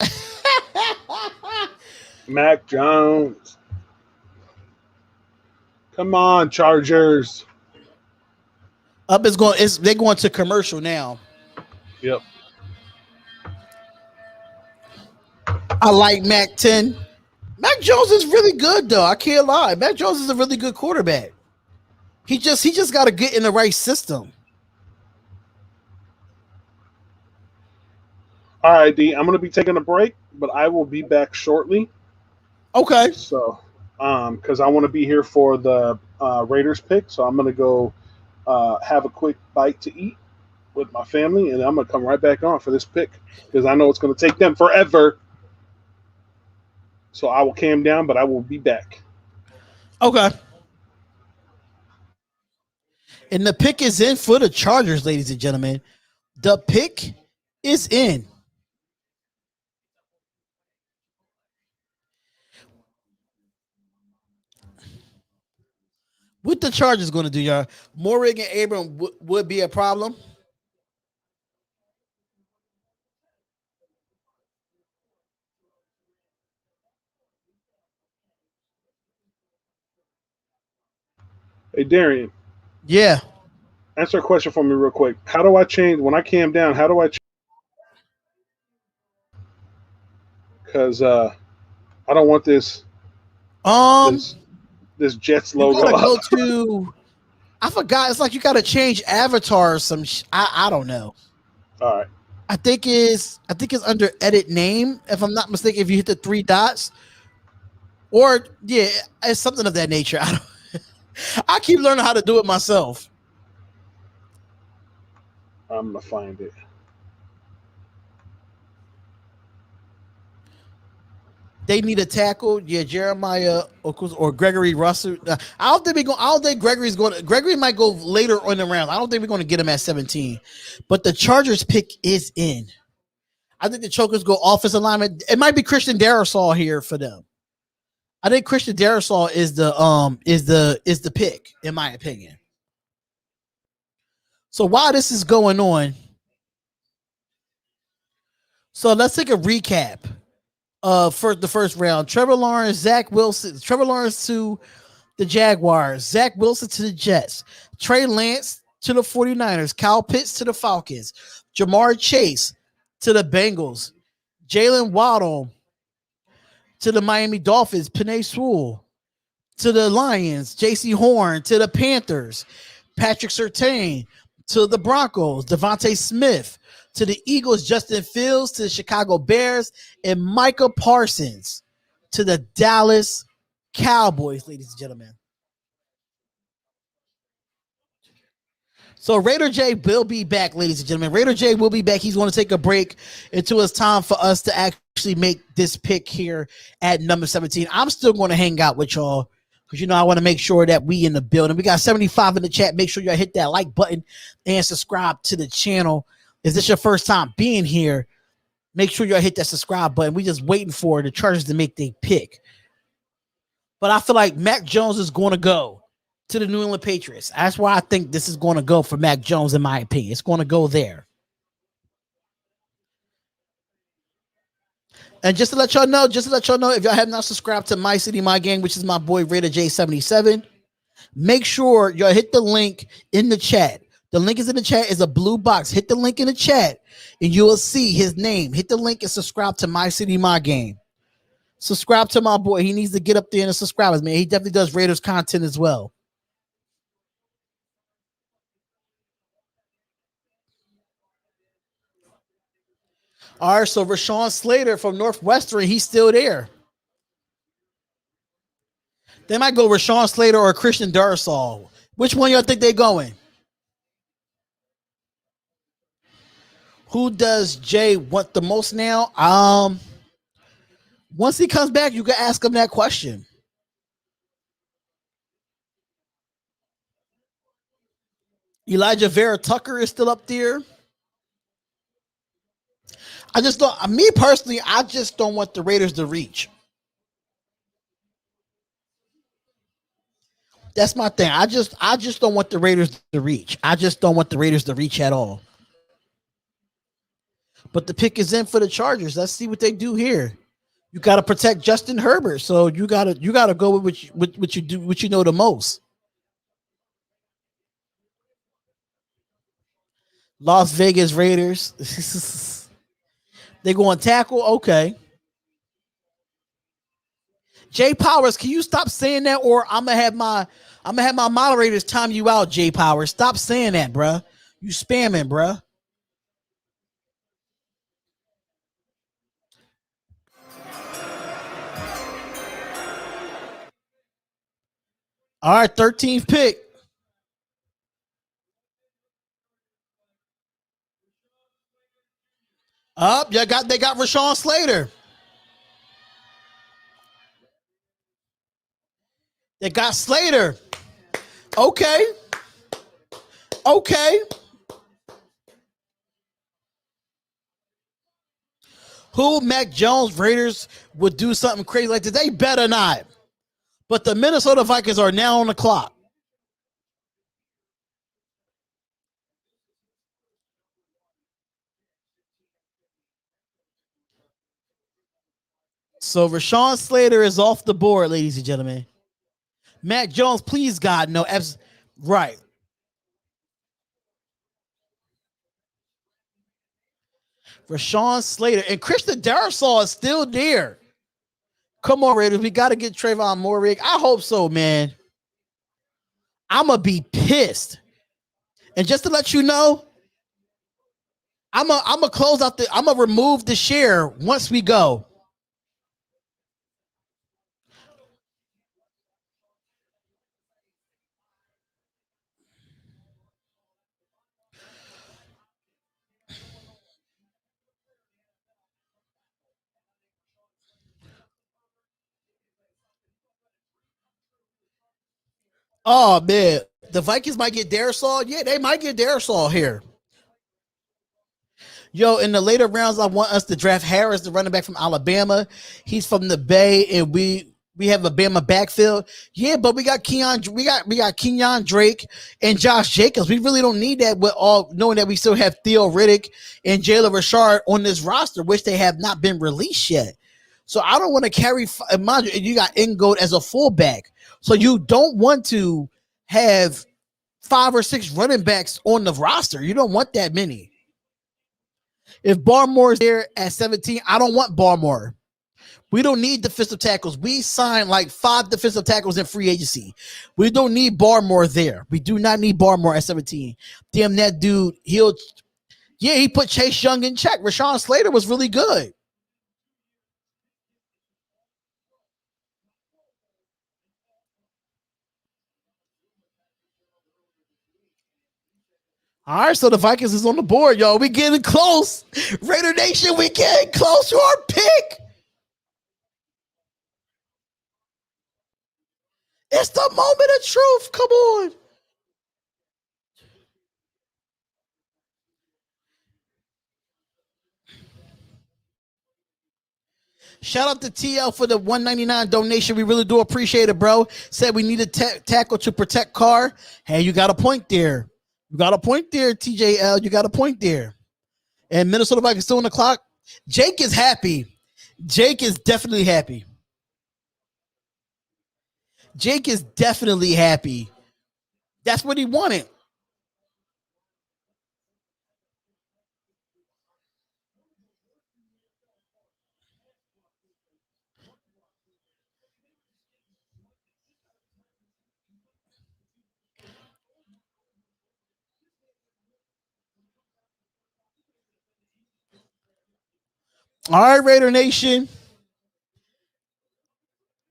Mac Jones. Come on, Chargers. They're going to commercial now. Yep. I like Mac 10. Mac Jones is really good, though. I can't lie. Mac Jones is a really good quarterback. He just got to get in the right system. All right, D. I'm going to be taking a break, but I will be back shortly. Okay. So, because I want to be here for the Raiders pick, so I'm going to go have a quick bite to eat with my family, and I'm going to come right back on for this pick because I know it's going to take them forever. So I will calm down, but I will be back. Okay. And the pick is in for the Chargers, ladies and gentlemen. The pick is in. What the Chargers going to do, y'all? Morig and Abram would be a problem. Hey, Darian. Yeah. Answer a question for me real quick. How do I change when I cam down? How do I change? Because I don't want this this Jets you logo. gotta go to. I forgot. It's like you gotta change avatar or some. I don't know. All right. I think it's under edit name, if I'm not mistaken. If you hit the 3 dots, or yeah, it's something of that nature. I keep learning how to do it myself. I'm gonna find it. They need a tackle. Yeah, Jeremiah or Gregory Russell. I don't think Gregory's going to. Gregory might go later on the round. I don't think we're going to get him at 17. But the Chargers pick is in. I think the Chokers go offensive alignment. It might be Christian Darrisaw here for them. I think Christian Darrisaw is the pick, in my opinion. So while this is going on, so let's take a recap. For the first round, Trevor Lawrence, Zach Wilson, Trevor Lawrence to the Jaguars, Zach Wilson to the Jets, Trey Lance to the 49ers, Kyle Pitts to the Falcons, Jamar Chase to the Bengals, Jalen Waddle to the Miami Dolphins, Penei Sewell to the Lions, J.C. Horn to the Panthers, Patrick Surtain to the Broncos, Devontae Smith to the Eagles, Justin Fields to the Chicago Bears, and Micah Parsons to the Dallas Cowboys, ladies and gentlemen. So Raider J will be back, ladies and gentlemen. Raider J will be back. He's going to take a break until it's time for us to actually make this pick here at number 17. I'm still going to hang out with y'all because, I want to make sure that we in the building. We got 75 in the chat. Make sure y'all hit that like button and subscribe to the channel. Is this your first time being here? Make sure y'all hit that subscribe button. We just waiting for the Chargers to make their pick. But I feel like Mac Jones is going to go to the New England Patriots. That's why I think this is going to go for Mac Jones, in my opinion. It's going to go there. And just to let y'all know, if y'all have not subscribed to My City, My Gang, which is my boy Raider J77, make sure y'all hit the link in the chat. The link is in the chat. Is a blue box. Hit the link in the chat, and you will see his name. Hit the link and subscribe to My City, My Game. Subscribe to my boy. He needs to get up there and subscribe us, man. He definitely does Raiders content as well. All right, so Rashawn Slater from Northwestern, he's still there. They might go Rashawn Slater or Christian Darsal. Which one y'all think they going? Who does Jay want the most now? Once he comes back, you can ask him that question. Elijah Vera Tucker is still up there. I just don't. Me personally, I just don't want the Raiders to reach. That's my thing. I just don't want the Raiders to reach. I just don't want the Raiders to reach at all. But the pick is in for the Chargers. Let's see what they do here. You got to protect Justin Herbert, so you gotta go with what you do, what you know the most. Las Vegas Raiders. They going tackle. Okay. Jay Powers, can you stop saying that, or I'm gonna have my moderators time you out. Jay Powers, stop saying that, bruh. You spamming, bruh. All right, 13th pick. Up, they got Rashawn Slater. They got Slater. Okay. Okay. Who Mac Jones Raiders would do something crazy like that? They better not. But the Minnesota Vikings are now on the clock. So Rashawn Slater is off the board, ladies and gentlemen. Mac Jones, please God, no. Right. Rashawn Slater and Christian Darrisaw is still there. Come on, Raiders. We got to get Trayvon Moehrig. I hope so, man. I'm going to be pissed. And just to let you know, I'm gonna close out I'm gonna remove the share once we go. Oh man, the Vikings might get Darrisaw. Yeah, they might get Darrisaw here. Yo, in the later rounds, I want us to draft Harris, the running back from Alabama. He's from the Bay, and we have a Bama backfield. Yeah, but we got Kenyon Drake and Josh Jacobs. We really don't need that with all knowing that we still have Theo Riddick and Jalen Richard on this roster, which they have not been released yet. So I don't want to carry. Mind you got Ingold as a fullback, so you don't want to have 5 or 6 running backs on the roster. You don't want that many. If Barmore's there at 17, I don't want Barmore. We don't need defensive tackles. We signed like 5 defensive tackles in free agency. We don't need Barmore there. We do not need Barmore at 17. Damn, that dude, he put Chase Young in check. Rashawn Slater was really good. All right, so the Vikings is on the board, y'all. We getting close. Raider Nation, we getting close to our pick. It's the moment of truth. Come on. Shout out to TL for the $199 donation. We really do appreciate it, bro. Said we need a tackle to protect Carr. Hey, you got a point there. You got a point there, TJL. You got a point there. And Minnesota Vikings still on the clock. Jake is happy. Jake is definitely happy. Jake is definitely happy. That's what he wanted. All right, Raider Nation.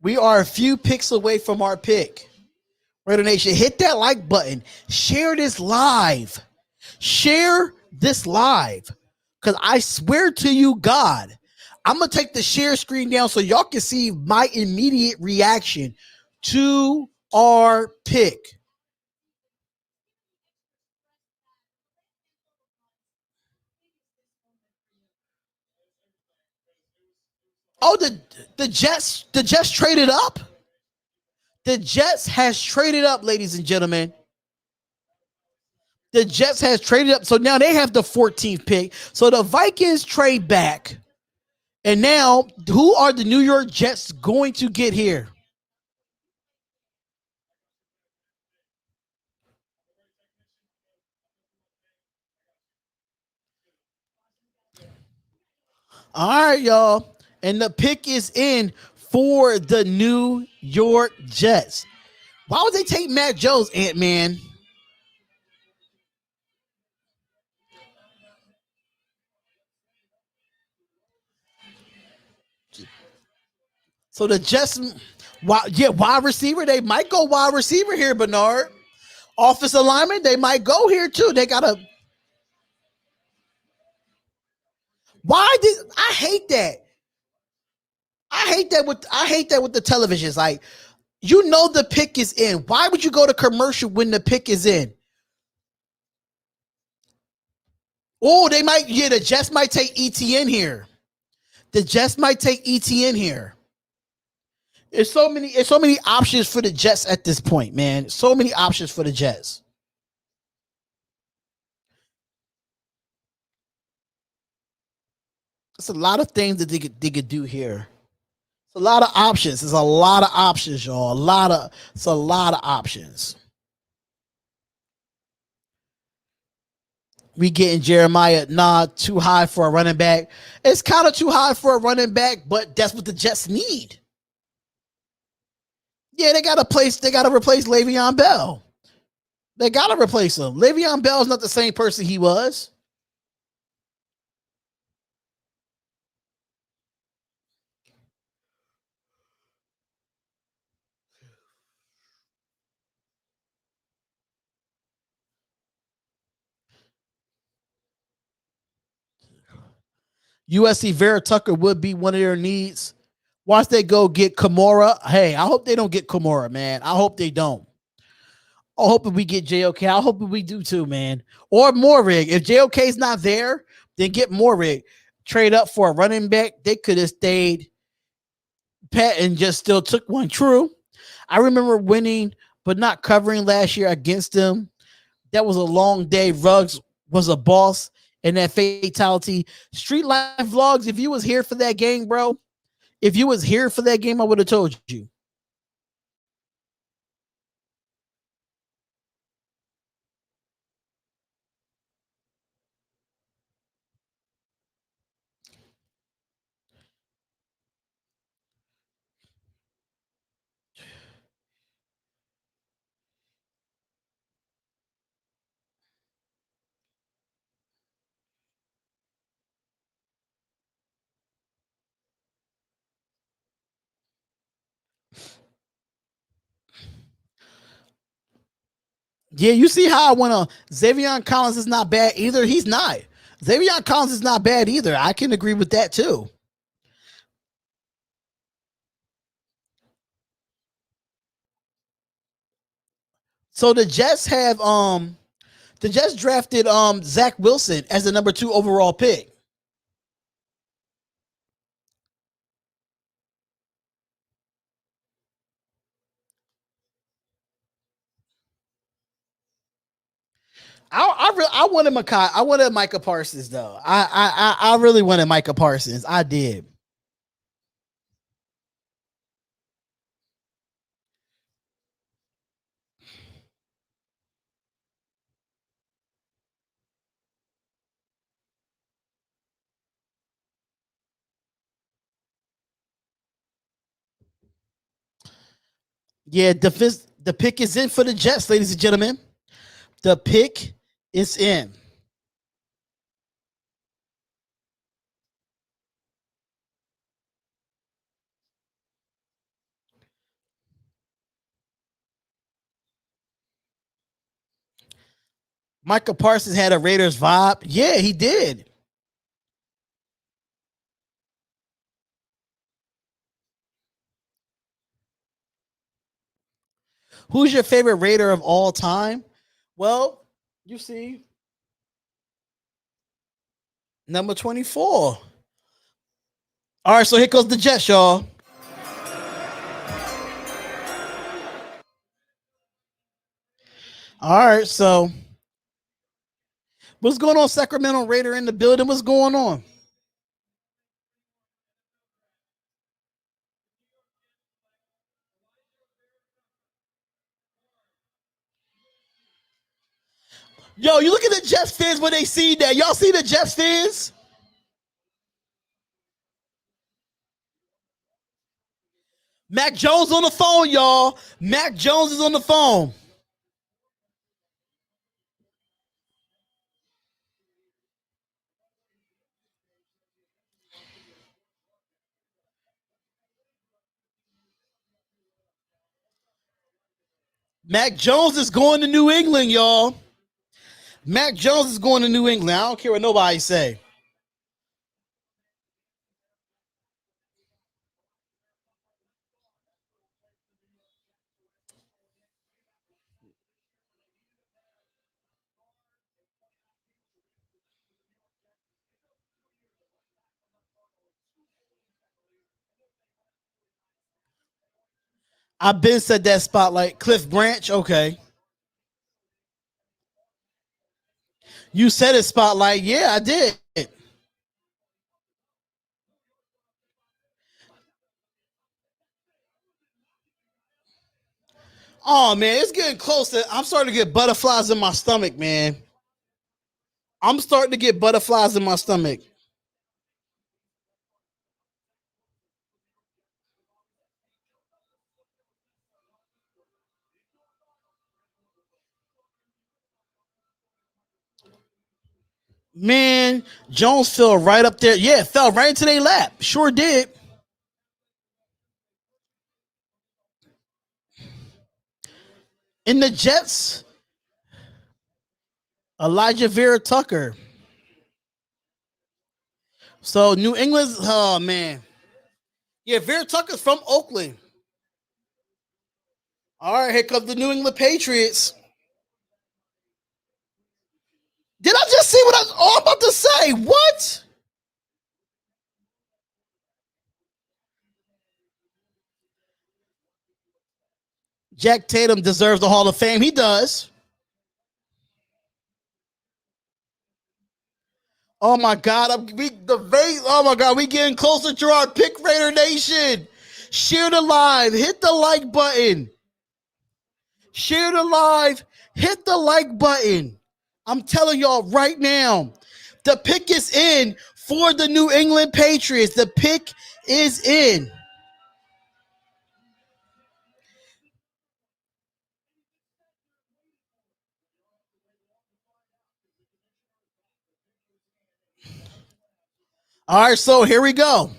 We are a few picks away from our pick. Raider Nation, hit that like button. Share this live. Share this live. Because I swear to you, God, I'm going to take the share screen down so y'all can see my immediate reaction to our pick. Oh, the Jets traded up. The Jets has traded up, ladies and gentlemen. The Jets has traded up. So now they have the 14th pick. So the Vikings trade back. And now, who are the New York Jets going to get here? All right, y'all. And the pick is in for the New York Jets. Why would they take Mac Jones, Ant-Man? So the Jets, wide receiver. They might go wide receiver here, Bernard. Offensive lineman, they might go here too. They got to. I hate that. I hate that with the televisions. Like, you know the pick is in. Why would you go to commercial when the pick is in? Oh, the Jets might take ETN here. The Jets might take ETN here. There's so many options for the Jets at this point, man. So many options for the Jets. It's a lot of things that they could do here. It's a lot of options. There's a lot of options, y'all. It's a lot of options. We getting Jeremiah, too high for a running back. It's kind of too high for a running back, but that's what the Jets need. Yeah, they gotta replace Le'Veon Bell. They gotta replace him. Le'Veon Bell is not the same person he was. USC Vera Tucker would be one of their needs. Once they go get Kamara, hey, I hope they don't get Kamara, man. I hope they don't. I hope we get JOK. I hope we do too, man. Or Morig. If JOK is not there, then get Morig. Trade up for a running back. They could have stayed pat and just still took one. True. I remember winning, but not covering last year against them. That was a long day. Ruggs was a boss in that fatality. Street Life Vlogs, if you was here for that game, bro, if you was here for that game, I would have told you. Yeah, you see how I went on. Xavier Collins is not bad either. He's not. Xavier Collins is not bad either. I can agree with that too. So the Jets drafted Zach Wilson as the number 2 overall pick. I wanted Micah. I wanted Micah Parsons though. I really wanted Micah Parsons. I did. Yeah, the pick is in for the Jets, ladies and gentlemen. The pick is in. Michael Parsons had a Raiders vibe. Yeah, he did. Who's your favorite Raider of all time? Well, you see, number 24. All right, so here goes the Jets, y'all. All right, so what's going on, Sacramento Raider in the building? What's going on? Yo, you look at the Jets fans when they see that. Y'all see the Jets fans? Mac Jones on the phone, y'all. Mac Jones is on the phone. Mac Jones is going to New England, y'all. Mac Jones is going to New England. I don't care what nobody say. I've been said that spotlight. Cliff Branch, okay. You said it, spotlight. Yeah, I did. Oh man, it's getting closer. I'm starting to get butterflies in my stomach, man. I'm starting to get butterflies in my stomach. Man, Jones fell right up there. Yeah, fell right into their lap. Sure did. In the Jets, Elijah Vera Tucker. So New England's, oh man. Yeah, Vera Tucker's from Oakland. All right, here comes the New England Patriots. Did I just see what I was all about to say? What? Jack Tatum deserves the Hall of Fame. He does. Oh my God, oh my God, we getting closer to our pick, Raider Nation. Share the live, hit the like button. Share the live, hit the like button. I'm telling y'all right now, the pick is in for the New England Patriots. The pick is in. All right, so here we go.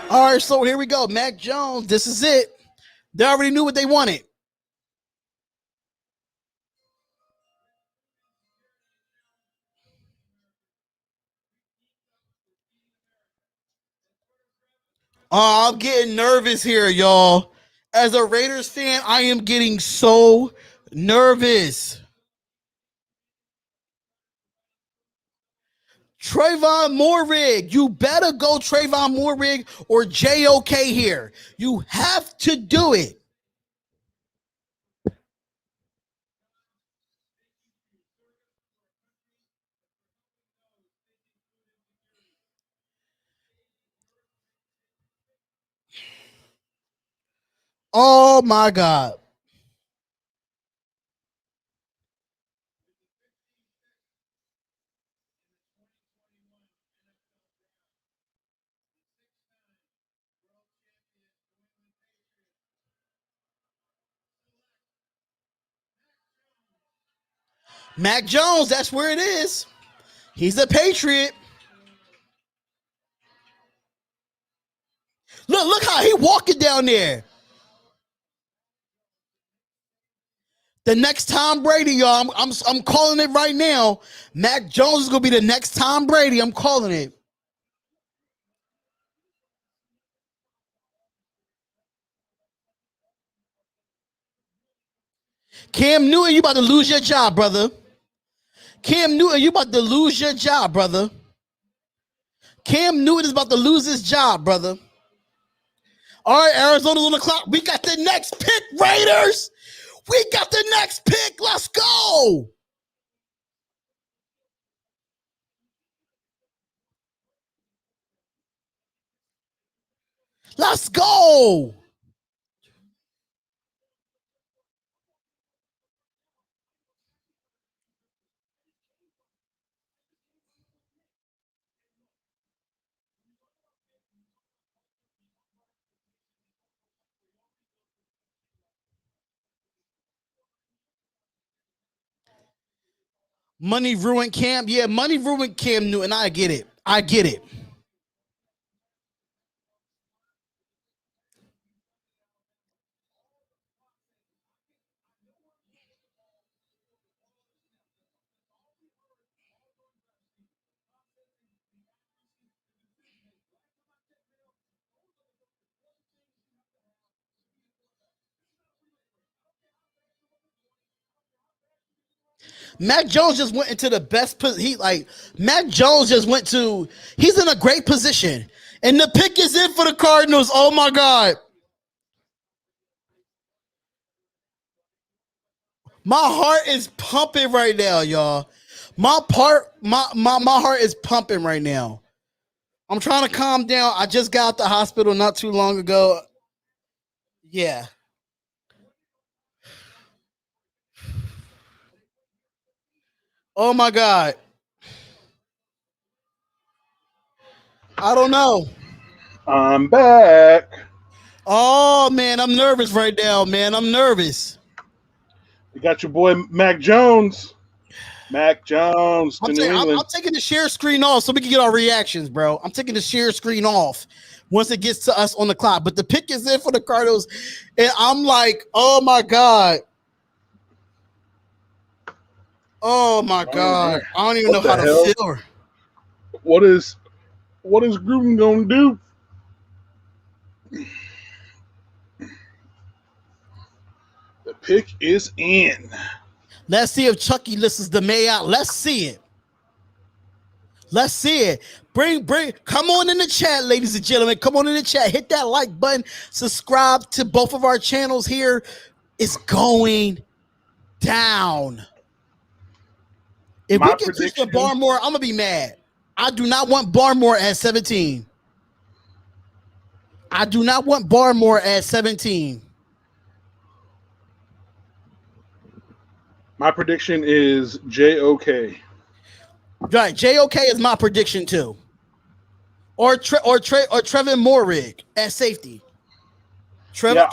All right, so here we go. Mac Jones, this is it. They already knew what they wanted. Oh, I'm getting nervous here, y'all. As a Raiders fan, I am getting so nervous. Trayvon Moorrig, you better go Trayvon Moorrig or JOK here. You have to do it. Oh my God. Mac Jones, that's where it is. He's a Patriot. Look how he walking down there. The next Tom Brady, y'all. I'm calling it right now. Mac Jones is gonna be the next Tom Brady. I'm calling it. Cam Newton, you about to lose your job, brother. Cam Newton, you about to lose your job, brother. Cam Newton is about to lose his job, brother. All right, Arizona's on the clock. We got the next pick, Raiders. We got the next pick. Let's go. Let's go. Money ruined Cam. Yeah, money ruined Cam Newton. I get it. I get it. Mac Jones just went into the best Mac Jones just went to he's in a great position. And the pick is in for the Cardinals. Oh my God. My heart is pumping right now, y'all. My heart is pumping right now. I'm trying to calm down. I just got out the hospital not too long ago. Yeah. Oh my God. I don't know. I'm back. Oh man, I'm nervous right now, man. I'm nervous. You got your boy Mac Jones. Mac Jones to New England. I'm taking the share screen off so we can get our reactions, bro. I'm taking the share screen off once it gets to us on the clock. But the pick is in for the Cardinals, and I'm like, oh my God. Oh my God. I don't even know how to feel. What is Gruden gonna do? The pick is in. Let's see if Chucky listens to May out. Let's see it. Let's see it. Come on in the chat, ladies and gentlemen. Come on in the chat. Hit that like button. Subscribe to both of our channels here. It's going down. If we get Christian Barmore, I'm gonna be mad. I do not want Barmore at 17. I do not want Barmore at 17. My prediction is JOK. Right, JOK is my prediction too. Or Trevin Moehrig at safety. Trevin?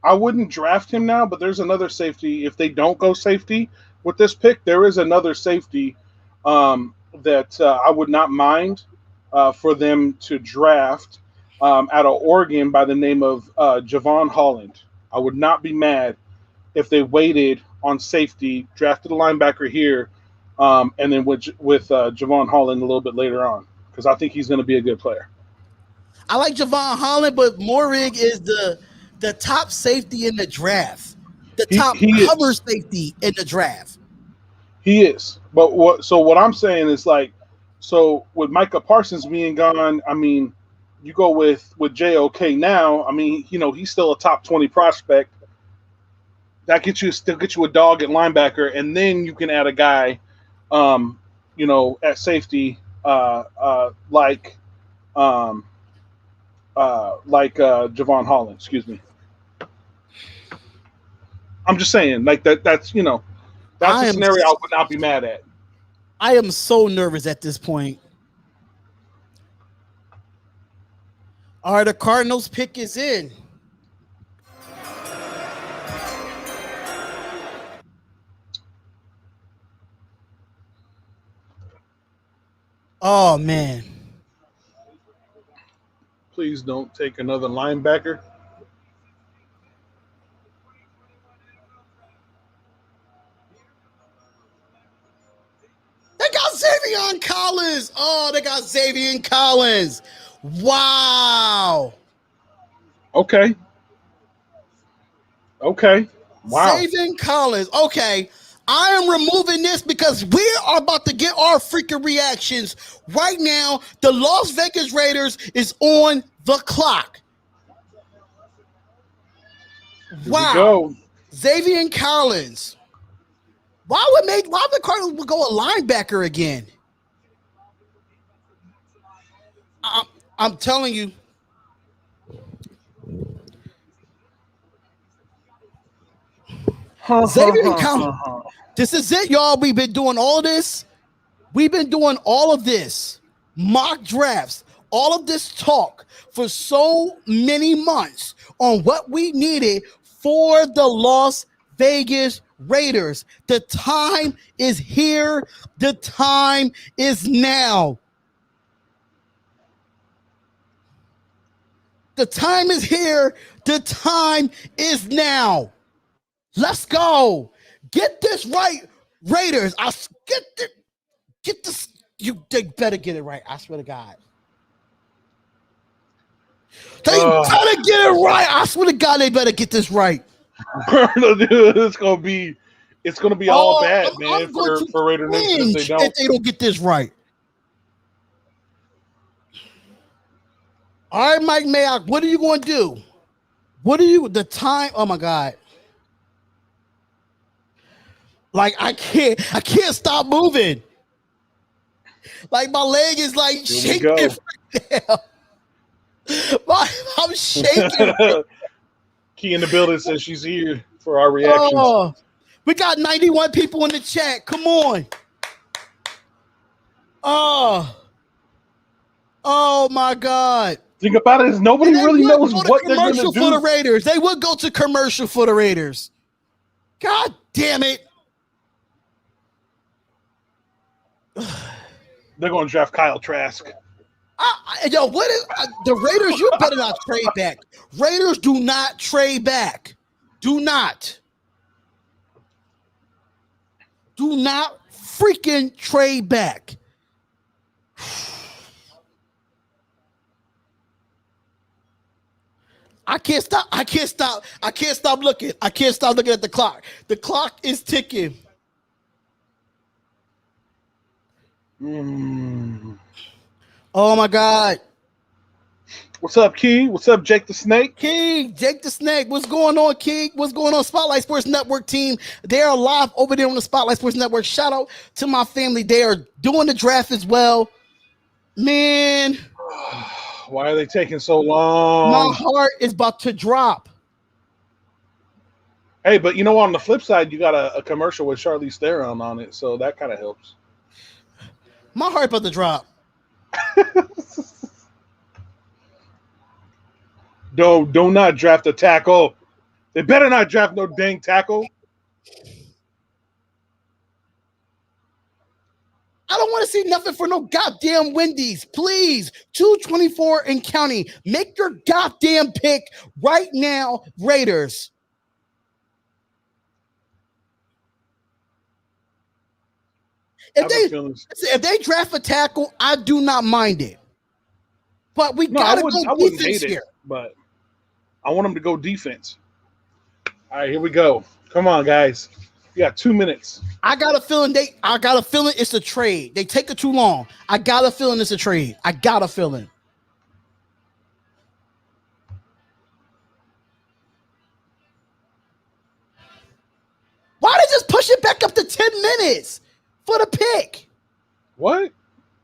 I wouldn't draft him now, but there's another safety. If they don't go safety with this pick, there is another safety that I would not mind for them to draft out of Oregon by the name of Javon Holland. I would not be mad if they waited on safety, drafted a linebacker here, and then with Javon Holland a little bit later on, because I think he's going to be a good player. I like Javon Holland, but Moehrig is the top safety in the draft. The top cover safety in the draft. He is. But what I'm saying is, like, so with Micah Parsons being gone, I mean, you go with JOK now, I mean, he's still a top 20 prospect. That still gets you a dog at linebacker, and then you can add a guy at safety like Javon Holland, excuse me. I'm just saying, like that's a scenario I would not be mad at. I am so nervous at this point. All right, the Cardinals pick is in. Oh man. Please don't take another linebacker. Zavion Collins. Oh, they got Zavion Collins. Wow. Okay. Wow. Zavion Collins. Okay. I am removing this because we are about to get our freaking reactions. Right now, the Las Vegas Raiders is on the clock. Here Wow. we go. Zavion Collins. Why would the Cardinals go a linebacker again? I'm telling you. Zavion Collins. This is it, y'all. We've been doing all this. We've been doing all of this. Mock drafts. All of this talk for so many months on what we needed for the Las Vegas Raiders. The time is here. The time is now. The time is here. The time is now. Let's go. Get this right, Raiders. Get this. They better get it right. I swear to God. They better get it right. I swear to God, they better get this right. It's gonna be all bad, man, for Raider Nation if they don't get this right. All right, Mike Mayock, what are you going to do? The time? Oh my God! Like I can't stop moving. Like my leg is like shaking right now. I'm shaking. Key in the building says she's here for our reactions. We got 91 people in the chat. Come on. Oh my God. Think about it. Nobody really knows what they're going to do. For the Raiders. They would go to commercial for the Raiders. God damn it. They're going to draft Kyle Trask. What is the Raiders? You better not trade back. Raiders do not trade back. Do not freaking trade back. I can't stop looking. I can't stop looking at the clock. The clock is ticking. Oh my God. What's up, Key? What's up, Jake the Snake? King, Jake the Snake. What's going on, King? What's going on, Spotlight Sports Network team? They are live over there on the Spotlight Sports Network. Shout out to my family. They are doing the draft as well. Man. Why are they taking so long? My heart is about to drop. Hey, but you know, on the flip side, you got a commercial with Charlize Theron on it, so that kind of helps. My heart about to drop. Do not draft a tackle. They better not draft no dang tackle. I don't want to see nothing for no goddamn Wendy's. Please, 224 and county. Make your goddamn pick right now, Raiders. If they draft a tackle, I do not mind it. But we gotta go defense here. But I want them to go defense. All right, here we go. Come on, guys. You got 2 minutes. I got a feeling it's a trade. They take it too long. I got a feeling it's a trade. I got a feeling. Why they just push it back up to 10 minutes for the pick? What?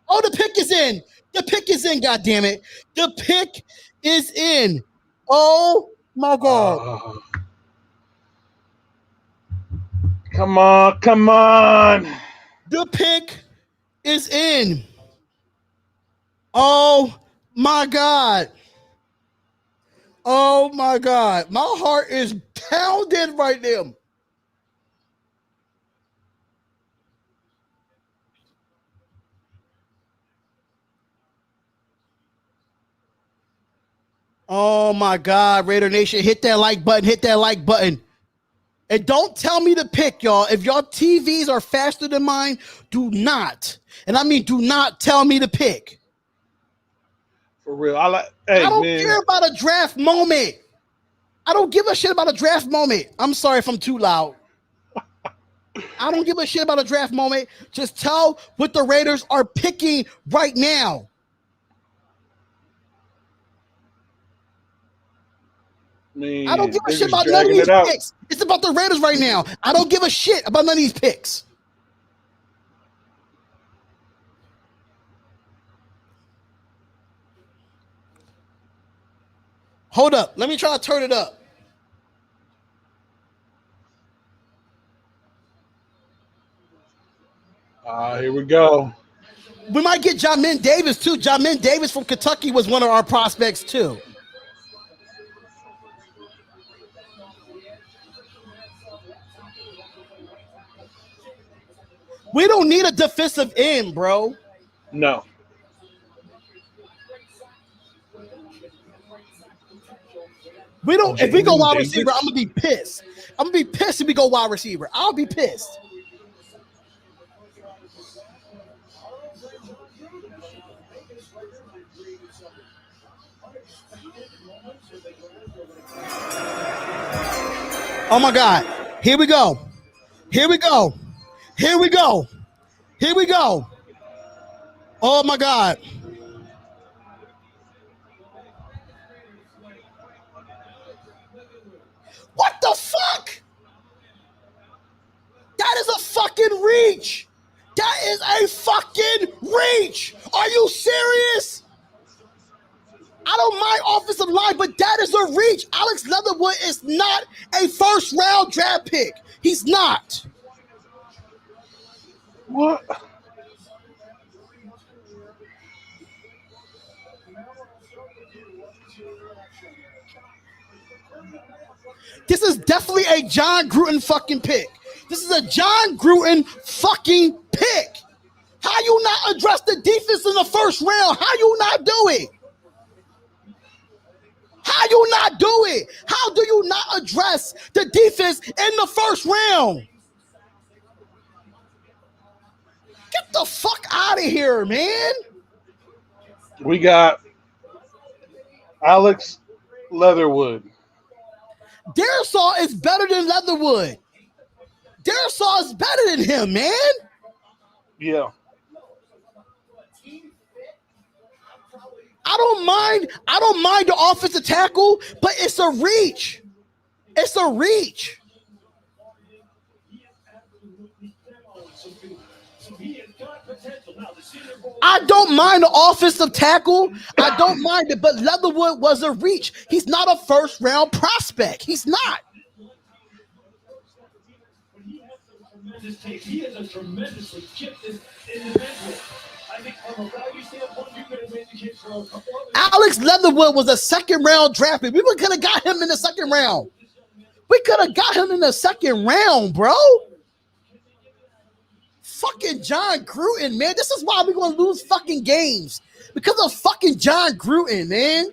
Oh, the pick is in. The pick is in, goddammit. The pick is in. Oh my God. Come on. The pick is in. Oh my God. Oh my God. My heart is pounding right now. Oh my God, Raider Nation, hit that like button, hit that like button. And don't tell me to pick, y'all. If your TVs are faster than mine, do not. And I mean, do not tell me to pick. For real. I don't care about a draft moment. I don't give a shit about a draft moment. I'm sorry if I'm too loud. I don't give a shit about a draft moment. Just tell what the Raiders are picking right now. Man, I don't give a shit about none of these picks. It's about the Raiders right now. I don't give a shit about none of these picks. Hold up. Let me try to turn it up. Here we go. We might get Jamin Davis, too. Jamin Davis from Kentucky was one of our prospects, too. We don't need a defensive end, bro. No. We don't. If we go wide receiver, I'm gonna be pissed. I'm gonna be pissed if we go wide receiver. I'll be pissed. Oh my God. Here we go. Here we go. Here we go. Here we go. Oh my God. What the fuck? That is a fucking reach. That is a fucking reach. Are you serious? I don't mind offensive line, but that is a reach. Alex Leatherwood is not a first round draft pick. He's not. What? This is definitely a John Gruden fucking pick. This is a John Gruden fucking pick. How you not address the defense in the first round? How you not do it? How you not do it? How do you not address the defense in the first round? Get the fuck out of here, man. We got Alex Leatherwood. Darisaw is better than Leatherwood. Darisaw is better than him, man. Yeah. I don't mind the offensive tackle, but it's a reach. It's a reach. I don't mind the offensive tackle. I don't mind it, but Leatherwood was a reach. He's not a first round prospect. He's not. He is a tremendously gifted individual. I think from a value standpoint, you could have made the case for a couple of Alex Leatherwood was a second round draft pick. We could have got him in the second round. We could have got him in the second round, bro. Fucking John Gruden, man. This is why we're going to lose fucking games. Because of fucking John Gruden, man.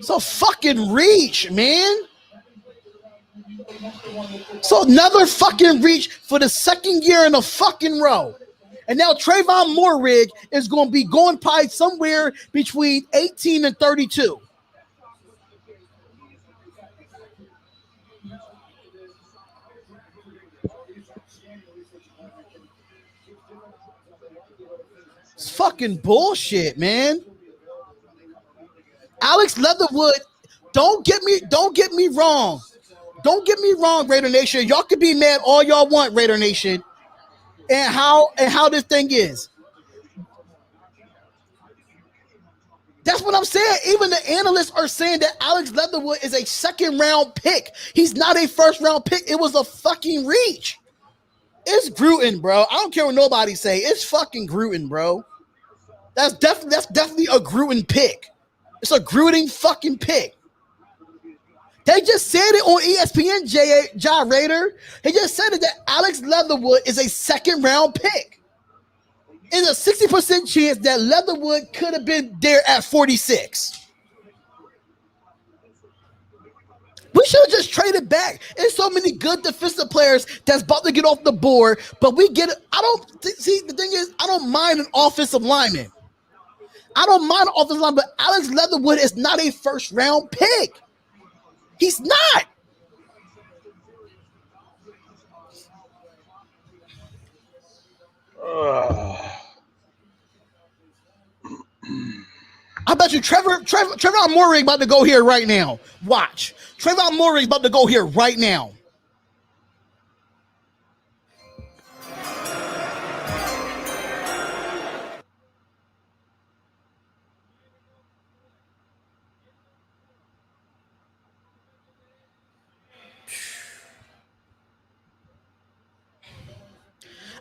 So fucking reach, man. So another fucking reach for the second year in a fucking row. And now Trayvon Moorrig is going to be going probably somewhere between 18 and 32. It's fucking bullshit, man. Alex Leatherwood, don't get me wrong. Don't get me wrong, Raider Nation. Y'all can be mad all y'all want, Raider Nation, and how this thing is. That's what I'm saying. Even the analysts are saying that Alex Leatherwood is a second round pick. He's not a first round pick. It was a fucking reach. It's Gruden, bro. I don't care what nobody say. It's fucking Gruden, bro. That's definitely a Gruden pick. It's a Gruden fucking pick. They just said it on ESPN, Ja Raider. They just said it that Alex Leatherwood is a second round pick. It's a 60% chance that Leatherwood could have been there at 46. We should have just traded back. There's so many good defensive players that's about to get off the board, but we get it. See, the thing is, I don't mind an offensive lineman. But Alex Leatherwood is not a first-round pick. He's not. I bet you Trevon Moehrig about to go here right now. Watch. Trevon Moehrig about to go here right now.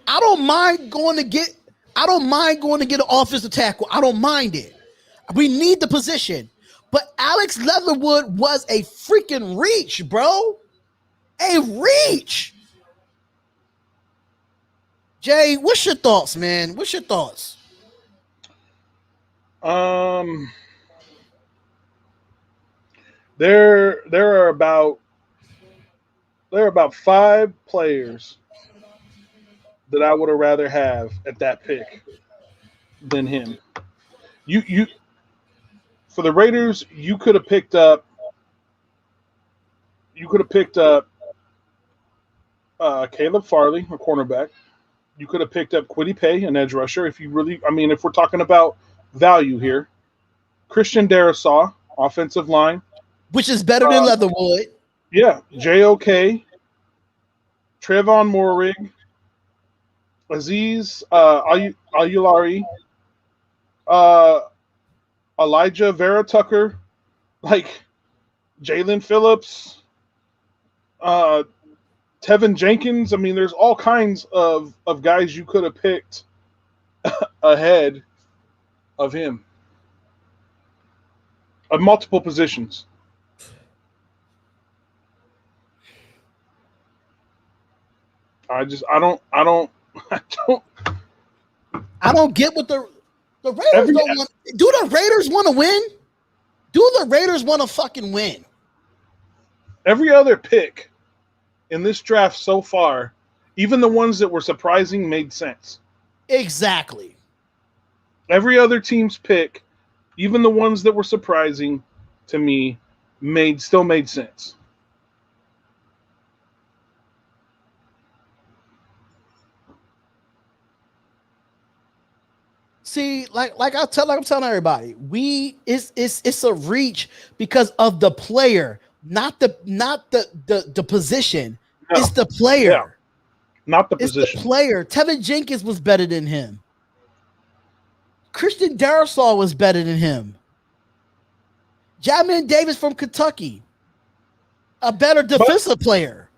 I don't mind going to get an offensive tackle. I don't mind it. We need the position. But Alex Leatherwood was a freaking reach, bro. A reach. Jay, what's your thoughts, man? What's your thoughts? There are about 5 players that I would have rather have at that pick than him. You for the Raiders, you could have picked up Caleb Farley, a cornerback. You could have picked up Kwity Paye, an edge rusher. If we're talking about value here. Christian Darrisaw, offensive line. Which is better than Leatherwood. Yeah. JOK, Trevon Moehrig, Aziz Ayulari, Elijah Vera Tucker, like Jalen Phillips, Tevin Jenkins. I mean, there's all kinds of guys you could have picked ahead of him of multiple positions. I don't get what the Raiders don't want. Do the Raiders want to win? Do the Raiders want to fucking win? Every other pick in this draft so far, even the ones that were surprising, made sense. Exactly. Every other team's pick, even the ones that were surprising to me, still made sense. See, like I'm telling everybody, it's a reach because of the player, not the position. No. It's the player. Yeah. Not the position. It's the player. Tevin Jenkins was better than him. Christian Darrisaw was better than him. Jamin Davis from Kentucky, a better defensive player.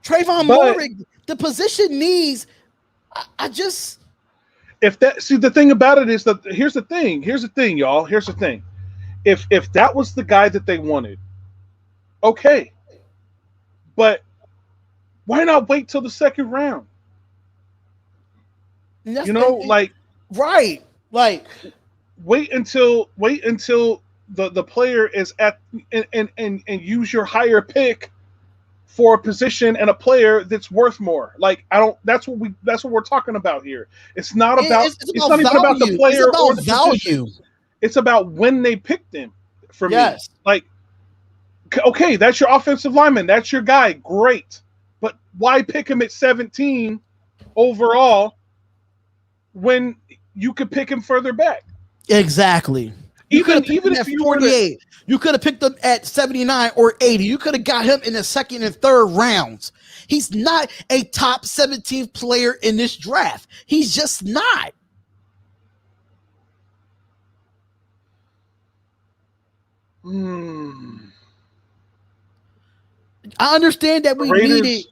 Trayvon Moehrig, the position needs. The thing about it is that here's the thing, y'all. Here's the thing. If that was the guy that they wanted, okay. But why not wait till the second round? Right. Like wait until the player is at and use your higher pick for a position and a player that's worth more. That's what we're talking about here. It's not about it's not even about the player or the value. It's about when they picked him. For me, okay, that's your offensive lineman, that's your guy, great. But why pick him at 17 overall when you could pick him further back? Exactly. Even if you 48, you could have picked him at 79 or 80. You could have got him in the second and third rounds. He's not a top 17th player in this draft. He's just not. I understand that we needed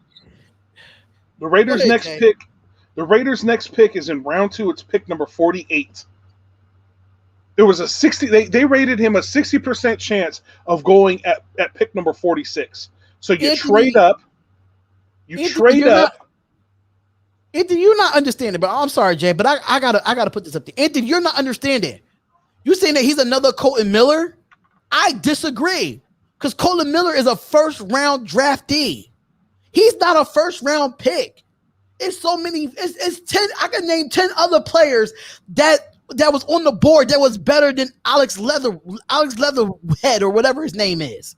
the Raiders' next pick. The Raiders' next pick is in round 2. It's pick number 48. There was a 60. They rated him a 60% chance of going at pick number 46. So you trade up. Anthony, you're not understanding. But I'm sorry, Jay. But I gotta put this up there. Anthony, you're not understanding. You saying that he's another Colton Miller? I disagree. Because Colin Miller is a first-round draftee. He's not a first-round pick. It's so many. It's 10. I can name 10 other players that was on the board that was better than Alex Leatherhead or whatever his name is.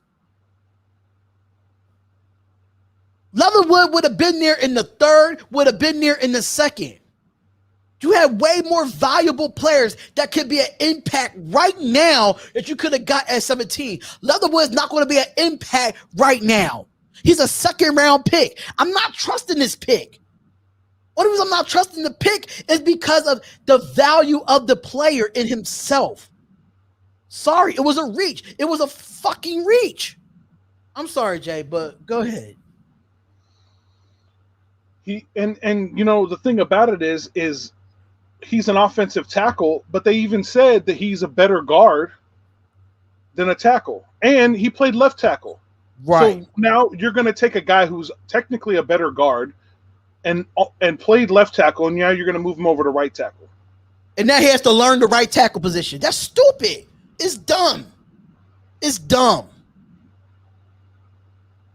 Leatherwood would have been there in the third, would have been there in the second. You have way more valuable players that could be an impact right now that you could have got at 17. Leatherwood is not going to be an impact right now. He's a second-round pick. I'm not trusting this pick. Only reason I'm not trusting the pick is because of the value of the player in himself. Sorry, it was a reach. It was a fucking reach. I'm sorry, Jay, but go ahead. And you know the thing about it is he's an offensive tackle, but they even said that he's a better guard than a tackle, and he played left tackle. Right. So now you're going to take a guy who's technically a better guard and played left tackle, and now you're going to move him over to right tackle. And now he has to learn the right tackle position. That's stupid. It's dumb. It's dumb.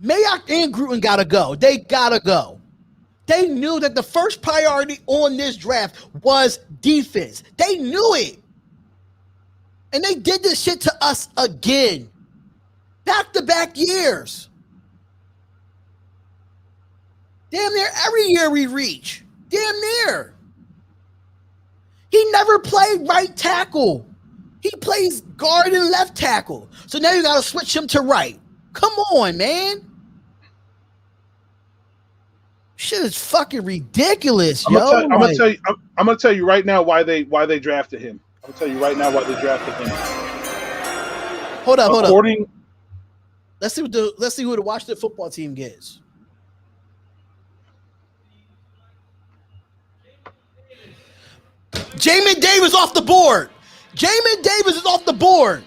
Mayock and Gruden got to go. They got to go. They knew that the first priority on this draft was defense. They knew it. And they did this shit to us again. Back-to-back years. Damn near every year we reach. Damn near. He never played right tackle. He plays guard and left tackle. So now you got to switch him to right. Come on, man. Shit is fucking ridiculous, I'm gonna tell you right now why they drafted him. I'm gonna tell you right now why they drafted him. Hold up. Let's see who the Washington football team gets. Jamin Davis off the board. Jamin Davis is off the board.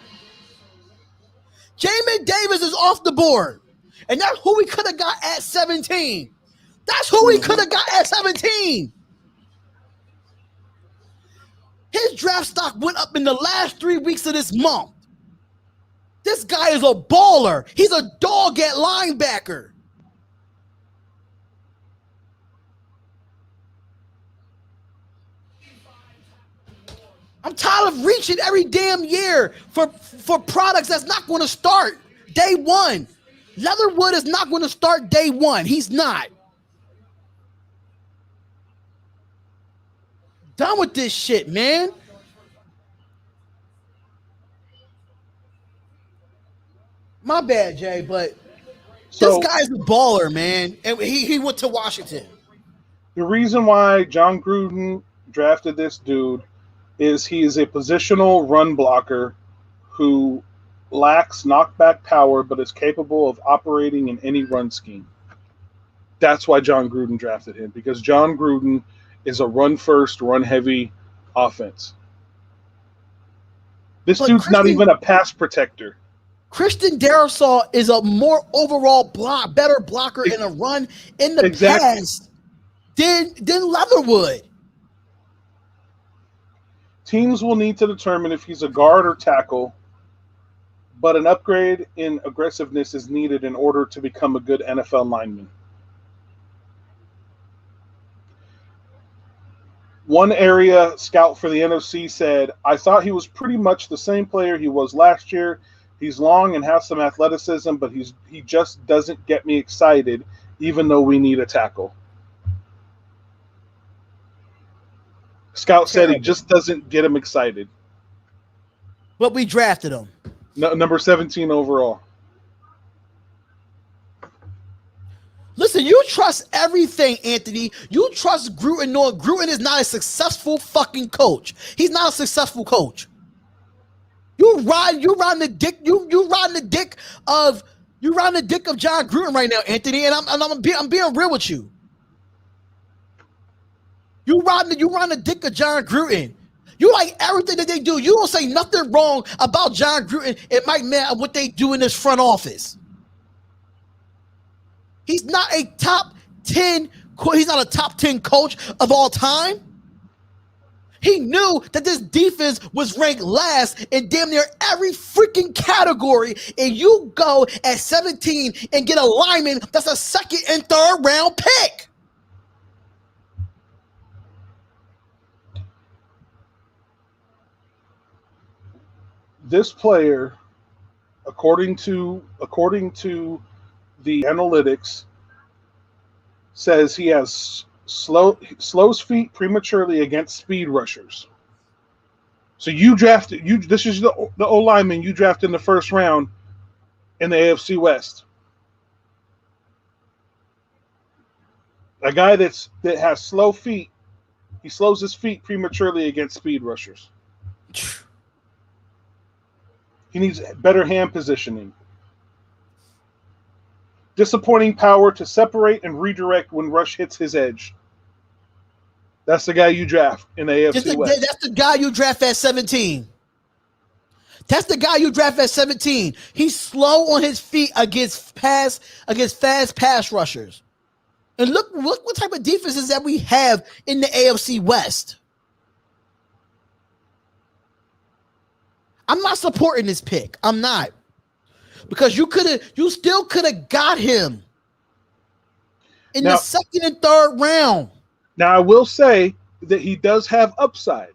Jamin Davis is off the board. And that's who we could have got at 17. That's who we could have got at 17. His draft stock went up in the last 3 weeks of this month. This guy is a baller. He's a dog at linebacker. I'm tired of reaching every damn year for products that's not going to start day one. Leatherwood is not going to start day one. He's not. Done with this shit, man. My bad, Jay, but this guy's a baller, man. And he went to Washington. The reason why John Gruden drafted this dude is he is a positional run blocker who lacks knockback power but is capable of operating in any run scheme. That's why John Gruden drafted him, because John Gruden is a run-first, run-heavy offense. This dude's not even a pass protector. Christian Darrisaw is a more overall better blocker in a run in the pass than Leatherwood. Teams will need to determine if he's a guard or tackle, but an upgrade in aggressiveness is needed in order to become a good NFL lineman. One area scout for the NFC said, I thought he was pretty much the same player he was last year. He's long and has some athleticism, but he just doesn't get me excited, even though we need a tackle. Scout said he just doesn't get him excited. But we drafted him. No, number 17 overall. Listen, you trust everything, Anthony. You trust Gruden, knowing Gruden is not a successful fucking coach. He's not a successful coach. You ride the dick of John Gruden right now, Anthony, and I'm being real with you. You ride the dick of John Gruden. You like everything that they do. You don't say nothing wrong about John Gruden. It might matter what they do in this front office. He's not a top 10. He's not a top 10 coach of all time. He knew that this defense was ranked last in damn near every freaking category, and you go at 17 and get a lineman that's a second and third round pick. This player, according to the analytics, says he has slows feet prematurely against speed rushers. So this is the O lineman you draft in the first round in the AFC West. A guy that has slow feet. He slows his feet prematurely against speed rushers. He needs better hand positioning. Disappointing power to separate and redirect when rush hits his edge. That's the guy you draft in the AFC West. That's the guy you draft at 17. That's the guy you draft at 17. He's slow on his feet against fast pass rushers. And look what type of defenses that we have in the AFC West. I'm not supporting this pick. I'm not. Because you still could have got him in the second and third round. Now I will say that he does have upside.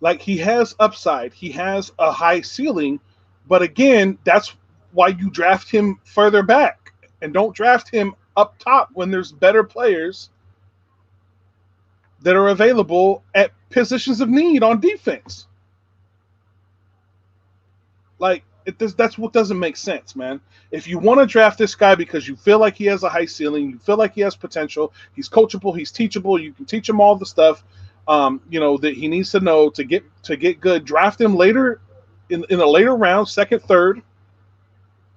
Like, he has upside. He has a high ceiling, but again, that's why you draft him further back and don't draft him up top when there's better players that are available at positions of need on defense. Like, that's what doesn't make sense, man. If you want to draft this guy because you feel like he has a high ceiling, you feel like he has potential, he's coachable, he's teachable, you can teach him all the stuff, that he needs to know to get good. Draft him later in a later round, second, third,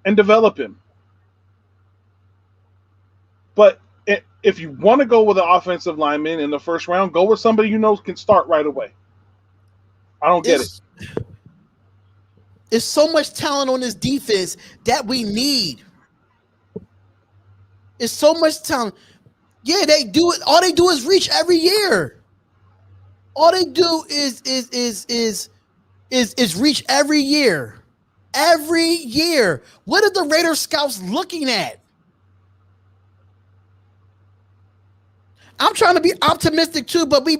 and develop him. But if you want to go with an offensive lineman in the first round, go with somebody you know can start right away. I don't get it. There's so much talent on this defense that we need. It's so much talent. Yeah, they do it. All they do is reach every year. All they do is reach every year. Every year. What are the Raider scouts looking at? I'm trying to be optimistic too, but we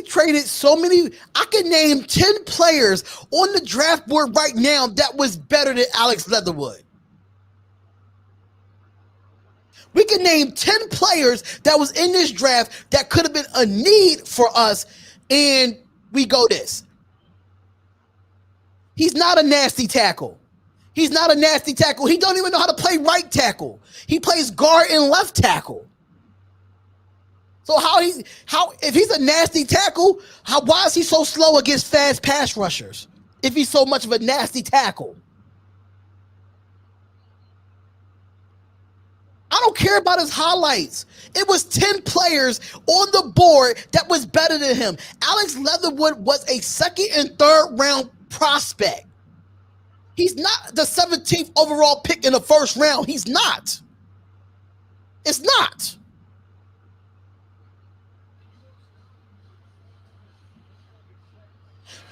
traded so many. I can name 10 players on the draft board right now that was better than Alex Leatherwood. We can name 10 players that was in this draft that could have been a need for us, and we go this. He's not a nasty tackle. He's not a nasty tackle. He don't even know how to play right tackle. He plays guard and left tackle. So if he's a nasty tackle, why is he so slow against fast pass rushers? If he's so much of a nasty tackle, I don't care about his highlights. It was 10 players on the board that was better than him. Alex Leatherwood was a second and third round prospect. He's not the 17th overall pick in the first round. He's not. It's not.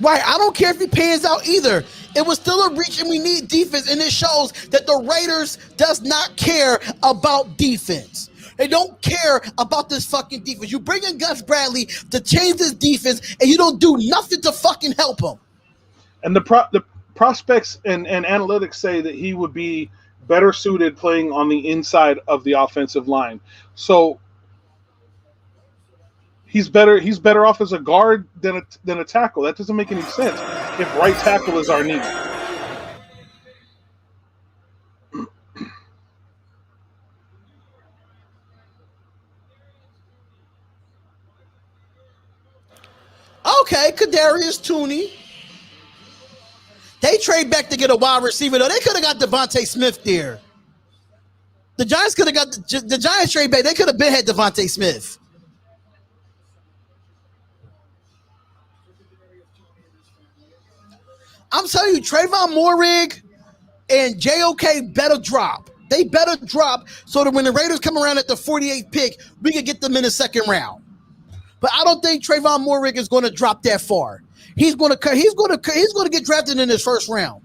Right, I don't care if he pans out either. It was still a reach, and we need defense, and it shows that the Raiders does not care about defense. They don't care about this fucking defense. You bring in Gus Bradley to change this defense, and you don't do nothing to fucking help him. And the prospects and analytics say that he would be better suited playing on the inside of the offensive line. So he's better off as a guard than a tackle. That doesn't make any sense if right tackle is our need. Okay, Kadarius Toney. They trade back to get a wide receiver, though. They could have got Devontae Smith there. The Giants could have got the Giants trade back. They could have had Devontae Smith. I'm telling you, Trayvon Moehrig and JOK better drop. They better drop so that when the Raiders come around at the 48th pick, we can get them in the second round. but I don't think Trayvon Moorick is going to drop that far. He's going to get drafted in his first round.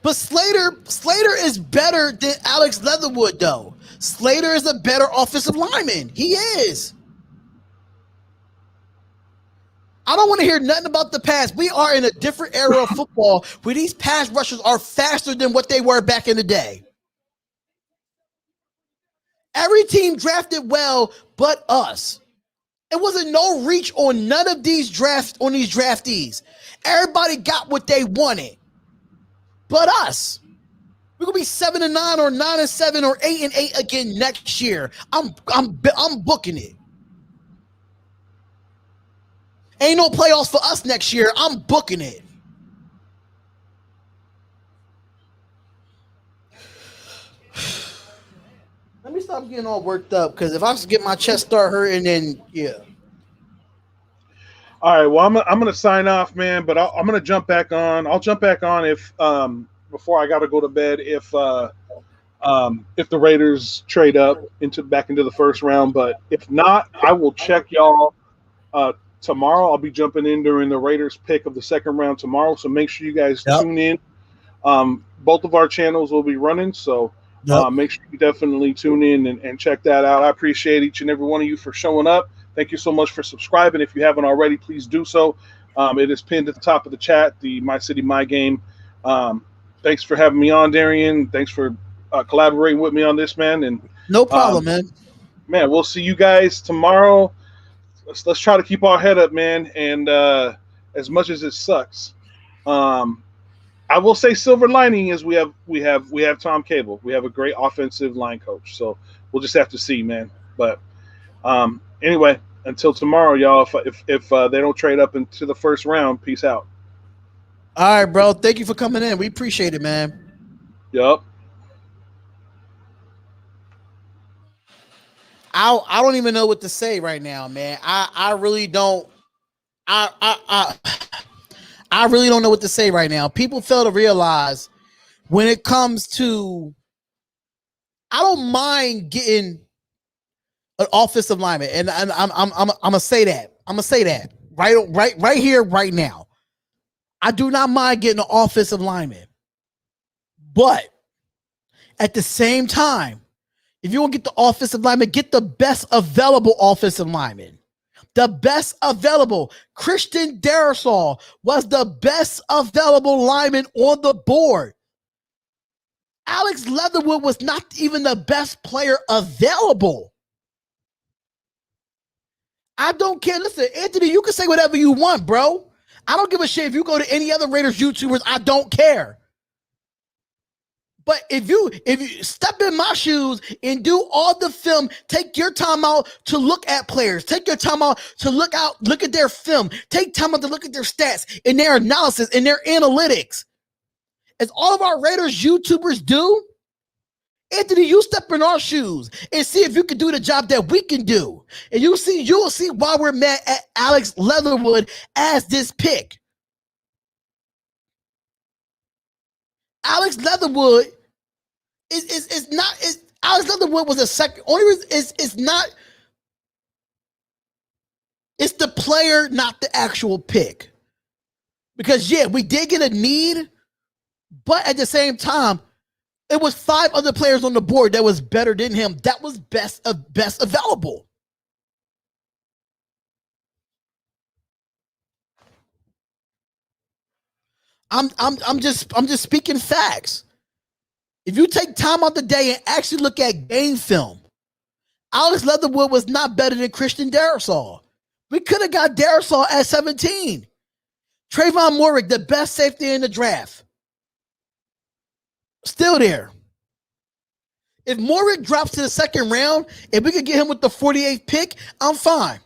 But Slater is better than Alex Leatherwood, though. Slater is a better offensive lineman. He is. I don't want to hear nothing about the past. We are in a different era of football where these pass rushers are faster than what they were back in the day. Every team drafted well but us. It wasn't no reach on none of these draftees. Everybody got what they wanted. But us. We're gonna be 7-9 or 9-7 or 8-8 again next year. I'm booking it. Ain't no playoffs for us next year. I'm booking it. Let me stop getting all worked up, because if I get my chest start hurting, then yeah. All right, well, I'm gonna sign off, man. But I'm gonna jump back on. I'll jump back on if before I gotta go to bed if the Raiders trade up back into the first round. But if not, I will check y'all tomorrow. I'll be jumping in during the Raiders pick of the second round tomorrow. So make sure you guys tune in. Both of our channels will be running, so make sure you definitely tune in and check that out. I appreciate each and every one of you for showing up. Thank you so much for subscribing. If you haven't already, please do so. It is pinned at the top of the chat, the My City, My Game. Thanks for having me on, Darian. Thanks for collaborating with me on this, man. And no problem, man. Man, we'll see you guys tomorrow. Let's try to keep our head up, man. And as much as it sucks, I will say silver lining is we have Tom Cable. We have a great offensive line coach. So we'll just have to see, man. But anyway, until tomorrow, y'all. If they don't trade up into the first round, peace out. All right, bro. Thank you for coming in. We appreciate it, man. Yup. I don't even know what to say right now, man. I really don't. I really don't know what to say right now. People fail to realize when it comes to, I don't mind getting an offensive lineman, and I'm gonna say that. I'm gonna say that right here, right now. I do not mind getting an offensive lineman, but at the same time, if you want to get the offensive lineman, get the best available offensive lineman. The best available. Christian Darrisaw was the best available lineman on the board. Alex Leatherwood was not even the best player available. I don't care. Listen, Anthony, you can say whatever you want, bro. I don't give a shit if you go to any other Raiders YouTubers. I don't care. But if you step in my shoes and do all the film, take your time out to look at players. Take your time out to look at their film. Take time out to look at their stats and their analysis and their analytics. As all of our Raiders YouTubers do, Anthony, you step in our shoes and see if you can do the job that we can do. And you'll see why we're mad at Alex Leatherwood as this pick. Alex Leatherwood is not. Alex Leatherwood was a second. Only reason is not. It's the player, not the actual pick. Because yeah, we did get a need, but at the same time, it was 5 other players on the board that was better than him. That was best available. I'm just speaking facts. If you take time out the day and actually look at game film, Alex Leatherwood was not better than Christian Darrisaw. We could have got Darrisaw at 17. Trayvon Moorick, the best safety in the draft. Still there. If Moorick drops to the second round, if we could get him with the 48th pick, I'm fine.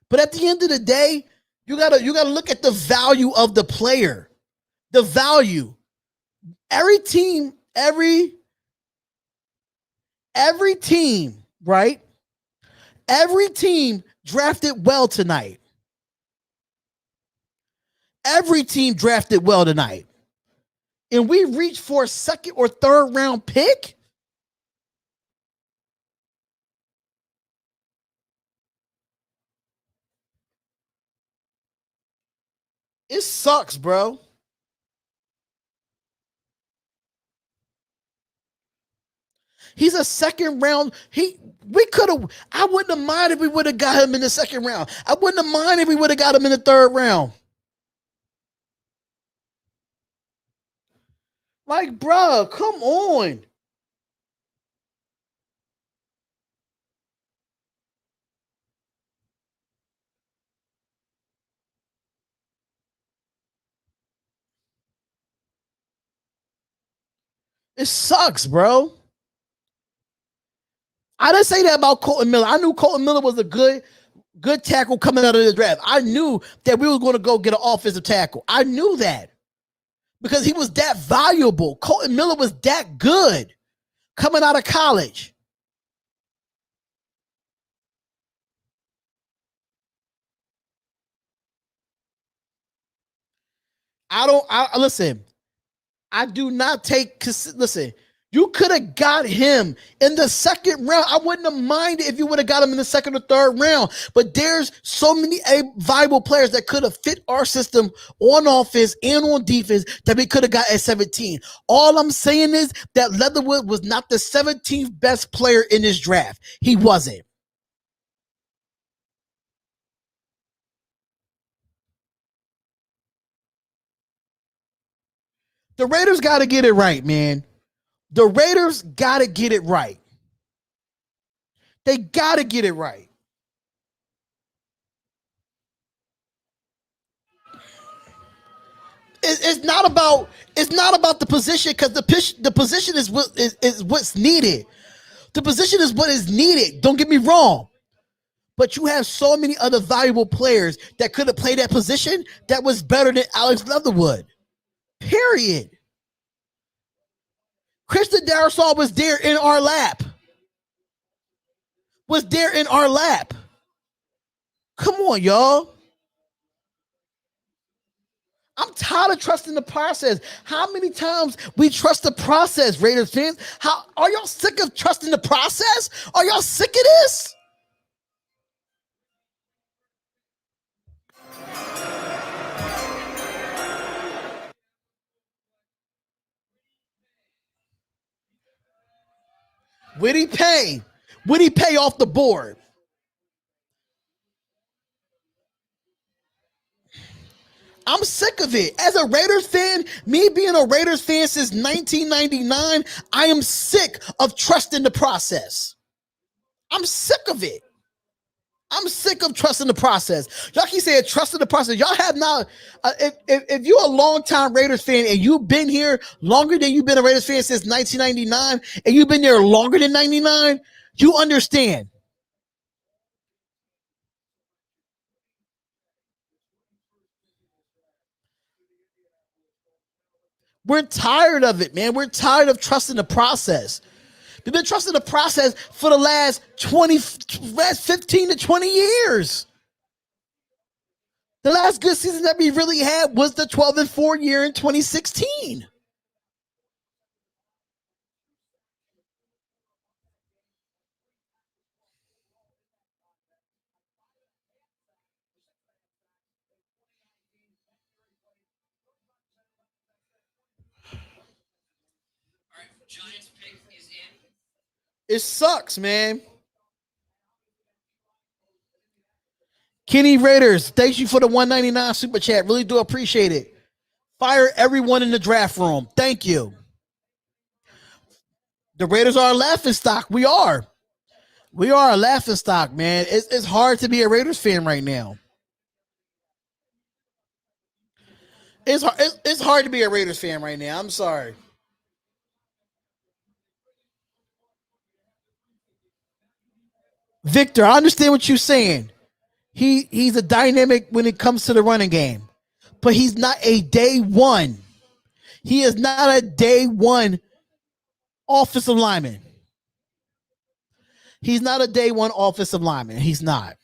But at the end of the day, you gotta look at the value of the player. The value. Every team, right? Every team drafted well tonight. Every team drafted well tonight. and we reach for a second or third round pick? It sucks, bro. He's a second round. I wouldn't have minded if we would have got him in the second round. I wouldn't have minded if we would have got him in the third round. Like, bro, come on. It sucks, bro. I didn't say that about Colton Miller. I knew Colton Miller was a good tackle coming out of the draft. I knew that we were going to go get an offensive tackle. I knew that because he was that valuable. Colton Miller was that good coming out of college. Listen. I do not take. Listen, you could have got him in the second round. I wouldn't have minded if you would have got him in the second or third round. But there's so many viable players that could have fit our system on offense and on defense that we could have got at 17. All I'm saying is that Leatherwood was not the 17th best player in this draft. He wasn't. The Raiders got to get it right, man. The Raiders got to get it right. They got to get it right. It's not about the position, because the position is what's needed. The position is what is needed. Don't get me wrong. But you have so many other valuable players that could have played that position that was better than Alex Leatherwood. Period. Krista Darisaw was there in our lap. Come on, y'all. I'm tired of trusting the process. How many times we trust the process, Raiders fans? How are y'all sick of trusting the process? Are y'all sick of this? Would he pay? Would he pay off the board? I'm sick of it. As a Raiders fan, me being a Raiders fan since 1999, I am sick of trusting the process. I'm sick of it. I'm sick of trusting the process. Y'all keep saying trusting the process. Y'all have not. If you're a longtime Raiders fan and you've been here longer than you've been a Raiders fan since 1999, and you've been there longer than 99, you understand. We're tired of it, man. We're tired of trusting the process. We've been trusting the process for the last 15 to 20 years. The last good season that we really had was the 12-4 year in 2016. It sucks, man. Kenny Raiders, thank you for the $1.99 super chat. Really do appreciate it. Fire everyone in the draft room. Thank you. The Raiders are a laughing stock. We are. We are a laughing stock, man. It's hard to be a Raiders fan right now. It's hard to be a Raiders fan right now. I'm sorry. Victor, I understand what you're saying. He's a dynamic when it comes to the running game, but he's not a day one. He is not a day one offensive lineman. He's not a day one offensive lineman. He's not.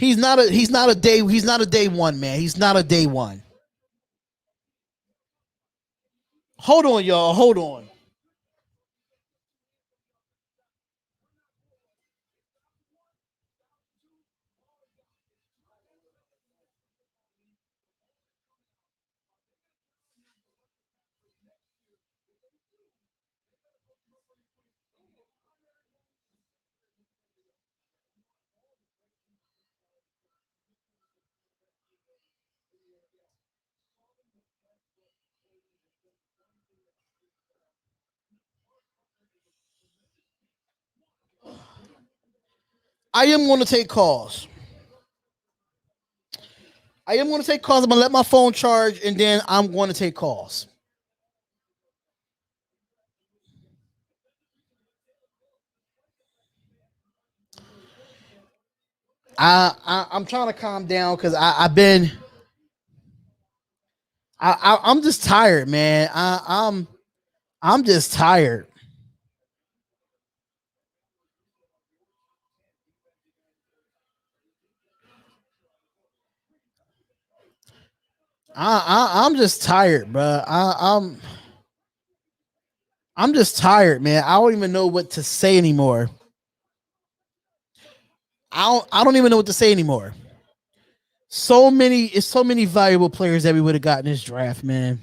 He's not a day one, man. He's not a day one. Hold on, y'all. Hold on. I am going to take calls. I'm going to let my phone charge, and then I'm going to take calls. I'm trying to calm down because I'm just tired, man. I'm just tired. I'm just tired, bro. I'm just tired, man. I don't even know what to say anymore. I don't even know what to say anymore. So many valuable players that we would have gotten this draft, man.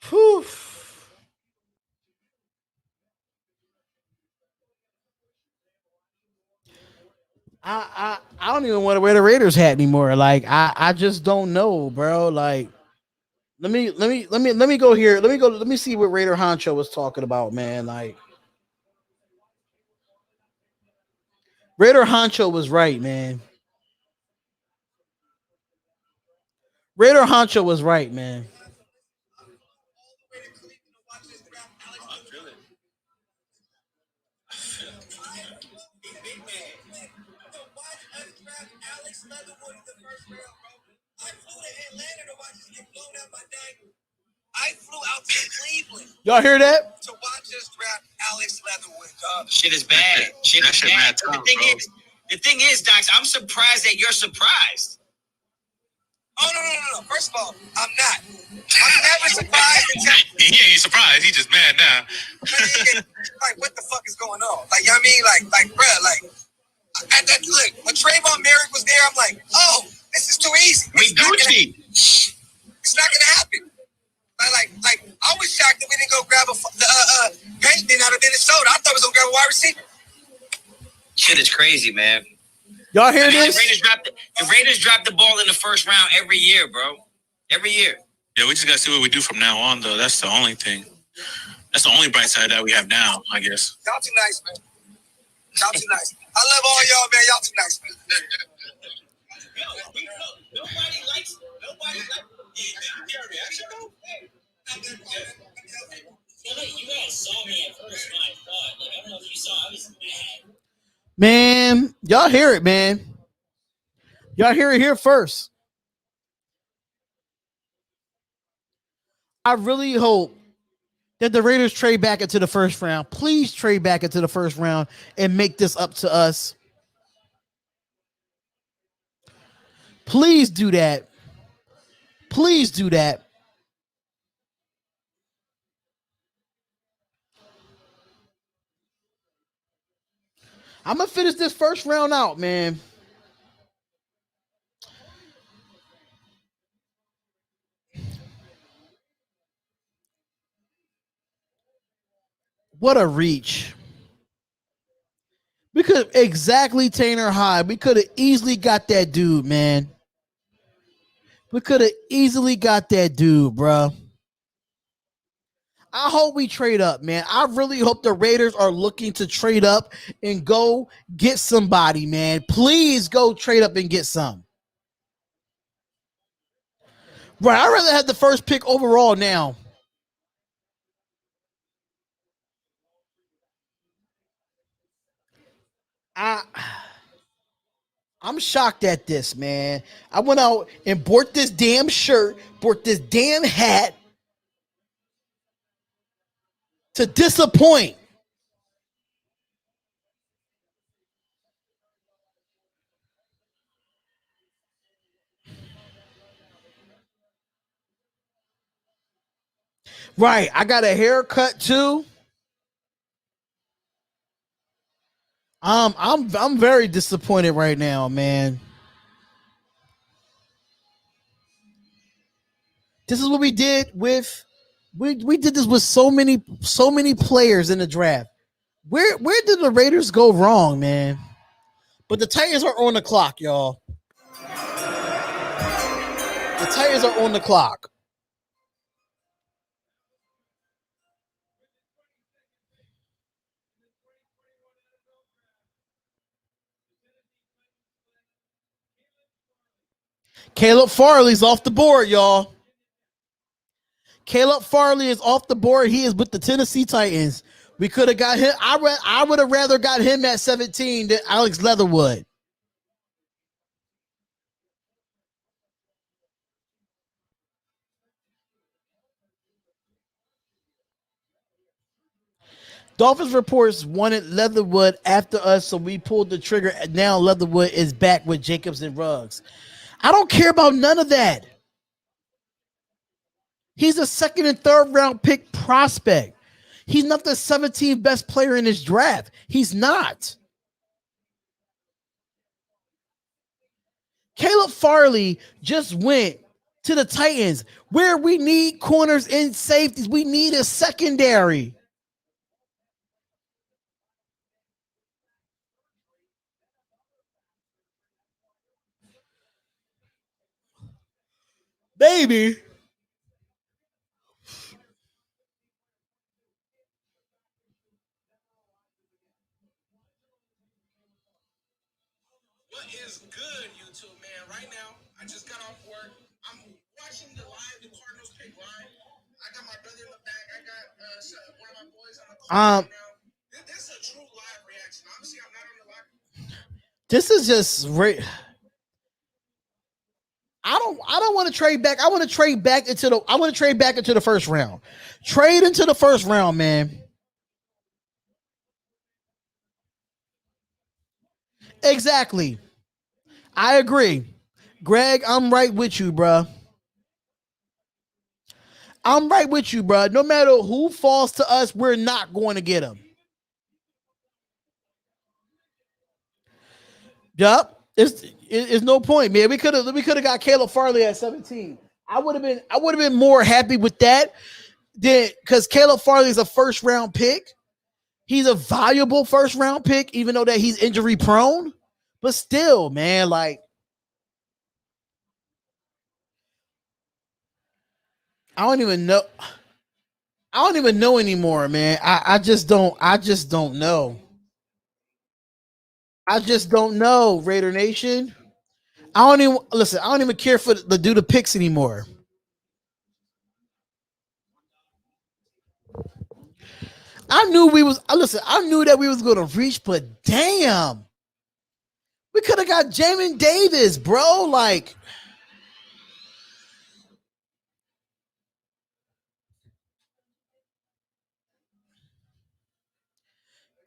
Whew. I don't even want to wear the Raiders hat anymore. Like I just don't know, bro. Like let me go here. Let me see what Raider Honcho was talking about, man. Like Raider Honcho was right, man. Raider Honcho was right, man. I flew out to Cleveland. Y'all hear that? To watch us draft Alex Leatherwood. Shit is bad. Shit is bad. The thing is, Docs, I'm surprised that you're surprised. Oh, no. First of all, I'm not. I'm never surprised. He ain't surprised. He just mad now. Like, what the fuck is going on? Like, you know what I mean? Like, bruh, like, look, when Trayvon Merrick was there, I'm like, oh, this is too easy. It's not gonna happen. Like, I was shocked that we didn't go grab the Bankman out of Minnesota. I thought we was gonna grab a wide receiver. Shit is crazy, man. Y'all hear this? The Raiders drop the ball in the first round every year, bro. Every year. Yeah, we just gotta see what we do from now on, though. That's the only thing. That's the only bright side that we have now, I guess. Y'all too nice, man. Y'all too nice. I love all y'all, man. Y'all too nice, man. Nobody likes. You guys saw me at first when I thought. Like, I don't know if you saw. I was mad. Man, y'all hear it, man. Y'all hear it here first. I really hope that the Raiders trade back into the first round. Please trade back into the first round and make this up to us. Please do that. Please do that. I'm going to finish this first round out, man. What a reach. We could exactly Tanner High. We could have easily got that dude, man. We could have easily got that dude, bro. I hope we trade up, man. I really hope the Raiders are looking to trade up and go get somebody, man. Please go trade up and get some. Right, I'd rather have the first pick overall now. I'm shocked at this, man. I went out and bought this damn shirt, bought this damn hat to disappoint. Right, I got a haircut too. I'm very disappointed right now, man. This is what we did with we did this with so many players in the draft. Where did the Raiders go wrong, man? But the Titans are on the clock, y'all. The Titans are on the clock. Caleb Farley's off the board, y'all. Caleb Farley is off the board. He is with the Tennessee Titans. We could have got him. I would have rather got him at 17 than Alex Leatherwood. Dolphins reports wanted Leatherwood after us, so we pulled the trigger. Now Leatherwood is back with Jacobs and Ruggs. I don't care about none of that. He's a second and third round pick prospect. He's not the 17th best player in this draft. He's not. Caleb Farley just went to the Titans where we need corners and safeties. We need a secondary. Baby. What is good, YouTube, man? Right now, I just got off work. I'm watching the Cardinals pick live. I got my brother in the back. I got one of my boys on the call right now. This is a true live reaction. Obviously, I'm not on the live. This is just I don't want to trade back. I want to trade back into the first round. Trade into the first round, man. Exactly. I agree. Greg, I'm right with you, bro. I'm right with you, bro. No matter who falls to us, we're not going to get him. Yup. It's no point, man. We could have got Caleb Farley at 17. I would have been more happy with that than because Caleb Farley is a first round pick. He's a valuable first round pick, even though that he's injury prone. But still, man, like I don't even know. I don't even know anymore, man. I just don't know. I just don't know, Raider Nation. I don't even care for the do the picks anymore. I knew that we was gonna reach, but damn. We could have got Jamin Davis, bro. Like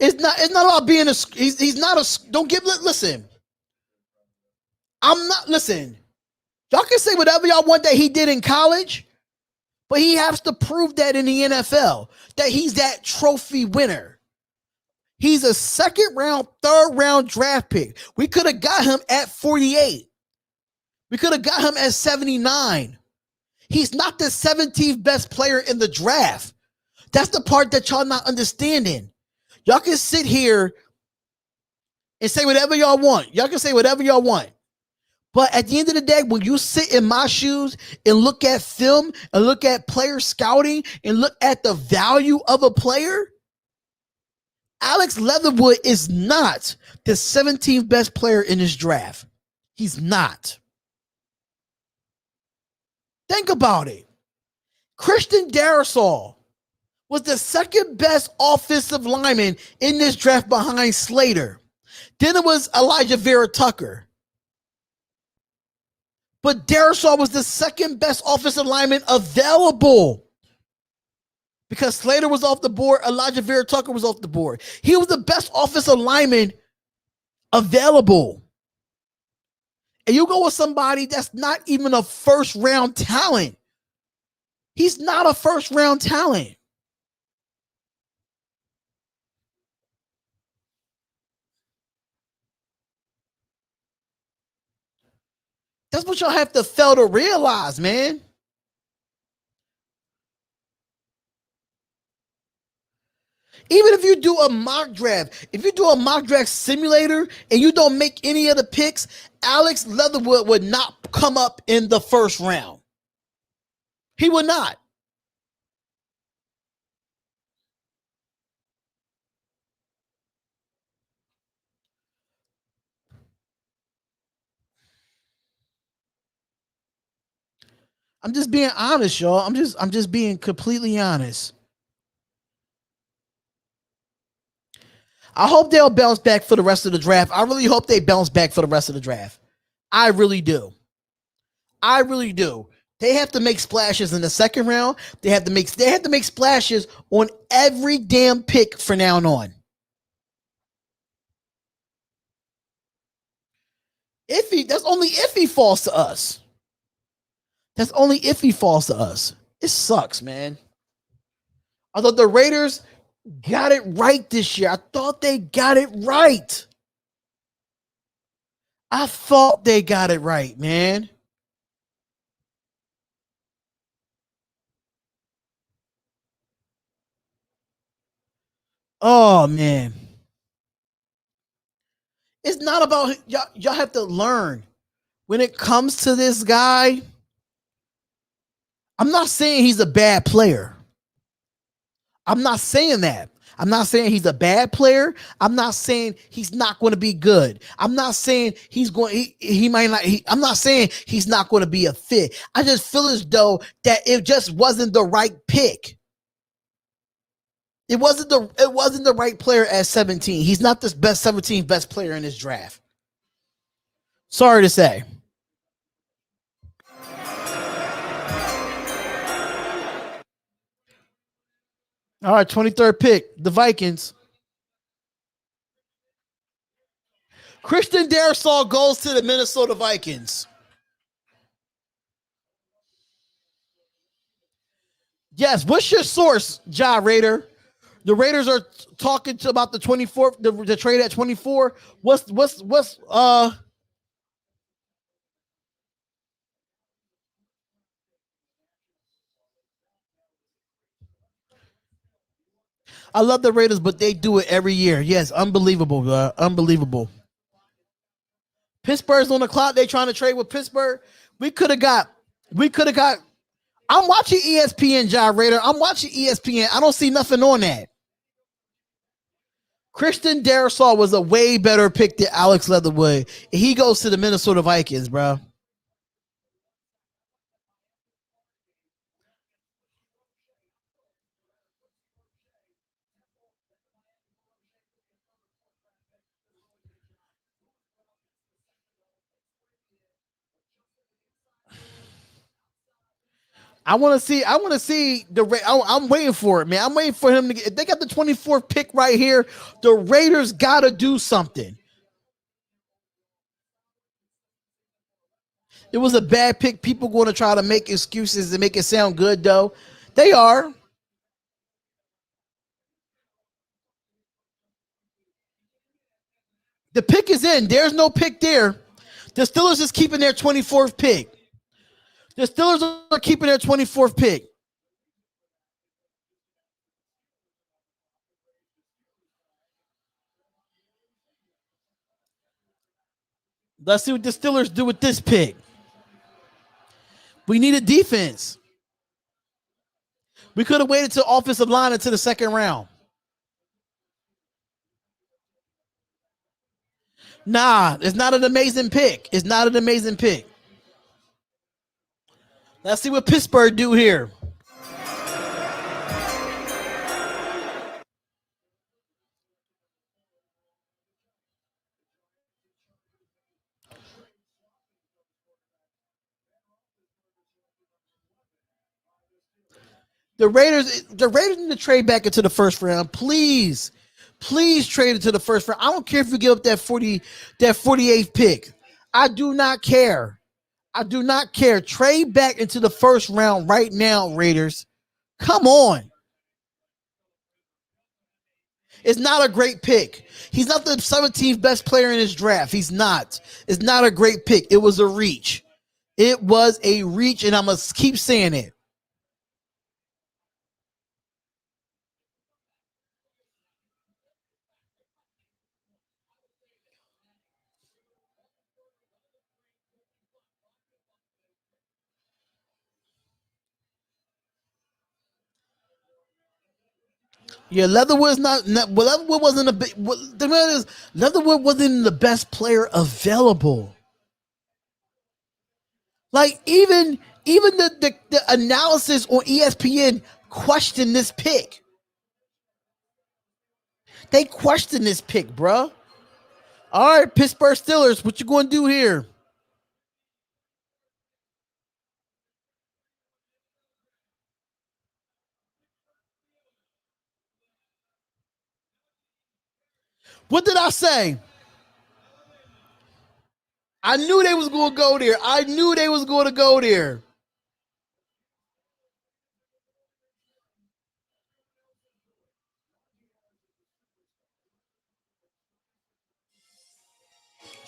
it's not about being a he's not a don't give listen. I'm not listen. Y'all can say whatever y'all want that he did in college, but he has to prove that in the NFL that he's that trophy winner. He's a second round, third round draft pick. We could have got him at 48. We could have got him at 79. He's not the 17th best player in the draft. That's the part that y'all not understanding. Y'all can sit here and say whatever y'all want. Y'all can say whatever y'all want. But at the end of the day, when you sit in my shoes and look at film and look at player scouting and look at the value of a player, Alex Leatherwood is not the 17th best player in this draft. He's not. Think about it. Christian Darrisaw was the second best offensive lineman in this draft behind Slater. Then it was Elijah Vera Tucker. But Darrisaw was the second best offensive lineman available. Because Slater was off the board, Elijah Vera Tucker was off the board. He was the best offensive lineman available. And you go with somebody that's not even a first round talent. He's not a first round talent. That's what y'all have to fail to realize, man. Even if you do a mock draft, if you do a mock draft simulator and you don't make any of the picks, Alex Leatherwood would not come up in the first round. He would not. I'm just being honest, y'all. I'm just being completely honest. I hope they'll bounce back for the rest of the draft. I really hope they bounce back for the rest of the draft. I really do. I really do. They have to make splashes in the second round. They have to make splashes on every damn pick from now on. That's only if he falls to us. That's only if he falls to us. It sucks, man. I thought the Raiders got it right this year. I thought they got it right. I thought they got it right, man. Oh, man. It's not about y'all have to learn. When it comes to this guy, I'm not saying he's a bad player. I'm not saying that. I'm not saying he's a bad player. I'm not saying he's not going to be good. I'm not saying he might not. I'm not saying he's not going to be a fit. I just feel as though that it just wasn't the right pick. It wasn't the right player at 17. He's not this best 17th best player in this draft. Sorry to say. All right, 23rd pick, the Vikings. Christian Darrisaw goes to the Minnesota Vikings. Yes, what's your source, Ja Raider? The Raiders are talking about the 24th, the trade at 24. What's I love the Raiders, but they do it every year. Yes, unbelievable, bro. Unbelievable. Pittsburgh's on the clock. They trying to trade with Pittsburgh. We could have got. I'm watching ESPN, Ja Raider. I'm watching ESPN. I don't see nothing on that. Christian Darrisaw was a way better pick than Alex Leatherwood. He goes to the Minnesota Vikings, bro. I want to see I'm waiting for it, man. I'm waiting for him to get. If they got the 24th pick right here, the Raiders got to do something. It was a bad pick. People going to try to make excuses and make it sound good, though. They are. The pick is in. There's no pick there. The Steelers is keeping their 24th pick. The Steelers are keeping their 24th pick. Let's see what the Steelers do with this pick. We need a defense. We could have waited to offensive line into the second round. Nah, it's not an amazing pick. It's not an amazing pick. Let's see what Pittsburgh do here. The Raiders need to trade back into the first round. Please trade it to the first round. I don't care if you give up that 48th pick. I do not care. Trade back into the first round right now, Raiders. Come on. It's not a great pick. He's not the 17th best player in his draft. He's not. It's not a great pick. It was a reach. And I'm going to keep saying it. Yeah, Leatherwood wasn't a big. The matter is, Leatherwood wasn't the best player available. Like even the analysis on ESPN questioned this pick. They questioned this pick, bro. All right, Pittsburgh Steelers, what you going to do here? What did I say? I knew they was going to go there.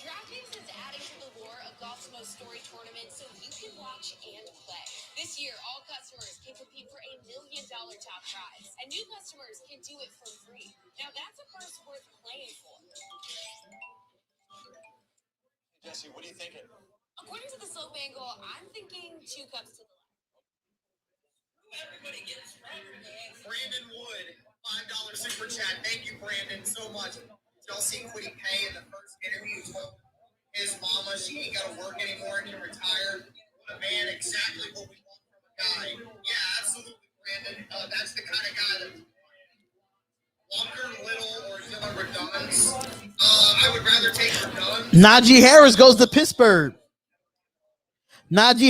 DraftKings is adding to the lore of golf's most storied tournament so you can watch and play. This year, all customers can compete for $1 million top prize, and new customers can do it for free. Now that's a purse worth playing for. Jesse, what are you thinking? According to the slope angle, I'm thinking 2 cups to the left. Everybody gets Brandon Wood, $5 super chat. Thank you, Brandon, so much. Y'all see Quiddy Pay in the first interview told his mama she ain't got to work anymore and can retire. What a man, exactly what we want from a guy. Yeah, absolutely, Brandon. That's the kind of guy that Walker, Little, or Dylan Redunds. I would rather take Redunds. Najee Harris goes to Pittsburgh. Hasn't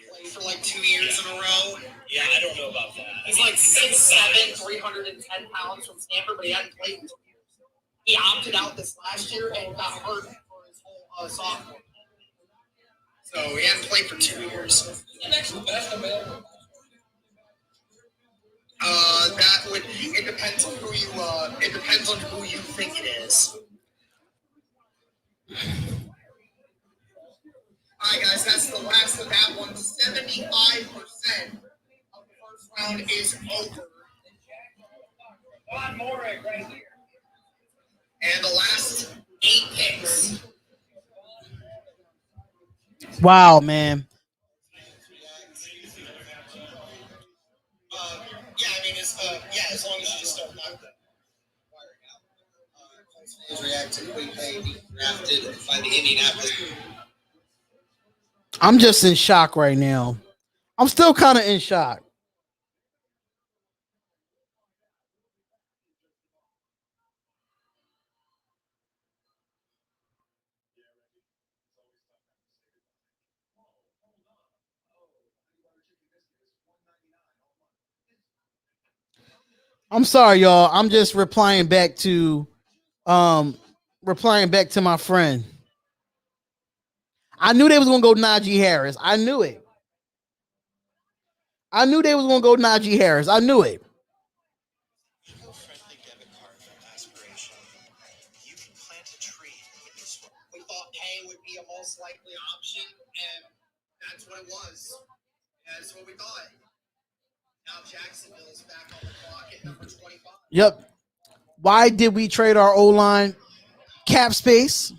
played for like 2 years in a row. Yeah, I don't know about that. He's like 6'7", 310 pounds from Stanford, but he hadn't played in 2 years. He opted out this last year and got hurt for his whole sophomore. So he hasn't played for 2 years. It depends on who you think it is. All right, guys, that's the last of that one. 75% of the first round is over. And the last 8 picks. Wow, man. As long as you just don't knock the wiring out. React to Quiddy Pay being drafted by the Indianapolis. I'm just in shock right now. I'm still kind of in shock. I'm sorry, y'all. I'm just replying back to my friend. I knew they was gonna go Najee Harris. I knew it. I knew they was gonna go Najee Harris. I knew it. Friendly debit card for aspiration. You can plant a tree in this one. We thought Pay would be a most likely option, and that's what it was. That's what we thought. Now Jacksonville is back on the clock at number 25. Yep. Why did we trade our O-line? Cap space.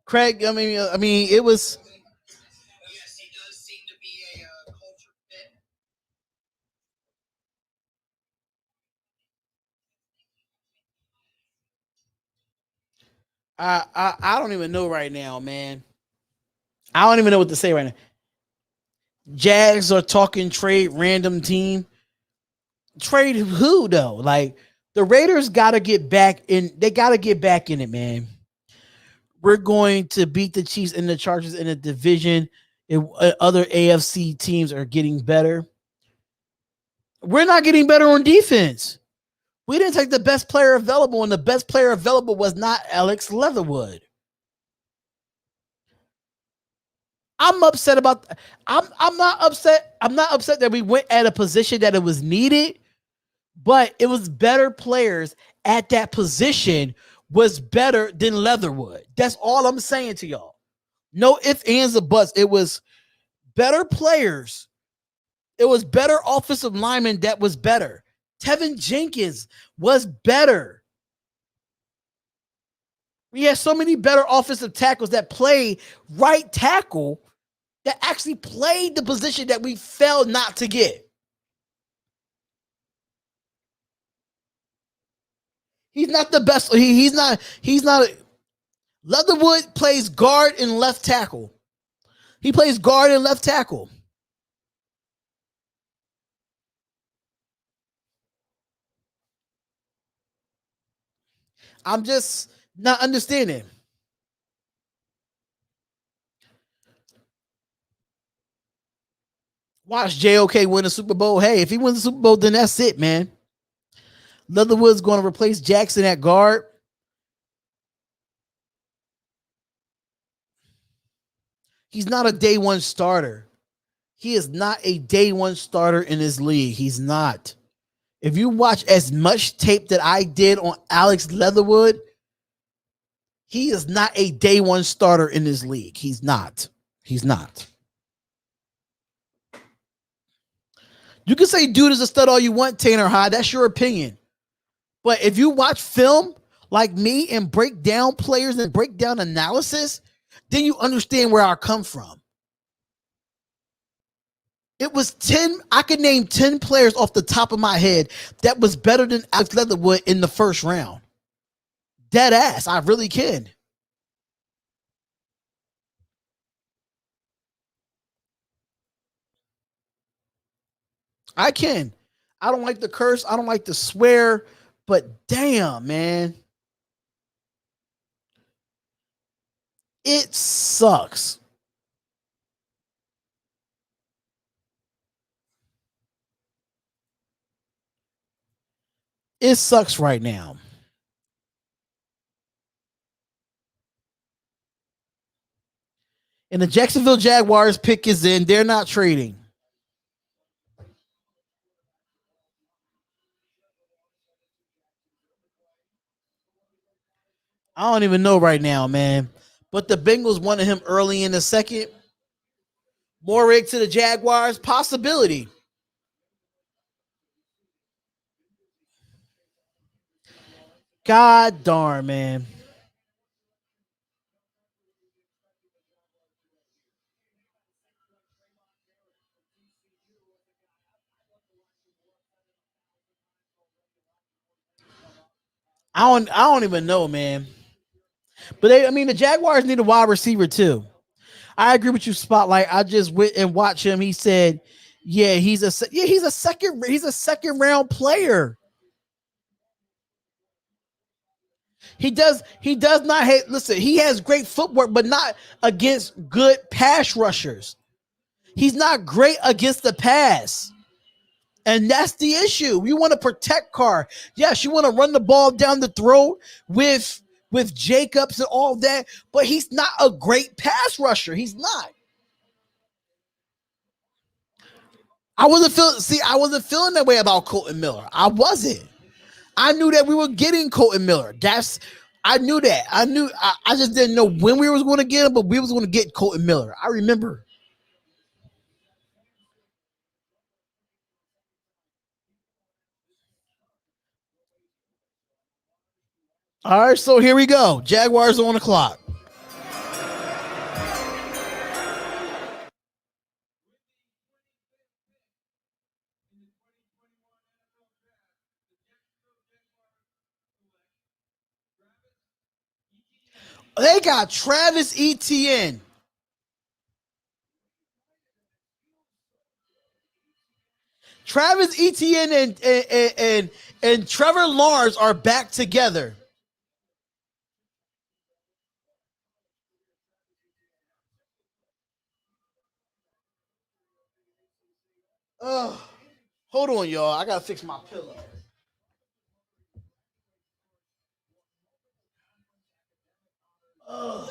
Craig, I mean, it was. Yes, he does seem to be a culture fit. I don't even know right now, man. I don't even know what to say right now. Jags are talking trade random team. Trade who though? Like the Raiders got to get back in. They got to get back in it, man. we're going to beat the Chiefs and the Chargers in a division. Other AFC teams are getting better. We're not getting better on defense. We didn't take the best player available, and the best player available was not Alex Leatherwood. I'm upset about. I'm not upset. I'm not upset that we went at a position that it was needed, but it was better players at that position was better than Leatherwood. That's all I'm saying to y'all. No ifs, ands, or buts. It was better players. It was better offensive linemen that was better. Tevin Jenkins was better. We had so many better offensive tackles that play right tackle that actually played the position that we failed not to get. He's not the best. He's not. Leatherwood plays guard and left tackle. He plays guard and left tackle. I'm just not understanding. Watch JOK win the Super Bowl. Hey, if he wins the Super Bowl, then that's it, man. Leatherwood's going to replace Jackson at guard. He's not a day one starter. He is not a day one starter in this league. He's not. If you watch as much tape that I did on Alex Leatherwood, he is not a day one starter in this league. He's not. He's not. You can say dude is a stud all you want, Tanner High. That's your opinion. But if you watch film like me and break down players and break down analysis, then you understand where I come from. It was 10. I could name 10 players off the top of my head that was better than Alex Leatherwood in the first round. Dead ass. I really can. I can. I don't like to curse. I don't like to swear. But damn, man. It sucks. It sucks right now. And the Jacksonville Jaguars pick is in. They're not trading. I don't even know right now, man. But the Bengals wanted him early in the second. Morig to the Jaguars, possibility. God darn, man. I don't even know, man. But the Jaguars need a wide receiver too. I agree with you, Spotlight. I just went and watched him. He said, "Yeah, he's a second round player." He does not hate. Listen, he has great footwork, but not against good pass rushers. He's not great against the pass. And that's the issue. You want to protect Carr. Yes, you want to run the ball down the throat with Jacobs and all that, but he's not a great pass rusher. He's not. I wasn't feeling that way about Colton Miller. I wasn't. I knew that we were getting Colton Miller. I knew that. I just didn't know when we was going to get him, but we was going to get Colton Miller. I remember. All right, so here we go. Jaguars on the clock. They got Travis Etienne. Travis Etienne and Trevor Lawrence are back together. Hold on, y'all. I gotta fix my pillow. Ugh.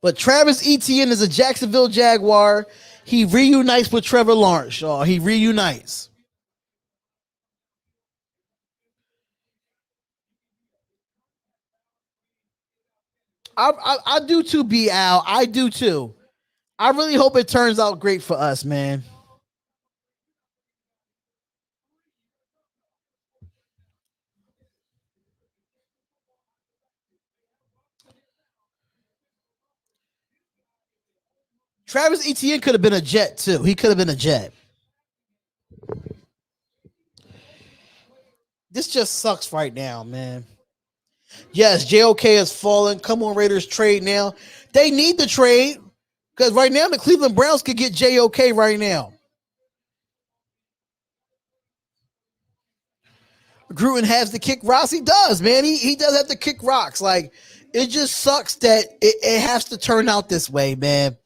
But Travis Etienne is a Jacksonville Jaguar. He reunites with Trevor Lawrence, y'all. He reunites. I do too, B. Al. I do too. I really hope it turns out great for us, man. Travis Etienne could have been a Jet too. He could have been a Jet. This just sucks right now, man. Yes, JOK has fallen. Come on, Raiders, trade now. They need the trade because right now the Cleveland Browns could get JOK right now. Gruden has to kick rocks. He does, man. He does have to kick rocks. Like, it just sucks that it has to turn out this way, man.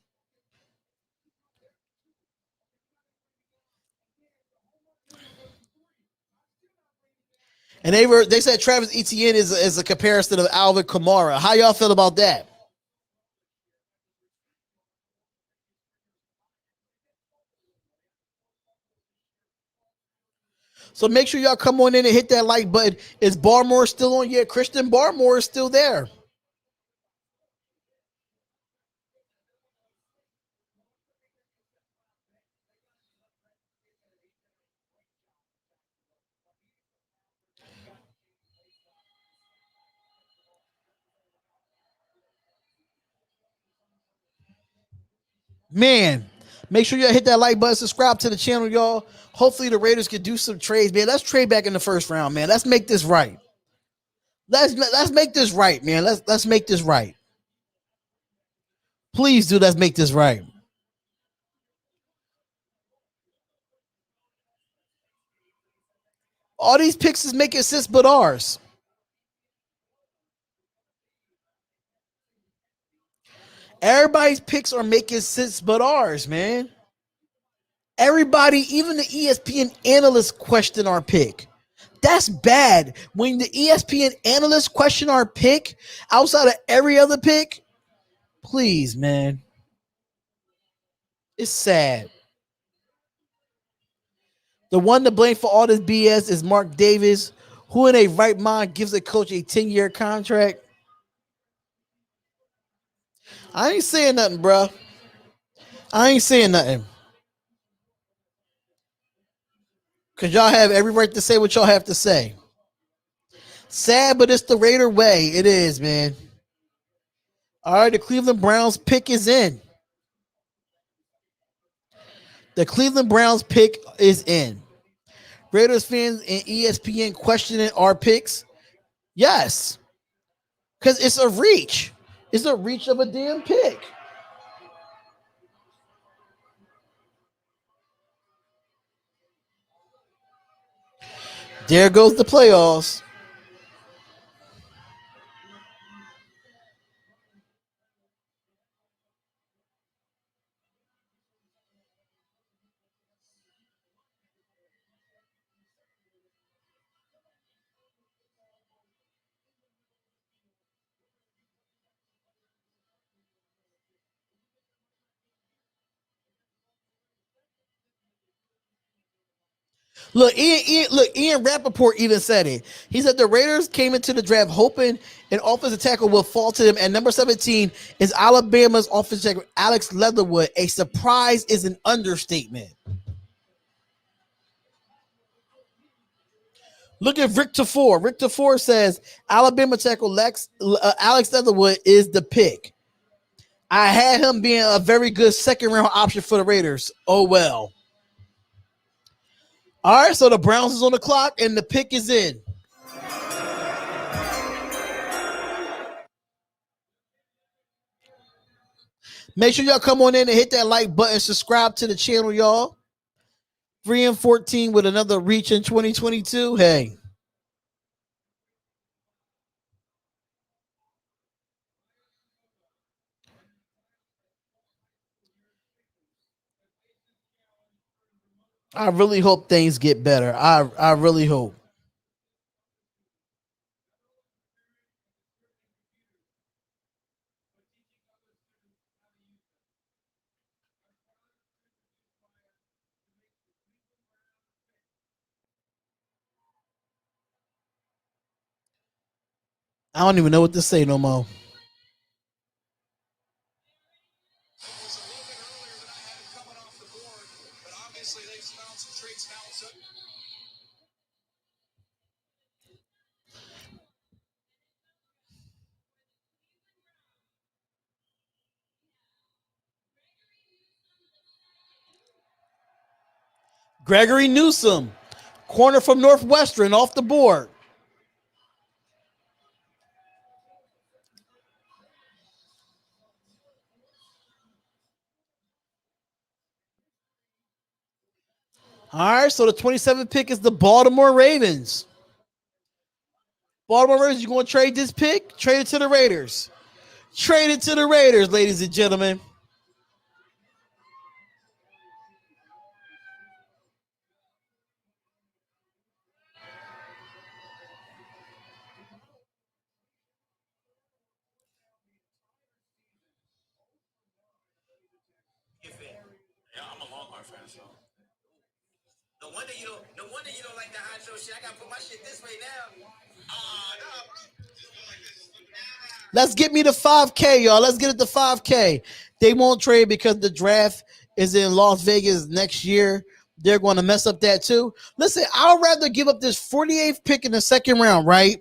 And they said Travis Etienne is a comparison of Alvin Kamara. How y'all feel about that? So make sure y'all come on in and hit that like button. Is Barmore still on? Yeah, Christian Barmore is still there. Man, make sure y'all hit that like button, subscribe to the channel, y'all. Hopefully the Raiders can do some trades, man. Let's trade back in the first round, man. Let's make this right. Let's make this right, man. Let's make this right. Please do. Let's make this right. All these picks is making sense, but ours. Everybody's picks are making sense, but ours, man. Everybody, even the ESPN analysts, question our pick. That's bad. When the ESPN analysts question our pick outside of every other pick, please, man. It's sad. The one to blame for all this BS is Mark Davis, who in a right mind gives a coach a 10-year contract. I ain't saying nothing, bro. I ain't saying nothing. Because y'all have every right to say what y'all have to say. Sad, but it's the Raider way. It is, man. All right, the Cleveland Browns pick is in. The Cleveland Browns pick is in. Raiders fans and ESPN questioning our picks. Yes. Because it's a reach. It's a reach of a damn pick. There goes the playoffs. Look, Ian Rappaport even said it. He said the Raiders came into the draft hoping an offensive tackle will fall to them, and number 17 is Alabama's offensive tackle, Alex Leatherwood. A surprise is an understatement. Look at Rick Tafur. Rick Tafur says Alabama tackle Alex Leatherwood is the pick. I had him being a very good second-round option for the Raiders. Oh, well. All right, so the Browns is on the clock, and the pick is in. Make sure y'all come on in and hit that like button. Subscribe to the channel, y'all. 3-14 with another reach in 2022. Hey. I really hope things get better. I really hope. I don't even know what to say no more. Gregory Newsom, corner from Northwestern, off the board. All right, so the 27th pick is the Baltimore Ravens. Baltimore Ravens, you going to trade this pick? Trade it to the Raiders. Trade it to the Raiders, ladies and gentlemen. I'm a Longhorn fan, so. No wonder you don't like the honcho shit. I gotta put my shit this way now. Let's get me the 5K, y'all. Let's get it to 5K. They won't trade because the draft is in Las Vegas next year. They're going to mess up that too. Listen, I'd rather give up this 48th pick in the second round, right?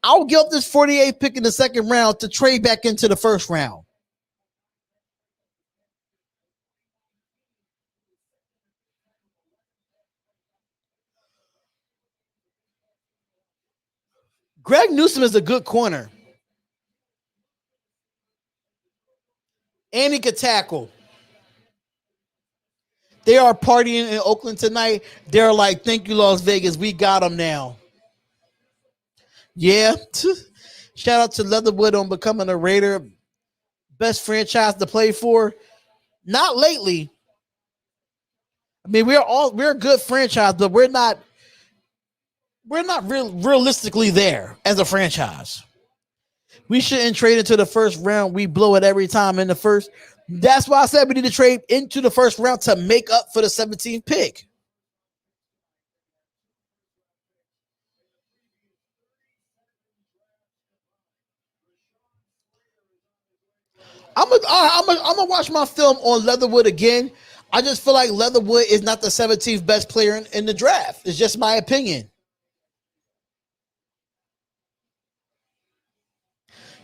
I'll give up this 48th pick in the second round to trade back into the first round. Greg Newsom is a good corner. And he could tackle. They are partying in Oakland tonight. They're like, thank you, Las Vegas. We got them now. Yeah. Shout out to Leatherwood on becoming a Raider. Best franchise to play for. Not lately. I mean, we're a good franchise, but we're not realistically there as a franchise. We shouldn't trade into the first round. We blow it every time in the first. That's why I said we need to trade into the first round to make up for the 17th pick. I'm gonna watch my film on Leatherwood again. I just feel like Leatherwood is not the 17th best player in the draft. It's just my opinion.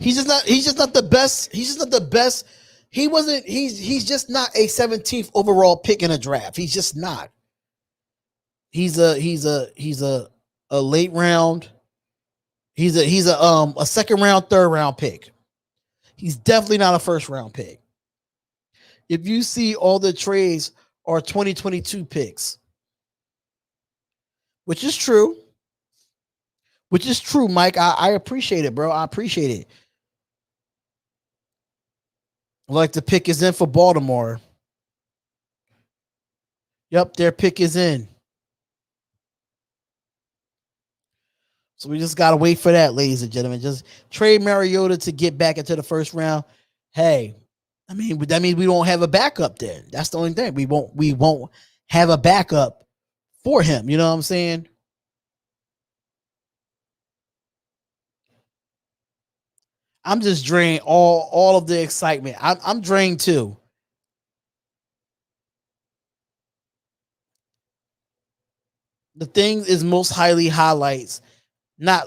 He's just not the best. He's just not the best. He wasn't. He's just not a 17th overall pick in a draft. He's just not. He's a late round. He's a second round, third round pick. He's definitely not a first round pick. If you see all the trades are 2022 picks, which is true. Which is true, Mike. I appreciate it, bro. I appreciate it. Like the pick is in for Baltimore. Yep, their pick is in. So we just gotta wait for that, ladies and gentlemen. Just trade Mariota to get back into the first round. Hey, I mean that means we don't have a backup then. That's the only thing. We won't have a backup for him. You know what I'm saying? I'm just drained all of the excitement. I'm drained too. The thing is most highly highlights. Not,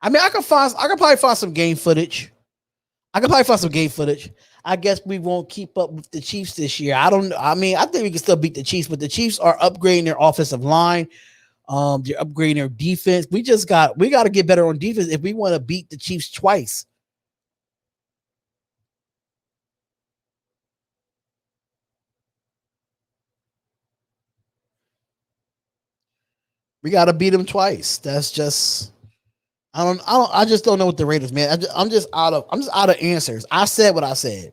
I mean, I could probably find some game footage. I guess we won't keep up with the Chiefs this year. I think we can still beat the Chiefs, but the Chiefs are upgrading their offensive line. They're upgrading their defense. We got to get better on defense if we want to beat the Chiefs twice. We got to beat them twice. That's just I just don't know what the Raiders, man. I'm just out of answers. I said what I said.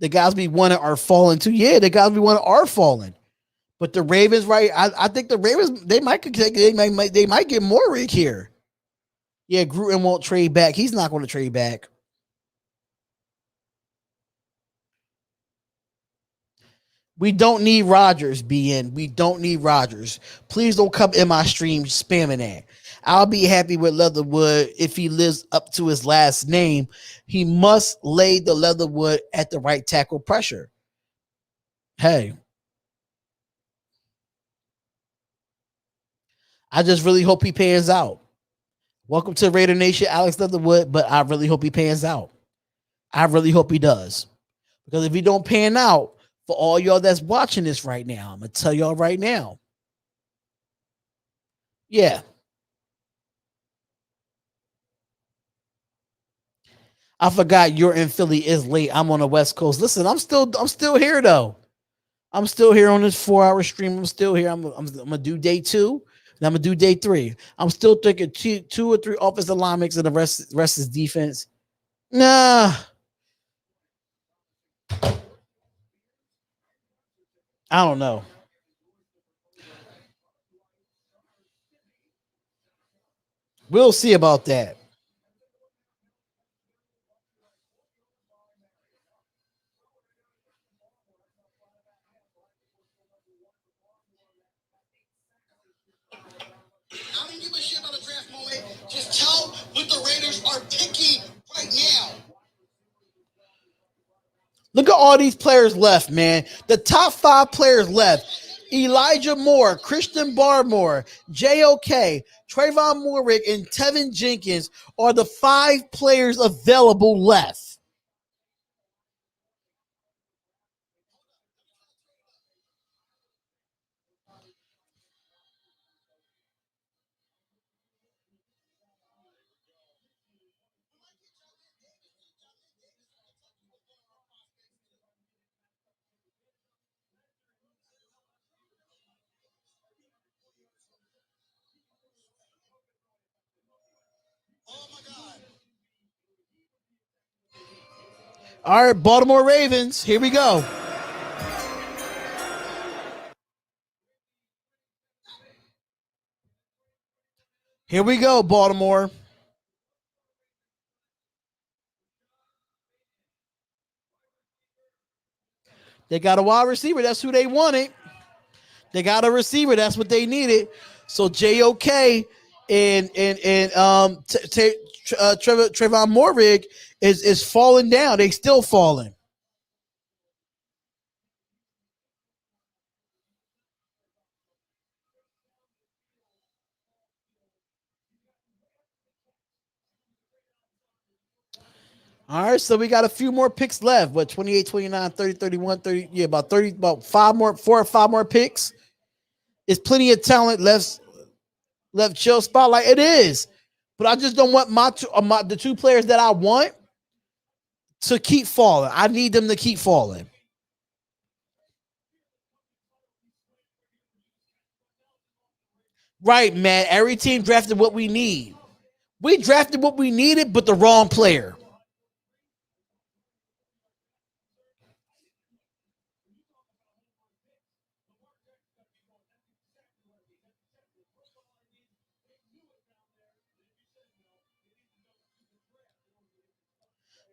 The guys we wanted are falling too. Yeah, the guys we wanted are falling. But the Ravens, right? I think the Ravens they might get Morik here. Yeah, Gruden won't trade back. He's not going to trade back. We don't need Rodgers, BN. We don't need Rodgers. Please don't come in my stream spamming that. I'll be happy with Leatherwood if he lives up to his last name. He must lay the Leatherwood at the right tackle pressure. Hey. I just really hope he pans out. Welcome to Raider Nation, Alex Leatherwood, but I really hope he pans out. I really hope he does. Because if he don't pan out, for all y'all that's watching this right now, I'm going to tell y'all right now. Yeah. I forgot you're in Philly is late. I'm on the West Coast. Listen, I'm still here though. I'm still here on this 4-hour stream. I'm still here. I'm gonna do day 2, and I'm gonna do day 3. I'm still thinking two or three offensive linemen, and the rest is defense. Nah. I don't know. We'll see about that. I don't give a shit about the draft moment. Just tell what the Raiders are picking right now. Look at all these players left, man. The top 5 players left. Elijah Moore, Christian Barmore, JOK, Trayvon Moorick, and Tevin Jenkins are the 5 players available left. All right, Baltimore Ravens, here we go. Here we go, Baltimore. They got a wide receiver. That's who they wanted. They got a receiver. That's what they needed. So JOK and Trayvon Moorick is falling down. They still falling. All right, so we got a few more picks left. What, 28, 29, 30, 31, 30. Yeah, about 4 or 5 more picks. It's plenty of talent left chill spotlight. It is. But I just don't want the 2 players that I want to keep falling. I need them to keep falling. Right, man. Every team drafted what we need. We drafted what we needed, but the wrong player.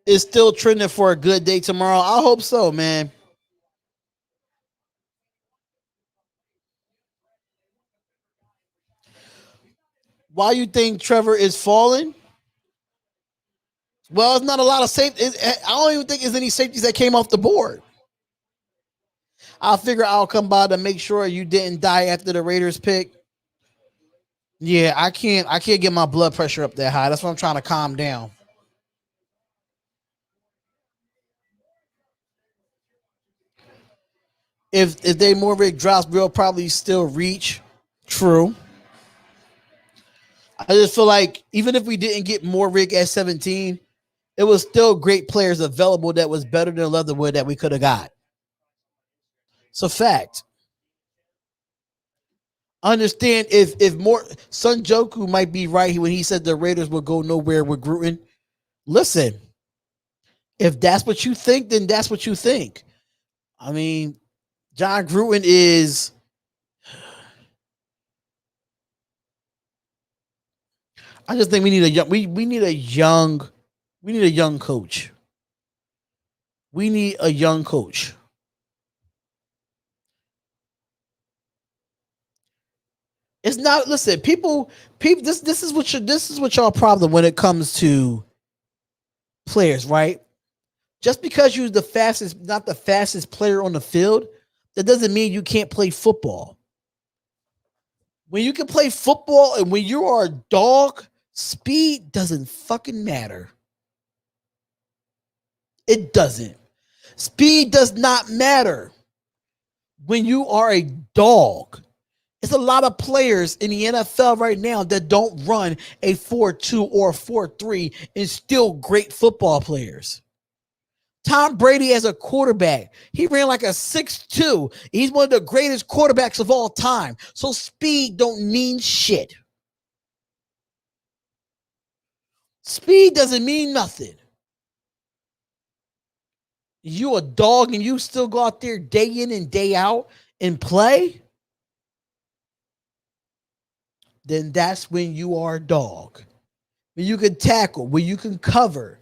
Is still trending for a good day tomorrow. I hope so, man. Why you think Trevor is falling? Well, it's not a lot of safety. I don't even think there's any safeties that came off the board. I'll figure I'll come by to make sure you didn't die after the Raiders pick. Yeah, I can't get my blood pressure up that high. That's why I'm trying to calm down. If they Moorick drops, we'll probably still reach. True. I just feel like even if we didn't get Moorick at 17, it was still great players available that was better than Leatherwood that we could have got. It's a fact. Understand if more Sun Joku might be right when he said the Raiders will go nowhere with Gruden. Listen, If that's what you think, then that's what you think. I mean, John Gruden is. I just think we need a young. We need a young. We need a young coach. We need a young coach. It's not. Listen, people. This is what y'all problem when it comes to players, right? Just because you're the fastest, not the fastest player on the field, that doesn't mean you can't play football. When you can play football and when you are a dog, speed doesn't fucking matter. It doesn't. Speed does not matter when you are a dog. It's a lot of players in the NFL right now that don't run a 4.2 or a 4.3 and still great football players. Tom Brady as a quarterback, he ran like a 6'2". He's one of the greatest quarterbacks of all time. So speed don't mean shit. Speed doesn't mean nothing. You a dog and you still go out there day in and day out and play, then that's when you are a dog. When you can tackle, when you can cover,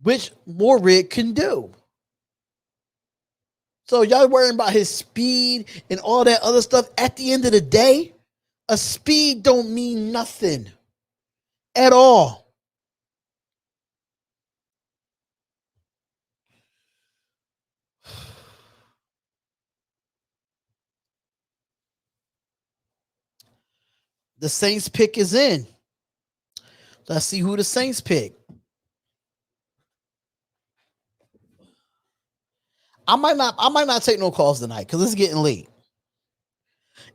which Morik can do. So y'all worrying about his speed and all that other stuff. At the end of the day, a speed don't mean nothing at all. The Saints pick is in. Let's see who the Saints pick. I might not take no calls tonight because it's getting late.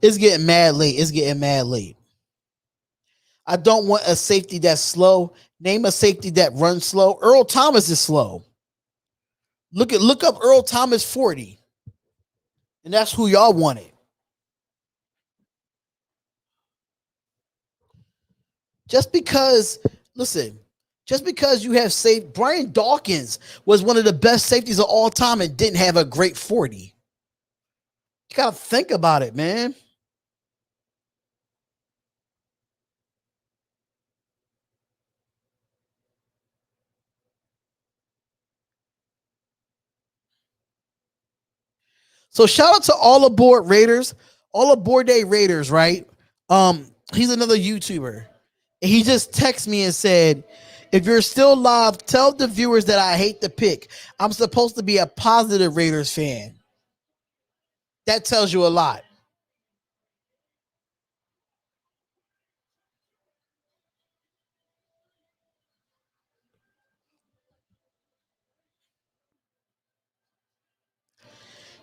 It's getting mad late. I don't want a safety that's slow. Name a safety that runs slow. Earl Thomas is slow. Look up Earl Thomas 40. And that's who y'all wanted. Just because you have saved Brian Dawkins was one of the best safeties of all time and didn't have a great 40. You gotta think about it, man. So shout out to All Aboard Raiders, All Aboard Day Raiders, right? He's another YouTuber. And he just texted me and said, if you're still live, tell the viewers that I hate the pick. I'm supposed to be a positive Raiders fan. That tells you a lot.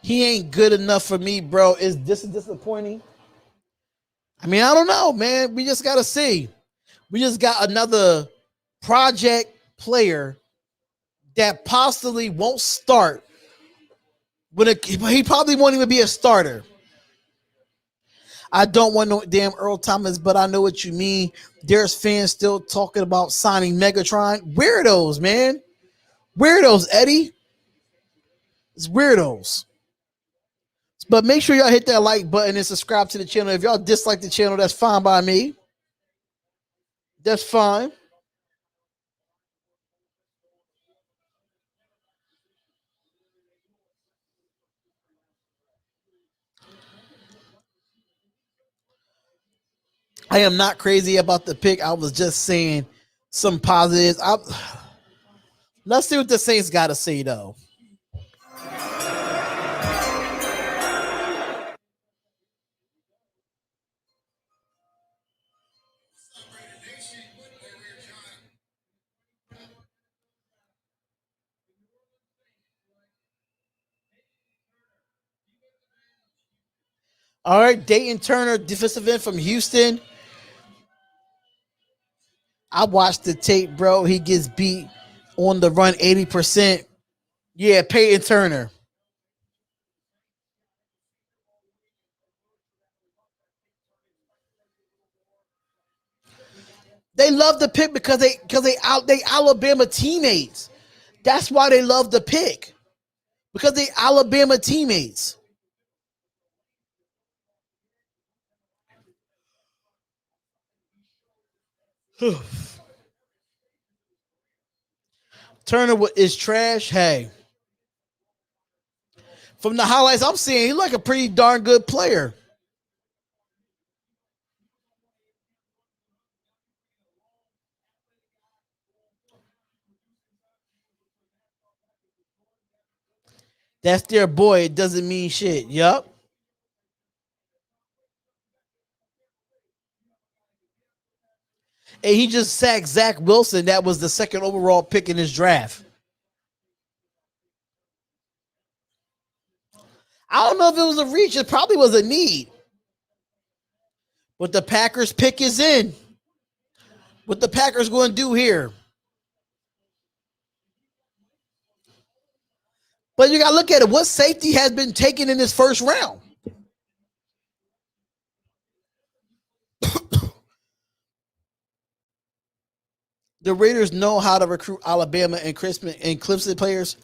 He ain't good enough for me, bro. Is this disappointing? I mean, I don't know, man. We just got to see. We just got another project player that possibly won't start. He probably won't even be a starter. I don't want no damn Earl Thomas, but I know what you mean. There's fans still talking about signing Megatron. Weirdos, man. Weirdos, Eddie. It's weirdos. But make sure y'all hit that like button and subscribe to the channel. If y'all dislike the channel, that's fine by me. That's fine. I am not crazy about the pick. I was just saying some positives. Let's see what the Saints got to say, though. All right, Dayton Turner, defensive end from Houston. I watched the tape, bro. He gets beat on the run 80%. Yeah, Peyton Turner. They love the pick because they Alabama teammates. That's why they love the pick. Because they Alabama teammates. Turner is trash. Hey. From the highlights I'm seeing, he's like a pretty darn good player. That's their boy. It doesn't mean shit. Yup. And he just sacked Zach Wilson. That was the second overall pick in his draft. I don't know if it was a reach. It probably was a need. But the Packers pick is in. What the Packers going to do here? But you got to look at it. What safety has been taken in this first round? The Raiders know how to recruit Alabama and Clemson players.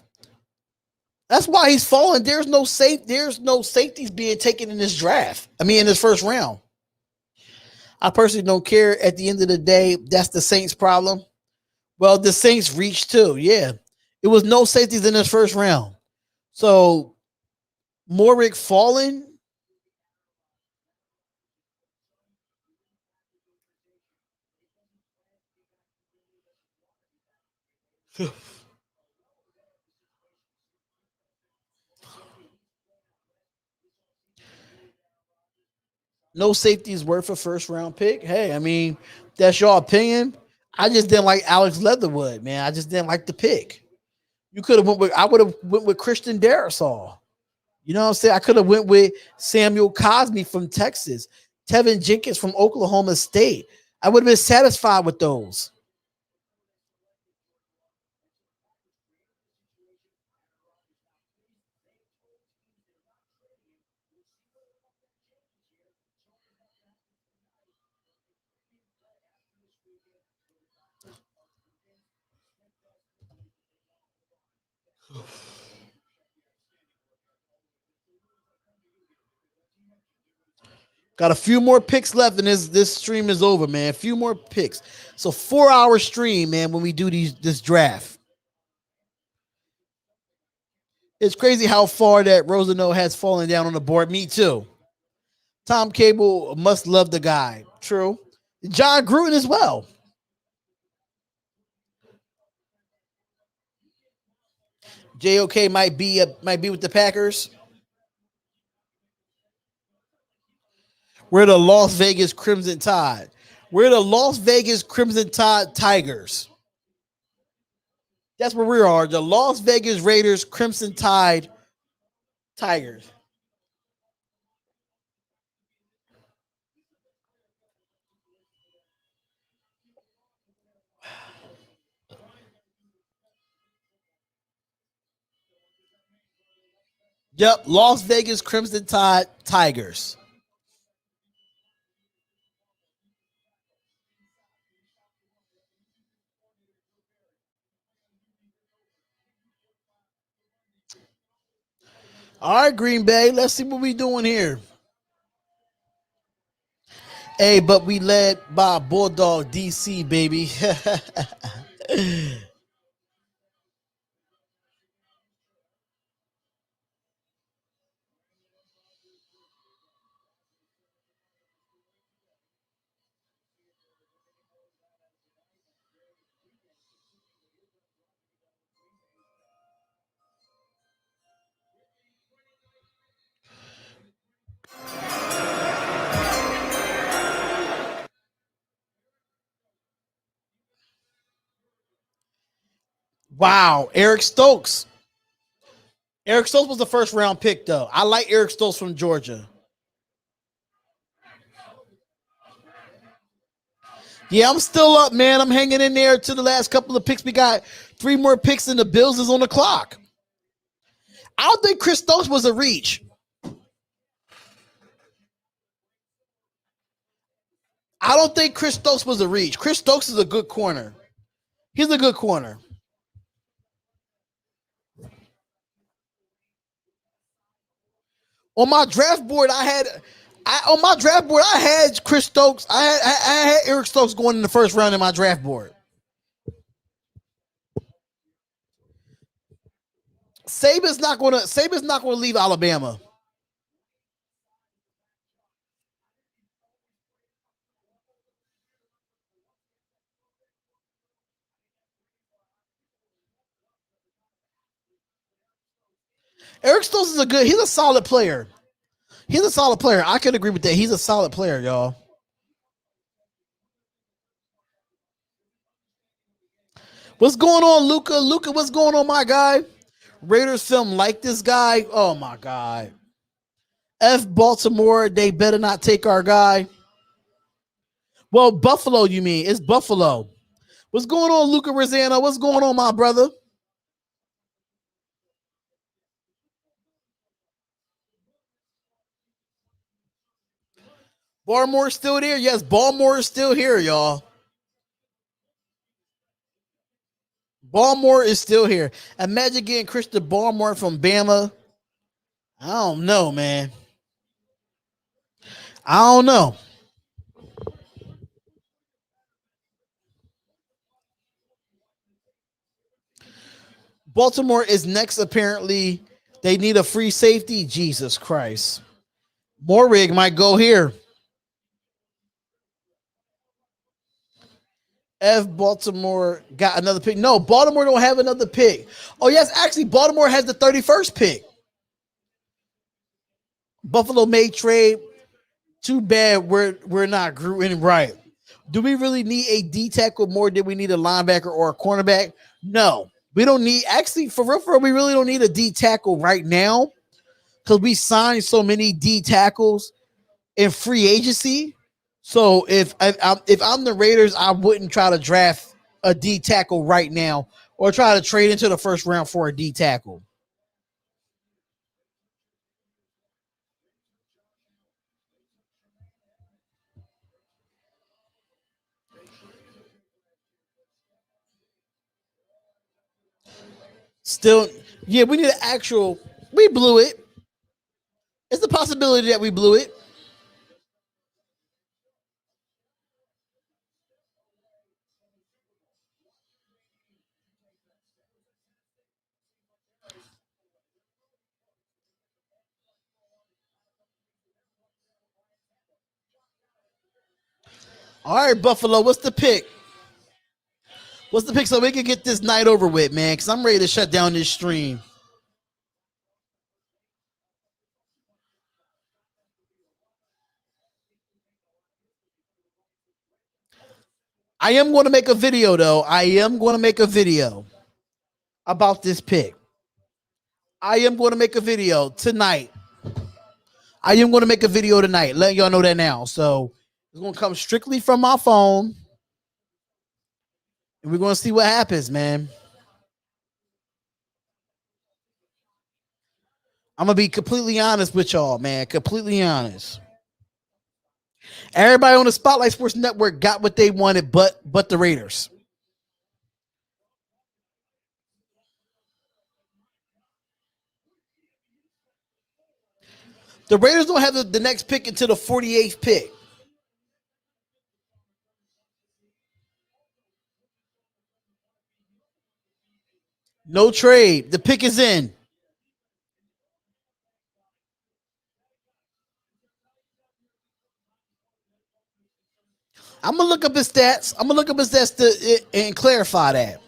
That's why he's falling. There's no safeties being taken in this draft. I mean, in this first round. I personally don't care. At the end of the day, that's the Saints' problem. Well, the Saints reached too. Yeah. It was no safeties in this first round. So, Morick falling. No safety is worth a first round pick. Hey, I mean, that's your opinion. I just didn't like Alex Leatherwood, man. I just didn't like the pick. You could have I would have went with Christian Darrisaw. You know what I'm saying? I could have went with Samuel Cosme from Texas, Tevin Jenkins from Oklahoma State. I would have been satisfied with those. Got a few more picks left, and this stream is over, man. A few more picks. So 4-hour stream, man, when we do this draft. It's crazy how far that Rosano has fallen down on the board. Me too. Tom Cable must love the guy. True. John Gruden as well. JOK might be with the Packers. We're the Las Vegas Crimson Tide. We're the Las Vegas Crimson Tide Tigers. That's where we are. The Las Vegas Raiders Crimson Tide Tigers. Yep, Las Vegas Crimson Tide Tigers. All right, Green Bay. Let's see what we doing here. Hey, but we led by Bulldog DC, baby. Wow, Eric Stokes. Eric Stokes was the first round pick, though. I like Eric Stokes from Georgia. Yeah, I'm still up, man. I'm hanging in there to the last couple of picks. We got 3 more picks, and the Bills is on the clock. I don't think Chris Stokes was a reach. I don't think Chris Stokes was a reach. Chris Stokes is a good corner. He's a good corner. On my draft board, I had Chris Stokes. I had Eric Stokes going in the first round in my draft board. Saban's not going to leave Alabama. Eric Stokes is he's a solid player. He's a solid player. I can agree with that. He's a solid player, y'all. What's going on, Luca? Luca, what's going on, my guy? Raiders film like this guy. Oh my God. F Baltimore, they better not take our guy. Well, Buffalo, you mean? It's Buffalo. What's going on, Luca Rosanna? What's going on, my brother? Baltimore still there? Yes, Baltimore is still here, y'all. Baltimore is still here. Imagine getting Christian Baltimore from Bama. I don't know, man. I don't know. Baltimore is next, apparently. They need a free safety. Jesus Christ. Morrig might go here. F Baltimore got another pick. No, Baltimore don't have another pick. Oh, yes, actually, Baltimore has the 31st pick. Buffalo may trade. Too bad we're not growing right. Do we really need a D tackle more than we need a linebacker or a cornerback? No, we don't need. Actually, for real, we really don't need a D tackle right now because we signed so many D tackles in free agency. So if I'm the Raiders, I wouldn't try to draft a D tackle right now or try to trade into the first round for a D tackle. Still, yeah, we need an actual. We blew it. It's a possibility that we blew it. All right, Buffalo, what's the pick? What's the pick so we can get this night over with, man? Because I'm ready to shut down this stream. I am going to make a video, though. I am going to make a video about this pick. I am going to make a video tonight. I am going to make a video tonight. Letting y'all know that now. So it's going to come strictly from my phone. And we're going to see what happens, man. I'm going to be completely honest with y'all, man. Completely honest. Everybody on the Spotlight Sports Network got what they wanted, but the Raiders. The Raiders don't have the next pick until the 48th pick. No trade. The pick is in. I'm gonna look up his stats. And clarify that.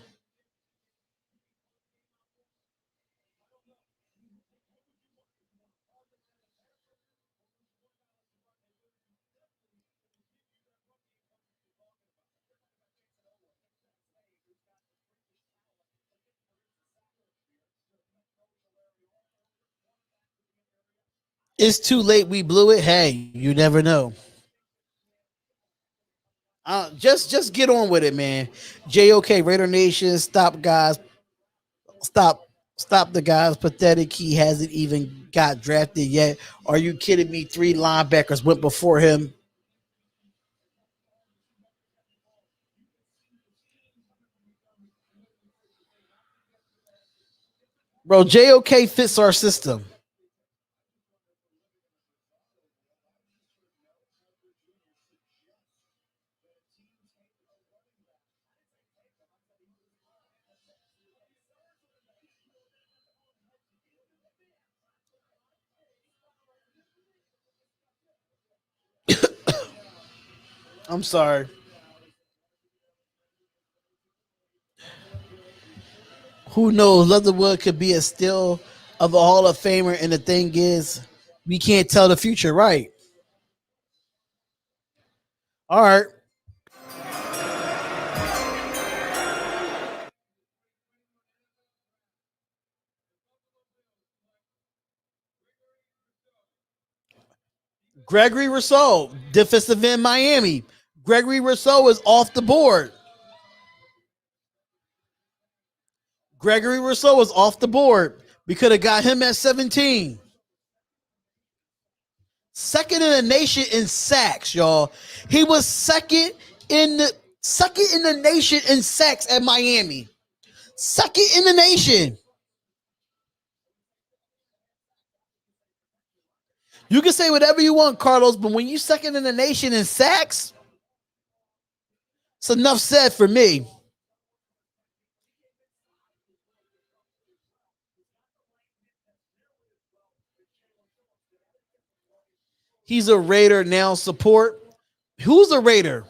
It's too late. We blew it. Hey, you never know. Just get on with it, man. JOK Raider Nation, stop guys. Stop the guys. Pathetic. He hasn't even got drafted yet. Are you kidding me? 3 linebackers went before him. Bro, JOK fits our system. I'm sorry. Who knows? Leatherwood could be a still of a Hall of Famer, and the thing is, we can't tell the future, right? All right. Gregory Rousseau, defensive end Miami. Gregory Rousseau is off the board. Gregory Rousseau is off the board. We could have got him at 17. Second in the nation in sacks, y'all. He was second in the nation in sacks at Miami. Second in the nation. You can say whatever you want, Carlos, but when you second in the nation in sacks, it's enough said for me. He's a Raider now. Support. Who's a Raider?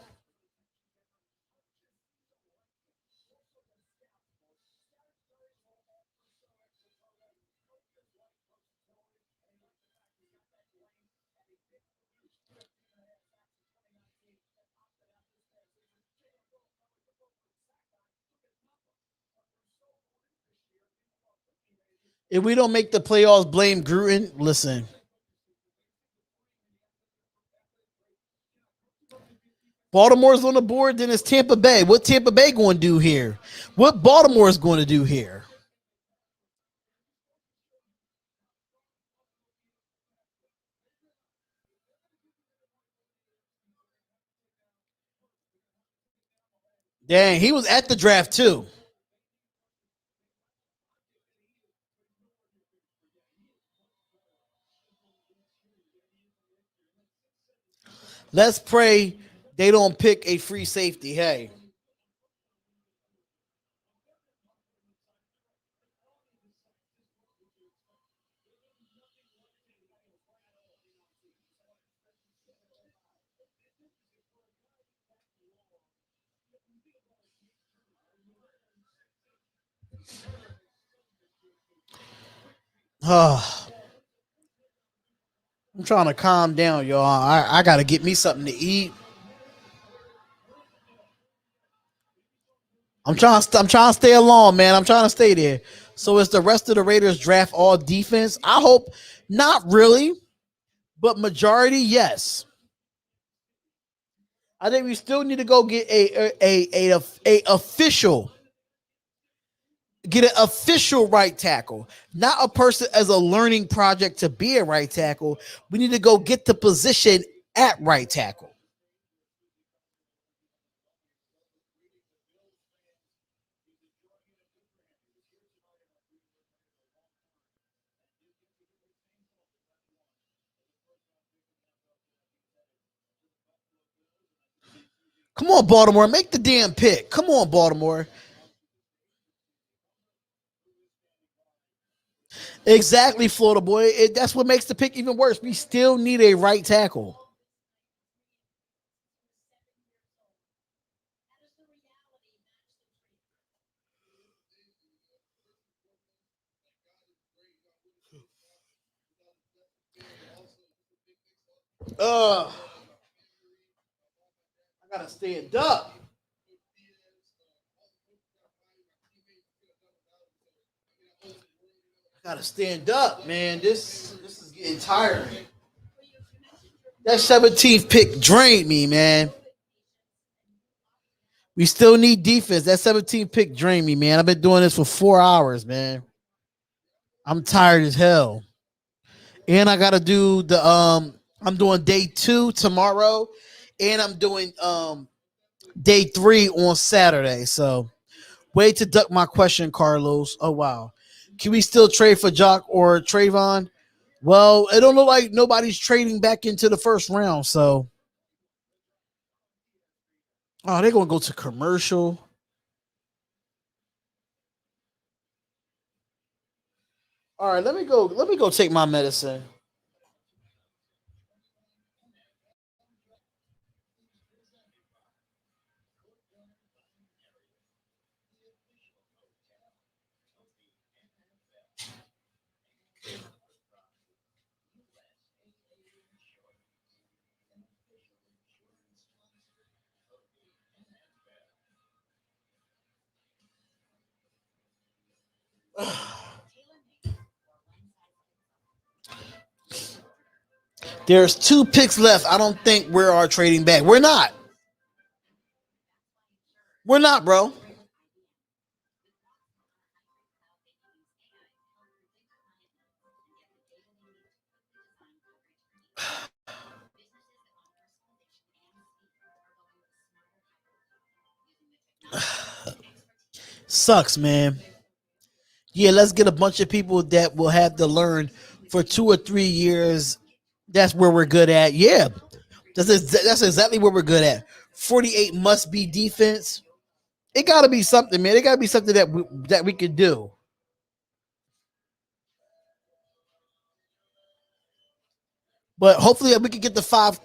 If we don't make the playoffs, blame Gruden. Listen. Baltimore's on the board, then it's Tampa Bay. What Tampa Bay going to do here? What Baltimore is going to do here? Dang, he was at the draft too. Let's pray they don't pick a free safety. Hey. I'm trying to calm down, y'all. I got to get me something to eat. I'm trying to stay along, man. I'm trying to stay there. So is the rest of the Raiders draft all defense? I hope not really, but majority, yes. I think we still need to go get a official, get an official right tackle, not a person as a learning project to be a right tackle. We need to go get the position at right tackle. Come on, Baltimore, make the damn pick. Come on, Baltimore. Exactly, Florida boy. That's what makes the pick even worse. We still need a right tackle. I gotta stand up. I gotta stand up, man. This is getting tiring. That 17th pick drained me, man. We still need defense. That 17th pick drained me, man. I've been doing this for 4 hours, man. I'm tired as hell. And I gotta do the I'm doing day 2 tomorrow, and I'm doing day 3 on Saturday. So way to duck my question, Carlos. Oh wow. Can we still trade for Jock or Trayvon? Well, it don't look like nobody's trading back into the first round. So, oh, they're gonna go to commercial. All right, let me go. Let me go take my medicine. There's 2 picks left. I don't think we are trading back. We're not. We're not, bro. Sucks, man. Yeah, let's get a bunch of people that will have to learn for 2 or 3 years. That's where we're good at. Yeah, that's exactly where we're good at. 48 must be defense. It got to be something, man. It got to be something that we could do. But hopefully we can get the five.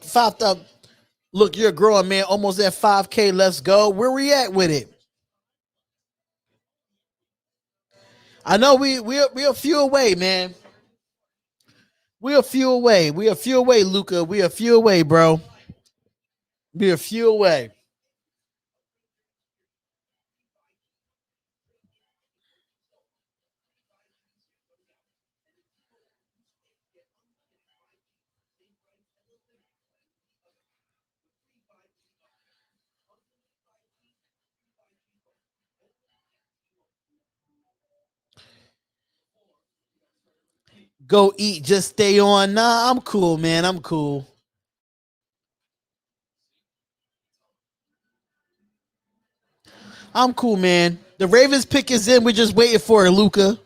Look, you're growing, man. Almost at 5K. Let's go. Where we at with it? I know we're a few away, man. We're a few away. We a few away, Luca. We a few away, bro. We a few away. Go eat, just stay on. Nah, I'm cool, man. I'm cool. I'm cool, man. The Ravens pick is in. We're just waiting for it, Luca.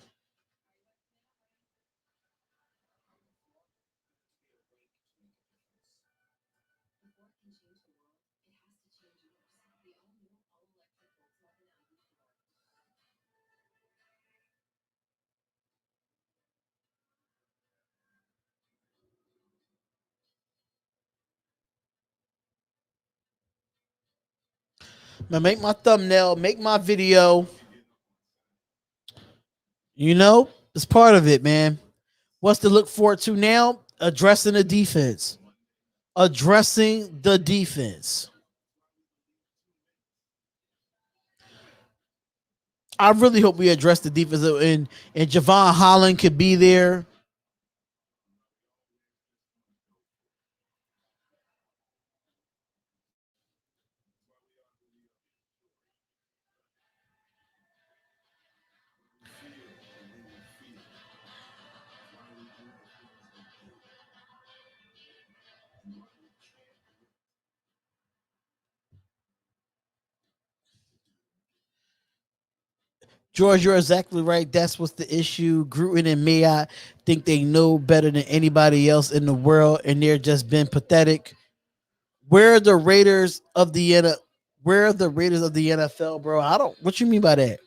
Now make my thumbnail, make my video. You know, it's part of it, man. What's to look forward to now? Addressing the defense. Addressing the defense. I really hope we address the defense, and Javon Holland could be there. George, you're exactly right. That's what's the issue. Gruden and Mayock think they know better than anybody else in the world, and they're just been pathetic. Where are the Raiders of the Where are the Raiders of the NFL, bro? I don't. What you mean by that?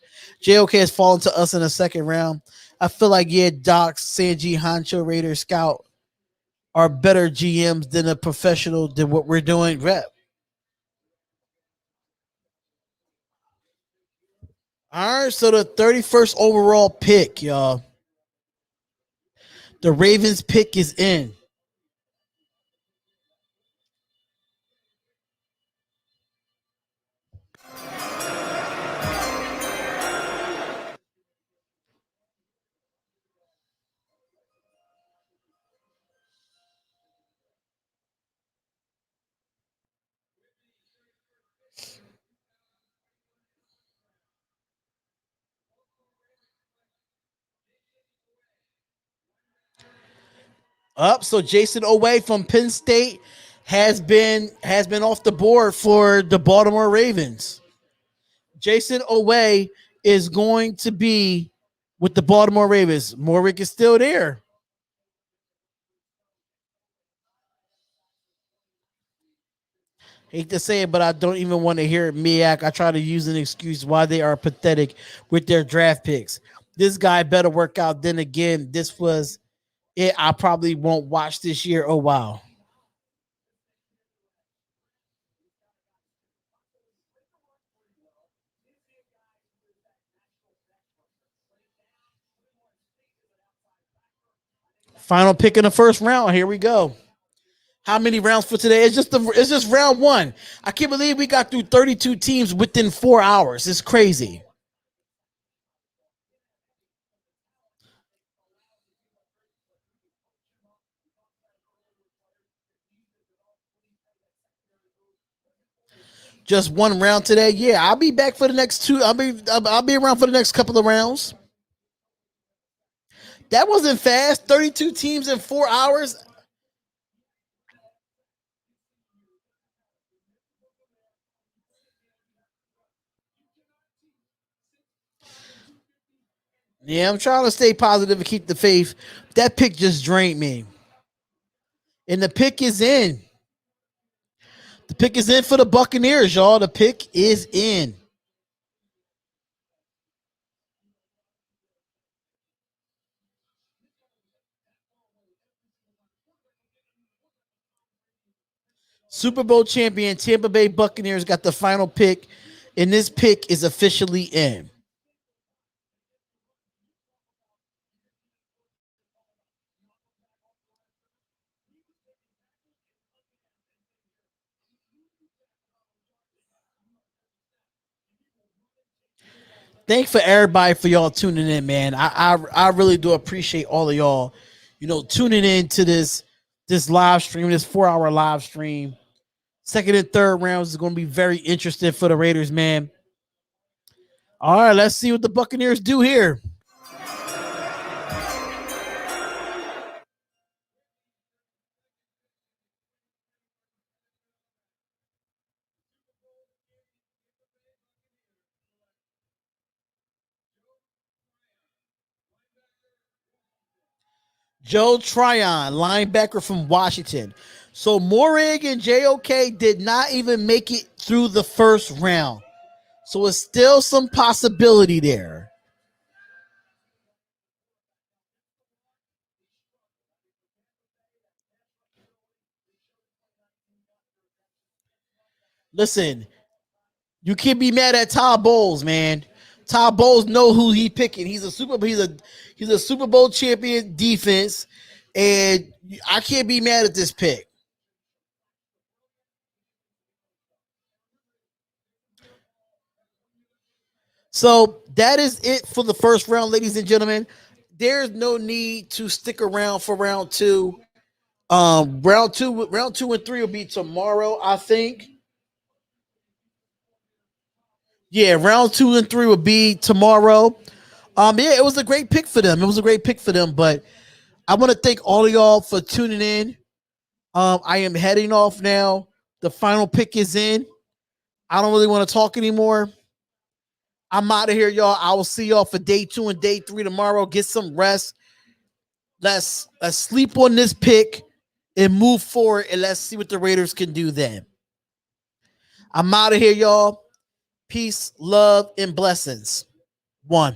JOK has fallen to us in the second round. I feel like Doc, Sanji, Hancho, Raider, Scout are better GMs than a professional than what we're doing. Rep. All right, so the 31st overall pick, y'all. The Ravens pick is in. Up, so Jason Oweh from Penn State has been off the board for the Baltimore Ravens. Jason Oweh is going to be with the Baltimore Ravens. Morrick is still there. Hate to say it, but I don't even want to hear it. Miak. I try to use an excuse why they are pathetic with their draft picks. This guy better work out. Then again, this was it. I probably won't watch this year. Oh, wow. Final pick in the first round. Here we go. How many rounds for today? It's just round one. I can't believe we got through 32 teams within 4 hours. It's crazy. Just one round today. Yeah, I'll be back for the next two. I'll be around for the next couple of rounds. That wasn't fast. 32 teams in 4 hours. Yeah, I'm trying to stay positive and keep the faith. That pick just drained me. And the pick is in. The pick is in for the Buccaneers, y'all. The pick is in. Super Bowl champion Tampa Bay Buccaneers got the final pick, and this pick is officially in. Thanks for everybody for y'all tuning in, man. I really do appreciate all of y'all, tuning in to this live stream, this 4-hour live stream. Second and third rounds is going to be very interesting for the Raiders, man. All right, let's see what the Buccaneers do here. Joe Tryon, linebacker from Washington. So Morig and JOK did not even make it through the first round. So it's still some possibility there. Listen, you can't be mad at Todd Bowles, man. Todd Bowles know who he picking. He's a Super Bowl champion defense, and I can't be mad at this pick. So that is it for the first round, ladies and gentlemen. There's no need to stick around for round two. Round two and three will be tomorrow, I think. Yeah, round 2 and 3 will be tomorrow. Yeah, it was a great pick for them. But I want to thank all of y'all for tuning in. I am heading off now. The final pick is in. I don't really want to talk anymore. I'm out of here, y'all. I will see y'all for day 2 and day 3 tomorrow. Get some rest. Let's sleep on this pick and move forward, and let's see what the Raiders can do then. I'm out of here, y'all. Peace, love, and blessings. 1.